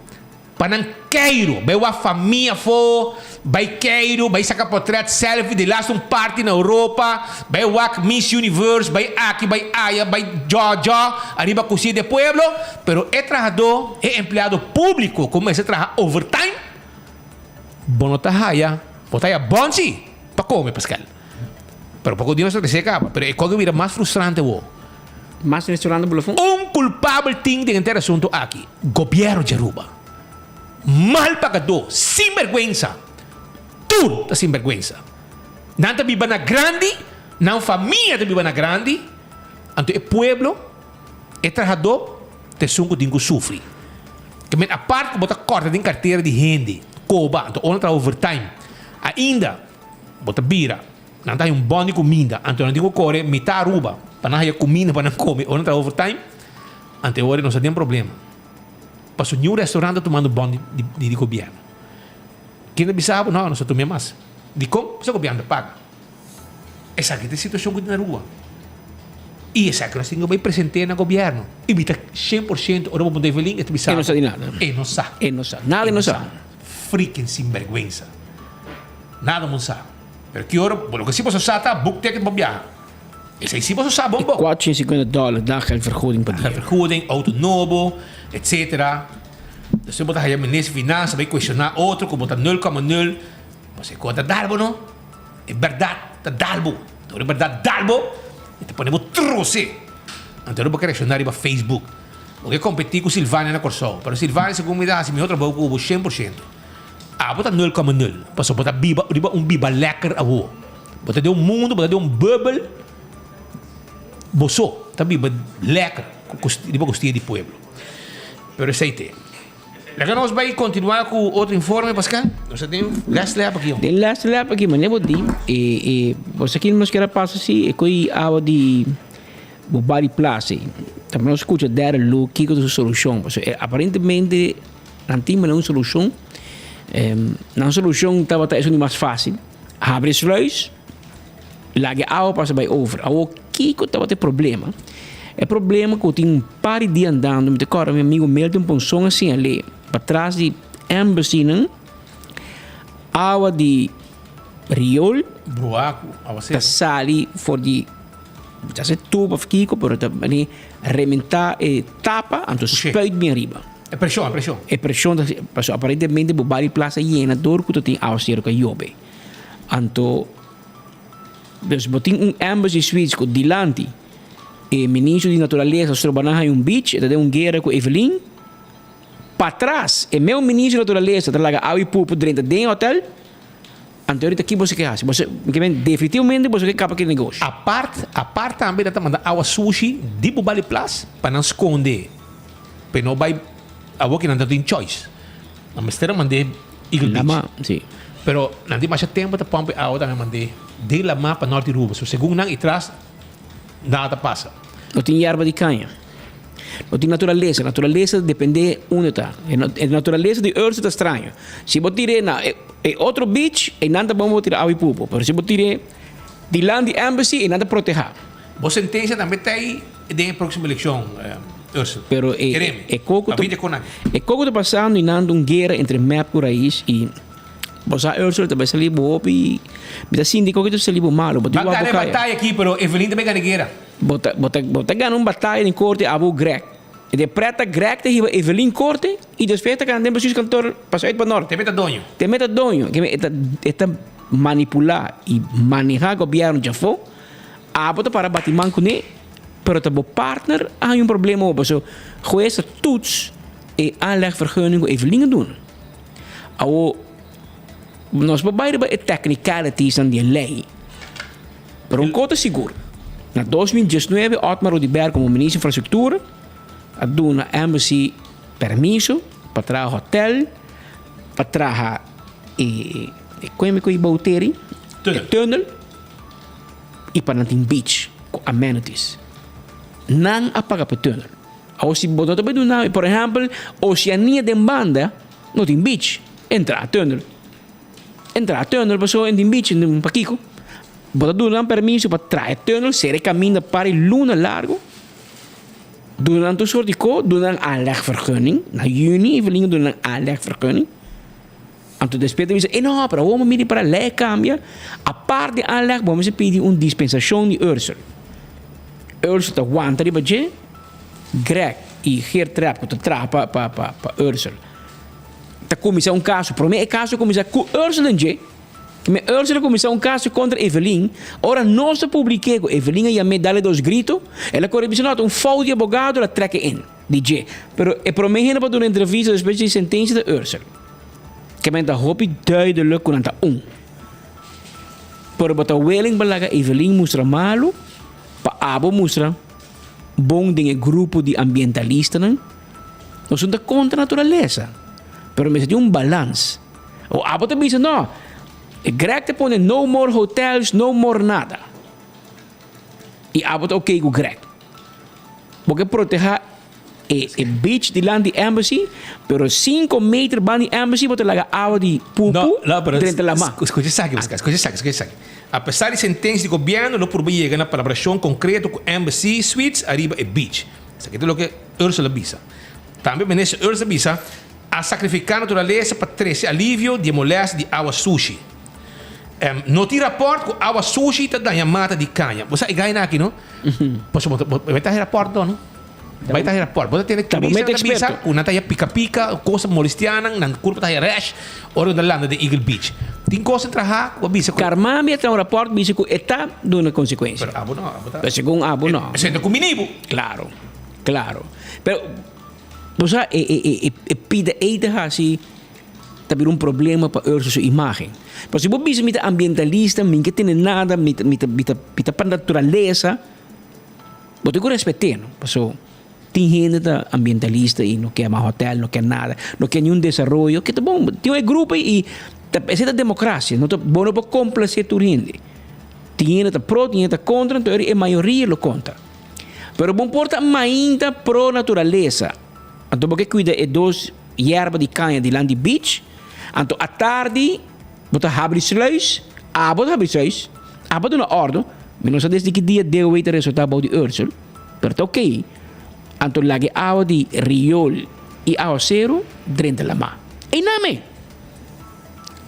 Para não queiro, vai a família for, vai queiro, vai sacar portrait selfie de last party na Europa, vai a Miss Universe, vai aqui, vai aí, vai Georgia, arriba cozinha de pueblo, pero é trabajador, é empleado público, começa a trabalhar overtime, bonota haya, botaya bonsi, para comer, Pascal. Pero pouco dinheiro se acaba, pero é quando vira mais frustrante, wo. Mais restaurante, bolofão? Culpável tem de inteiro assunto aqui, governo de Aruba. Mal pagador, sem vergüenza. Tudo está sem vergüenza. Não está vivendo na grande, não família está vivendo na grande. Então, o pueblo, o trabalhador, tem sungo de sofrer. A parte que bota corta de carteira de rende, coba, então, onde está overtime, ainda, bota bira, não está um bom de comida, então, não tem correr, metade Aruba, para não ter comida, para não comer, onde está overtime, então, agora não tem problema. Passou em um restaurante tomando bom de governo. Quem não sabe, não só tomei mais. De como? O governo paga. Essa aqui é a situação que tem na rua. E essa aqui nós temos que apresentar no governo. Evita 100%, ou não poder ver, e não sabe nada. E não sabe. Nada não sabe. Freaking sinvergüenza. Nada não sabe. Pero que hora, o que se você sabe, book ticket para viajar. Esse aí se você sabe, bom. $450 dá vergoeding para dia. Vergoeding, auto novo, etc. Você botar aí a ministra de Finanças, vai questionar outro, que botar 0,0. Você conta darbo, não? É verdade, tá darbo. Então, é verdade, darbo. E te ponemos trouxe. Então, eu vou questionar para Facebook. Porque competir com Silvânia na Corsol. Para Silvânia, se me dá, se me outra, vou com 100%. Ah, botar 0,0. Passou botar biba lekker a rua. Botar de mundo, botar de bubble. Boçou, tá biba lekker. Riba costinha de pueblo. Pero aceite. Agora nós vamos continuar com outro informe, Pascal. Nós temos last lap aqui. Tem last lap aqui, mas não vou dizer. Você aqui não quer passar assim, é que a água de bobari place. Também não escuta dar lo que é a solução. Aparentemente, não tem uma solução. Não solução estava sendo mais fácil. Abre as leis, larga a água passa by over. A água que estava tendo problema. É problema que eu tinha um par de dias andando, me decora, meu amigo Melton Ponson assim ali, para trás de embassy, água de riol, bruaco, água seca, sali for de, já se tuba fico, pero também rementar e tapa, então spuit bem arriba. É pressão, é pressão. É pressão, aparentemente, o bar plaza llena, dor que tu tem água cerca jobe. Então, eu tenho embassy suíte com dilante. O ministro de natureza trabalha em beach, está dando guerra com Evelyn. Para trás, o meu ministro de natureza trabalha água e pupo dentro do hotel. Então, aqui você quer fazer. Definitivamente, você quer acabar aquele negócio. A parte também está mandando água sushi de Bubali Plus para não esconder. Para não vai a boca não tem choice. A mistério mandei Eagle Beach. Sim. Pero não tem mais tempo para pompe a outra mandei de la mapa norte Ruba. So, segundo não e traz nada passa. Não tem erva de canha. Não tem natureza. Natureza depende onde está. A natureza de Earth está estranha. Se você tirar na outro beach, e nada vamos tirar água e pupo. Mas se você tirar de land embassy, e nada proteger. Você sentença também está aí na próxima eleição. Ursula. Pero a vida con aqui. E como está passando em uma guerra entre Map e Raiz e você Ursula também se libo e bisa sindi ko se libo malo, Mas ganha batalha aqui, pero Evelyn também ganha guerra. Bota ganha uma batalha em corte Abu Greg. E de preta Greg te hiba Evelyn corte e depois tá ganhando precis cantor passou aí para norte. Te meta donho. Que está manipular e manejar governo já foi. Bota para batimang com ele, pero tabo partner há problema op. So, juez toets e aanlegvergunning Evelyn doen. Nós beide bij technicalities aan die lei. Pero coisa seguro. Na 2019, Otmar Rodiberg como ministro de infraestrutura, a doen embassy permiso para trazer hotel, para trazer como que bouteri, tunnel e para nanting beach com amenities. Não apaga para tunnel. Ou se botar também do nada, por exemplo, Oceania de banda, não tem beach, entra a tunnel, passou em beach em Paquico. Botar do nada permiso para trazer tunnel, ser caminho para luna largo. Durante o sortico, durante a aanlegvergunning, na juni, Evelyn durante a aanlegvergunning. En toen después me dice, no, pero vamos a mirar para lei cambia. Aparte de aanleg, vamos a pedir una dispensación de Ursula. Ursula te aguanta de budget. Greg y Geert Trap, que te trae para Ursula. Te comienza un caso, pero me caso comienza con Ursula en J. Que me Ursula comienza un caso contra Evelyn. Ahora no se publique con Evelyn y me dale dos gritos. Ela corre dice, no, un fout de abogado la trekke in. DJ. Pero promete para una entrevista después de sentencia de Ursula. Que men dat hoop ik duidelijk kon aan het Pero bata willing balaga Evelyn mustra malo, pa abo mustra bom dinge grupo de ambientalisten. No son de contra naturaleza. Pero me un balance. O abo te dice no. Greg te pone no more hotels, no more nada. Y abo te okay con Greg. Porque proteja e beach di land di embassy, pero 5 meter van di embassy bota laga agua di pupu dentro la mar. Escucha aqui. Apesar de sentencia de gobierno, lo por llegar a colaboración concreta con embassy suites arriba e beach. Isso aqui é o que Ursula bisa. Também menese Ursula bisa a sacrificar natureza para trazer alívio de moléstia de água sushi. No ti rapport com água sushi tá da mata de canha. Você ganha aqui, não? Posso vai estar rapport não? Vai estar rapport. Você tem que bisa com nata pica-pica, coisa molestiana, na curva tá rash, ora da landa de Eagle Beach. Tem coisa traha, o bisa. Carmamia tem rapport bisa com eta dona consequência. Pero abo não, segundo abo não. Sendo com minibo. Claro. Pero você pide eita assim também problema para a sua imagem. Mas se você é ambientalista, não tem nada, para a natureza, você tem que respeitar. Tem gente ambientalista e não quer mais hotel, não quer nada, não quer nenhum desenvolvimento. Que tá bom, tem um grupo e essa é a democracia, não pode complacer tudo gente. Tem gente pro, tem gente contra, então a maioria lo contra. Pero bom porta ainda pro natureza. Então porque cuida de dois erva de canha de land beach. Então à tarde bota abre sluis, bota abre sluis, bota na ordem. Mas não sei desde que dia deu o resultado de Ursula. Pero tá ok. Então lage água de riol e água zero dentro da mar. E name.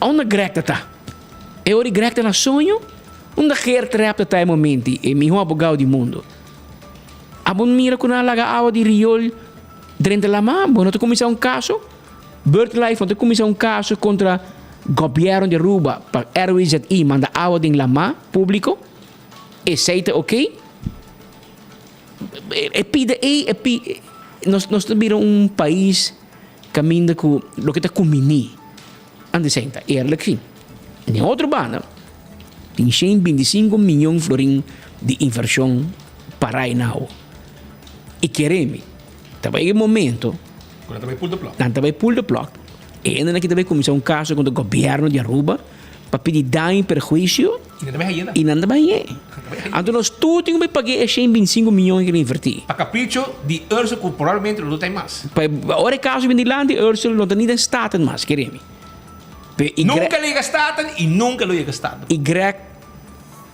Onde greta tá? É hora greta na sonho? Onde quer trapta tá em momento e meu abogado do mundo. Abon mira com a laga água de riol dentro da mar. Bom, não te começar um caso. BirdLife, não te começar um caso contra o governo de Aruba para RWZI manda água dentro da mar público. E seita ok? Nós também país caminha com o que está combinando. Antes senta, eerlijk sim. Em outra banda, tem 25 milhões de florins de inversão para aí now. E queremos, também em momento, também pull the plug. E ainda aqui também começou caso contra o governo de Aruba para pedir dano e perjuízo e nada mais. Então nós tudo temos que pagar 25 milhões que invertir. A capricho de Ursula que provavelmente não tem mais. Agora caso de lá de Ursula não tem nem status mais, queremos. Nunca lhe gastaram e nunca lhe gastaram. E Greg,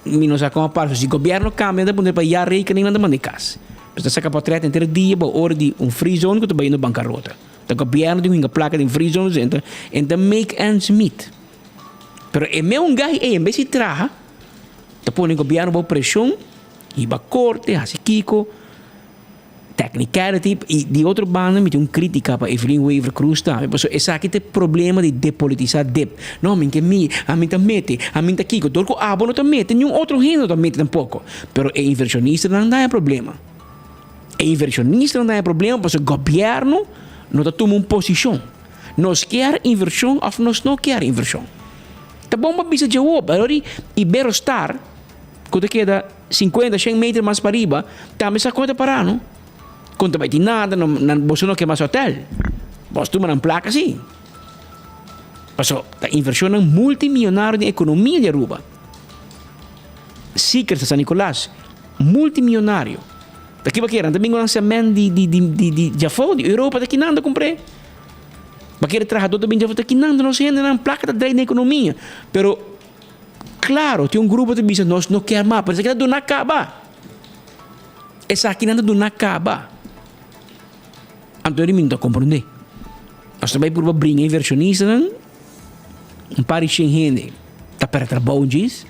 não sei como parte, se o governo cambia, deve para já rekening na demanda de casa. Você saca para 3 dias, para hora de free zone que tu vai indo bancarrota. O governo tem uma placa de free zones então make ends meet. Pero é meu gai em vez de traha, tá põe o governo boa pressão, e ba corte, assim kiko, technicality e de outro banda me tem crítica para Evelyn Weaver Cruz também. Porque esse aqui tem problema de depolitizar DEP. Não, mim que a mim tá mete, a mim tá kiko, dorco abo não tá mete, nenhum outro gênero tá mete tampouco. Pero é inversionista não dá problema. É inversionista não dá problema, porque o governo não está tomando posição. Nós quer inversão ou nós não quer inversão. Tá bom, mas bisa jawab. Agora, Iberostar, quando queda 50, 100 metros mais para riba, também se conta para não. Quando vai ter nada, você não quer mais hotel. Você toma uma placa assim. Passou, a inversão é multimilionária na economia de Aruba. Sikers de San Nicolás, multimilionário. Daqui vai querer também um lançamento de Jafó, de Europa, daqui nada comprei. Vai querer trabalhador também de Jafó, daqui nada, não se na placa da na economia. Pero, claro, tem grupo de business, nós não quer mais, parece que não acaba. Essa aqui não acaba. Então, ele não compreende. Nós também por brincar inversionista, um par de gente, tá para trabalho disso.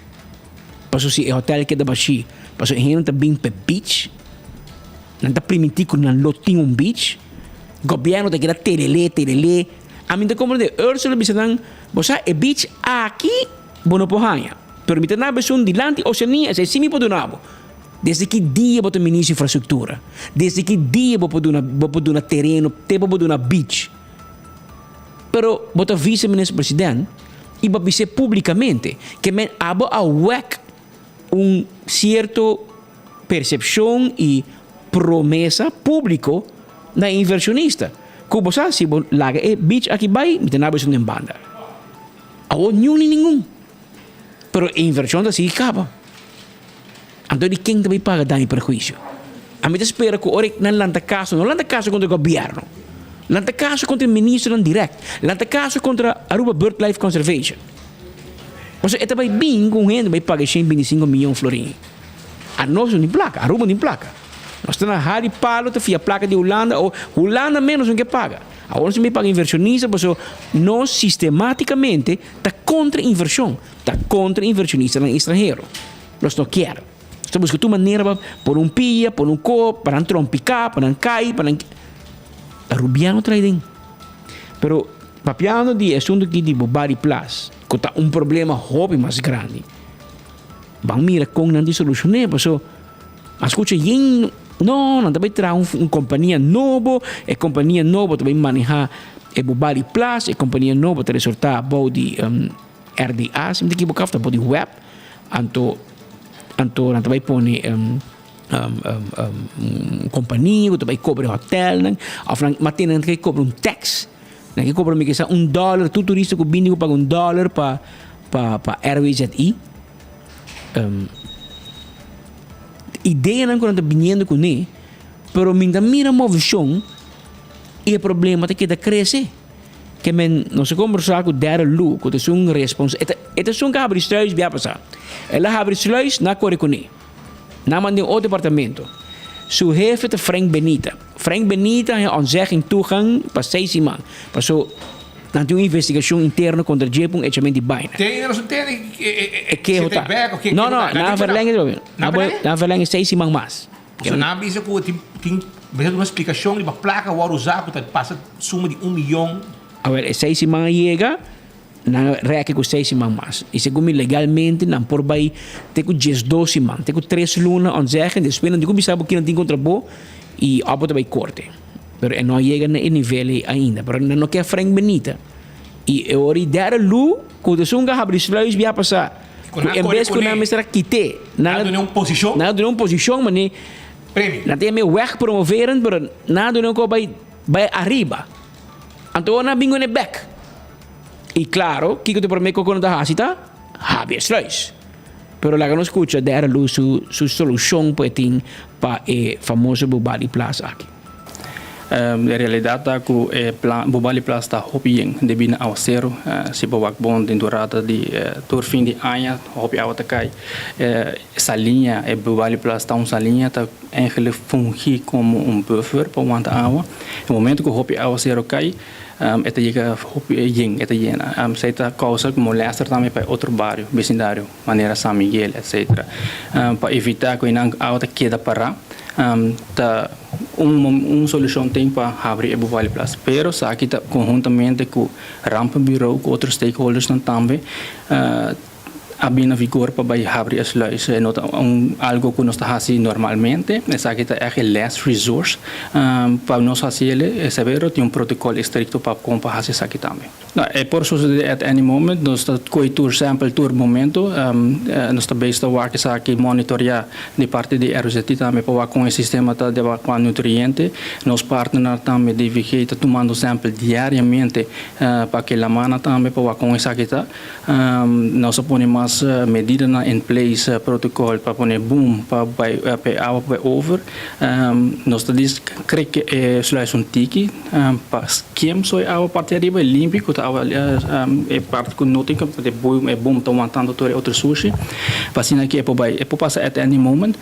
Passou se é hotel que é da baixi, passou gente tá bem para beach. Não está permitindo que lotinho beach. O governo está querendo terelê. A mim está compreendendo. Ursula bisa nang, bosa é beach aqui, bono pohanya. Pero mita na besun dilante Oceania, é simi po dunabo. Desde que dia boto ministro de infraestrutura. Desde que dia boto duna terreno, te boto duna beach. Pero boto vice-ministro presidente e boto dizer publicamente que men abo a wek certo percepção e promessa público na inversionista. Como sabe, se laga beach aqui vai, me tem nada em banda. Awo nenhum. Pero a inversão da se acaba. Então, quem também paga dano e prejuízo? A mim espera que ora não lanta caso contra o governo. Lanta caso contra o ministro não direto. Lanta caso contra a Aruba BirdLife Conservation. Ou seja, também bem com gente vai pagar 125 milhões florim. A nós não tem placa, a Aruba não tem placa. Nós estamos na Harry Palo, te fia placa de Holanda, ou Holanda menos do que paga. Agora se me paga inversionista, porque nós sistematicamente está contra inversão, está contra inversionista no estrangeiro. Nós não queremos. Estamos buscando maneira por pia, por copo, para trompicar, para cair, para Rubiano traidem. Pero papiano de assunto que de Bobari Plus, que está problema hobby mais grande. Bang mira com não de solucionar, porque escuta yin não também traz companhia novo, é companhia nova também manejar é Bobari Plus, é companhia nova para resultar bom de RDA, se me equivocar, tá bom de web, anto também põe companhia, também cobra hotel, mas tem que cobra tax, que cobra me que $1, tu turista que bindi paga $1 para RWZI. Ideia não quando vindo com ele, pero minha mira movição e o problema é que cresce. Que nós conversamos com o Daryl Lu, que é responsável. Este é que abre sluis vai passar. Ela abre sluis na Corecone. Na mande outro departamento. Seu chefe é Frank Benita. Frank Benita é onzegging toegang para 6 semanas. Passou na uma investigação interna contra Jepun e chamem de Baina. Tem resultado que não, na verlenging na verlenging 6 semanas mais. So na bisa ko tem uma explicação de uma placa o usar que passa suma de $1 milhão. Agora, 6 semanas chega, não requer com 6 semanas mais. E segundo legalmente, não por vai ter com 12 semanas, ter com 3 lunas, onde zeggen, depois não digo que sabe que não tem contrabando e a bota vai corte. Mas não chega no nível ainda, mas não quer Frank Benita. E a ideia Lu, quando o sunga abre os olhos, vai passar. Em vez que não mestra quite, nada de nenhuma posição, mas não tem meu weg promoveren, mas nada de nenhuma vai arriba. Então, na bingo ne back. E claro, que te prometo quando da hasita, habia sluis. Pero lá que não escuta, der luz su solução para o famoso Bobari Plus aqui. realidade tá com bobali plus tá hoping de bina ao zero se bobak bom de durada de tur fim de ano hopi ao takai essa linha bobali plus tá uma linha tá eigenlijk fungi como buffer para uma água no momento que hopi ao zero cai eta chega hopi eta jena seita causa como molestar também para outro bairro vecindário maneira San Miguel etc para evitar que não a outra queda para tá solução tem para abrir o Vale Plus, pero sa kita conjuntamente com Rampen Bureau com outros stakeholders também abrir na vigor para abrir as leis é algo que nós fazemos normalmente essa aqui é last resource para nós fazer é severo tem protocolo estricto para fazer isso aqui também é por isso at any moment nós está tour sample tour momento nós está based a work essa aqui monitorear de parte de RZT também para com o sistema de com nutriente nós partner também de VG está tomando sample diariamente para que la mana também para com essa aqui nós ponemos medida in place protocol para poner boom para água para over nós diz creio que é tiki para esquema só água parte arriba limpa que água é parte que não tem que de boom tá montando todo outro sushi para assim aqui é para passar at any moment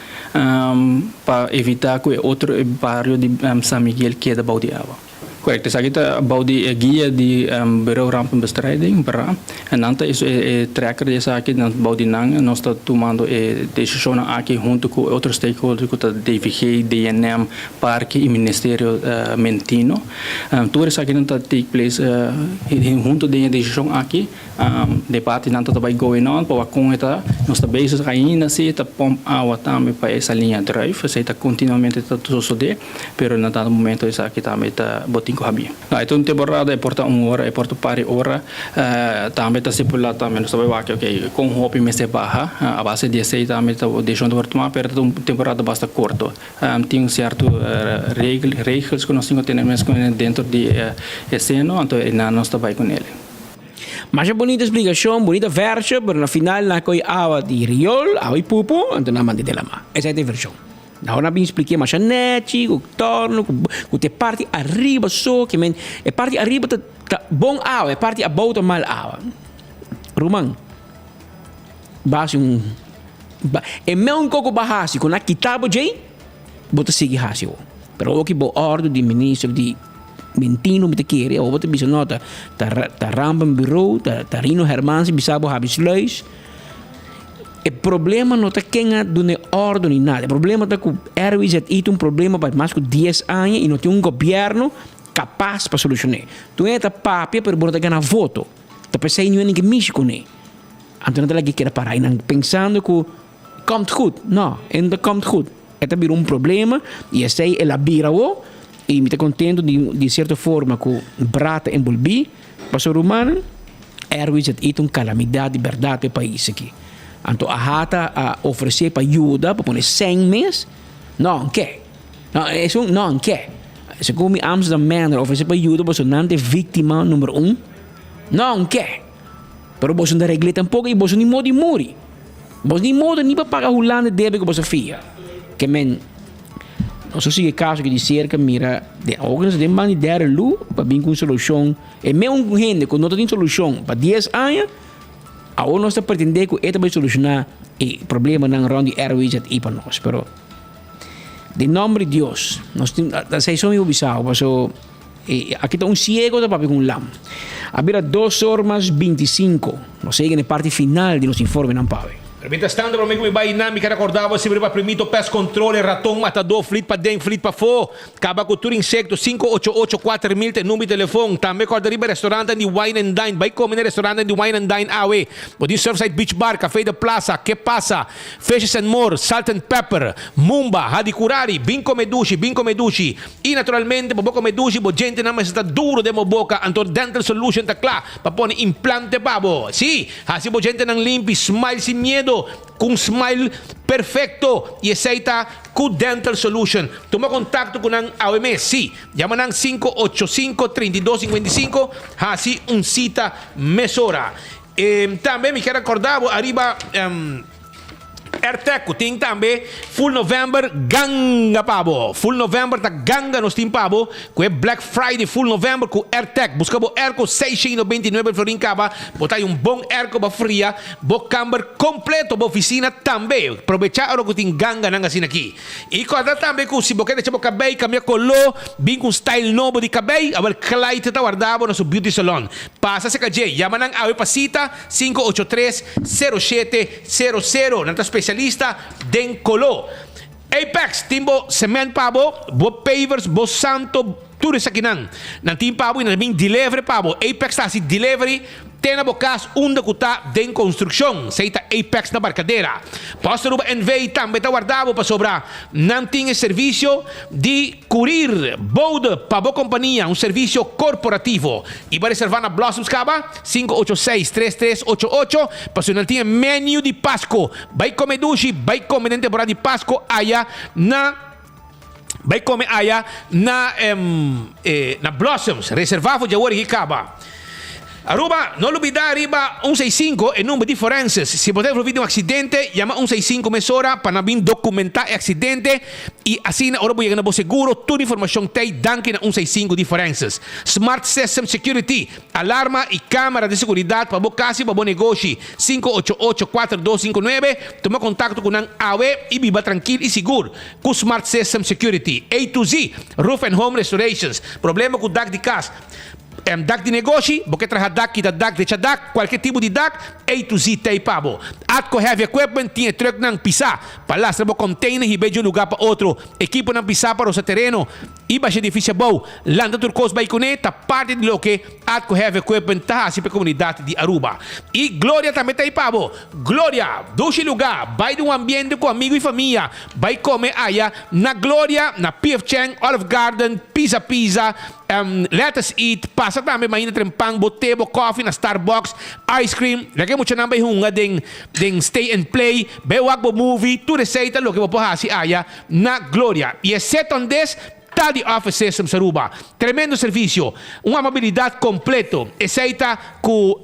para evitar que outro bairro de San Miguel queda balde água. Correto, essa aqui está balde guia de Bureau Rampenbestrijding para e nanta é tracker dessa aqui na balde nós está tomando decisão aqui junto com outros stakeholders como o DVG, DNM, Parque e Ministério Mentino. Tudo isso aqui não está take place junto da decisão aqui de parte não está going on para com esta nós está base ainda se está pomp água também para essa linha drive, se está continuamente está tudo suceder, pero no dado momento essa aqui também está botinho habia. Então temporada é porta hora, é porta pare hora, também está estipulado também nós vai ok com hopi mês barra a base de 6 também está deixando de tomar, pero temporada basta curto. Tem certo regras que nós temos dentro de esceno, então nós está vai com ele. Mas é bonita explicação, bonita versa, pero na final na koi awa di riol, awa pupo, então na mandi de lama. Essa é a versão. Na hora bem expliquei, mas a neti, o torno, o te parte arriba só, que men, é parte arriba tá bom awa, é parte abaixo mal awa. Rumang, base é meu coco bahasi, quando a kitabo jay, bota seguir hasio. Pero o que bo ordem de ministro de Mentino met de keer, of wat er bisa nota, ta Rampen Bureau, ta Rino Hermansi bisa bo habis leis. O problema não está quem dune ordem nem nada. O problema está que o Airways é um problema para mais de 10 anos e não tem governo capaz para solucionar. Tu é papel para botar ganhar voto. Tu pensa em ninguém mexe com ele. Então não é que quer parar e pensando que komt goed. Não, ainda komt goed. É também problema e esse é a bira o e me está contendo de certa forma que brata em Bolbi, para o romano, Airways é uma calamidade de verdade para o país aqui. Então a rata a oferecer para ajuda, para pôr 100 meses, não quer. Não quer. Se como Amsterdam Manor oferecer para ajuda, você não é vítima número 1, não quer. Pero você não regle tampouco e você não pode morrer. Você não pode nem para pagar o lande deve que você fia. Que men não sei se é caso que de cerca mira de alguns de maneira lu para vir com solução e mesmo gente que não tem solução para 10 anos a nós está pretender que esta vai solucionar o problema na round de Airways e para nós, pero de nome de Deus nós da sessão eu bisau passou aqui está ciego da papel com lam habira 2 horas 25 nós chega na parte final de nosso informe não pave. Mientras tanto, para mim, como vai dinâmica, recordava se para primito pest control, ratão matador, flit para dentro, flit para fora, acaba com tudo insecto, 5884000, tem número de telefone, também quando arriba restaurante de Wine and Dine, vai comer no restaurante de Wine and Dine, awe, pode Surfside Beach Bar, Café da Plaza, Que Passa, Fishes and More, Salt and Pepper, Mumba, Hadicurari, Binco Medushi, e naturalmente, Boboco Medushi, bo gente na mas está duro de mo boca, antor dental solution takla, para pôr implante pabo, si, assim bo gente nang limpi, smile sem medo, com smile perfecto e aceita com Dental Solution. Toma contato com ang AOMS. Sí, llama ng 585-3255. Hasi un cita mesora. Também me quero recordar, arriba AirTech kuting tambe full November ganga pabo. Full November ta ganga nos tim pabo. Kue Black Friday full November ku AirTech. Busca bo airco 629 florin kaba. Botai bom airco ba fria. Bo camber completo bo oficina tambe. Aprovechar o kuting ganga nanga sinaki. Iko ada tambe ku si bokete chabo kabay kamya kolo. Bin ku style novo di kabay. Abal kalay tata guardabo na su beauty salon. Pasa sa KJ. Yaman ang awe pasita 583-0700. Nanta specialista den Colo. Apex, timbo cement pabo, bo pavers, bo santo, tudo sa kinang. Nang team pabo, inabing delivery pabo. Apex ta si delivery, tena bokas unda kuta den construction. Sa ita Apex na barkadera. Pastor ba NV tambe ta guardabo pa sobra. Nang ting servicio di curir bode pabo companhia, un servicio corporativo. Iba reservar na Blossoms Caba 586-3388. Personal ting menu di Pasco. Vai come dushi, vai come den temporada di Pasco aya na vai come aya na Blossoms. Reservavo già ora Caba. Aruba, non olvidar arriba 165 e numero di forenses. Se potete video un accidente, llama 165 mesora para bin documentar el accidente y así ahora voy a ganar seguro toda información te danke na 165 di forenses. Smart System Security, alarma y cámara de seguridad para casi para negoci 588-4259. Toma contacto con un AWE y viva tranquilo y seguro con Smart System Security. A to Z, Roof and Home Restorations. Problema con DAC de casa. DAC de negócio, porque traz DAC, kita DAC, deixa DAC, qualquer tipo de DAC, A to Z tem pabo. Atco Heavy Equipment tinha truck nang pisar, palastra bo container e de um lugar para outro, equipo nang pisar para o seu terreno, e baixa edifício bom, landa turcos baicone, tá parte de lo que Atco Heavy Equipment tá assim para a comunidade de Aruba. E Glória também tem pabo. Glória, doce lugar, vai de um ambiente com amigo e família, vai comer aí na Glória, na PF Chang, Olive Garden, Pizza, Let Us Eat, passa também mainit trempang, botebo, coffee na Starbucks, ice cream, lagay mo siya nambay hunga ding stay and play, bewag bo movie, tu receita lo que mo pohasi aya na Glória. E exceto this, tá de Office System sa Aruba. Tremendo serviço, uma mobilidade completo, exceita com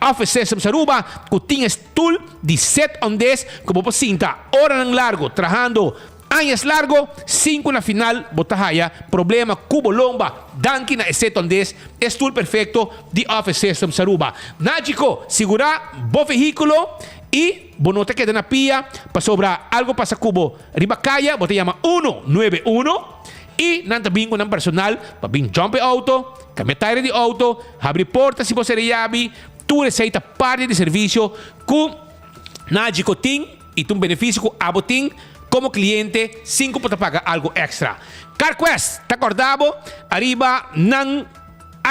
Office System sa Aruba, que tinha tool de 7 on 10, como po sinta, hora ng largo, trabajando años largo, 5 na final, botahaya, problema, cubo lomba, danki na exceto on 10, es tool perfecto de Office System sa Aruba. Nágico, segura, bo veículo, y no te queda na pia, para sobra algo para sa cubo, ribacaya, bote llama 191, y nanta bingo ng personal, para bin jump auto, cambia tire de auto, abrir porta si você reabi, tu receita parte de serviço com Nágico ting, e tu benefício com aboting, como cliente, 5 para pagar algo extra. CarQuest, te acordabo, arriba ng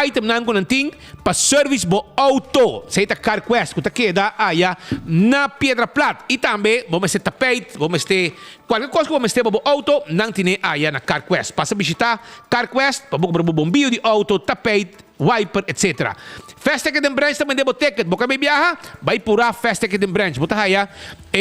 item nan ko ng ting pa service bo auto. Sa ita CarQuest, kung ta queda aya na Piedra Plat. E tambe, vamos ter tapete, vamos ter qualquer coisa que vamos ter bo auto, nang tine aya na CarQuest. Passa bisita CarQuest, pa buka bombio de auto, tapete, wiper, etc. Fast Ticket and Branch também debo ticket. Boka may biyaha, vai pura Fast Ticket and Branch. Buta haya,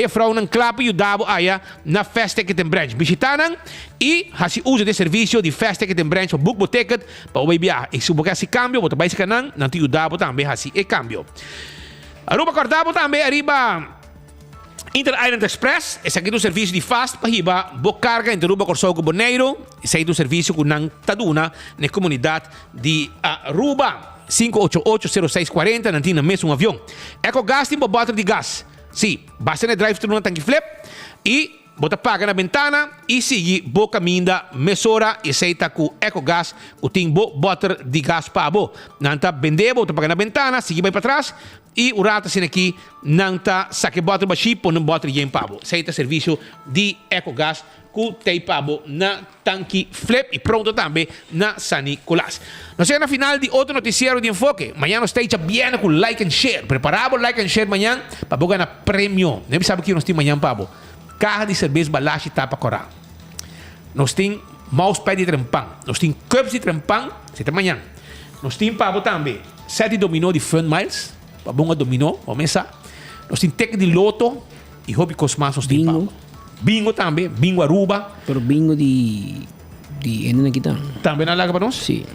frau ng klapo yu dabo aya na Fast Ticket and Branch. Bisitanan, e hasi uso de serviço de Fast Ticket and Branch, book bo ticket, pa may biyaha. E subuka si cambio, buta bay si kanang, nanti yu dabo também hasi cambio. Aruba Cordabo também, arriba Inter Island Express, esse aqui é um serviço de fast para riba, boa carga entre Aruba Corsogo Boneiro, esse é um serviço com nang taduna na comunidade de Aruba. 588-0640, nanti na mesmo avião. Eco Gas tem bota de gás. Sim, basta na drive-thru na tanque flip e bota paga na ventana e sigue boca minda mesora e aceita com Eco Gas o tem bota de gás para bo. Nanta vende bota paga na ventana, sigue vai para trás e o rata sin aqui nanta saque bota ba chip não bota de pabo. Aceita serviço de Eco Gas com tem pabo na tanque flip e pronto também na San Nicolás. Nós chegamos na final de outro noticiário de enfoque. Amanhã nós estamos bem com like and share. Preparamos like and share amanhã para bogar na prêmio. Nem sabe o que nós temos amanhã, pabo. Carro de cerveja balache tapa corá. Nós temos mousepad de trempang. Nós temos cups de trempang. Seta amanhã. Nós temos pabo também 7 dominó de Fun Miles. Para bonga dominó. Vamos lá. Nós temos tec de loto e hobby cosmas nós temos pabo. Bingo também, bingo Aruba. Pero bingo di ano na kita? Também na laga para nós? Sim.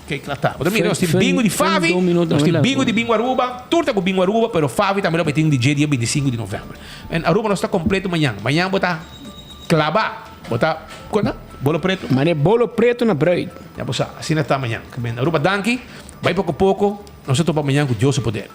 Kijk lá tá. Mas também nós temos bingo de Favi, nós temos bingo de Bingo Aruba, turta com Bingo Aruba, pero Favi também vai ter um DJ dia 25 de novembro. E Aruba nós está completo amanhã. Amanhã botar clavar, botar quando? Bolo preto. Mas é bolo preto na bread. Já botar, assim está amanhã. Aruba danke, vai pouco a pouco, nós estamos amanhã com Deus o poder.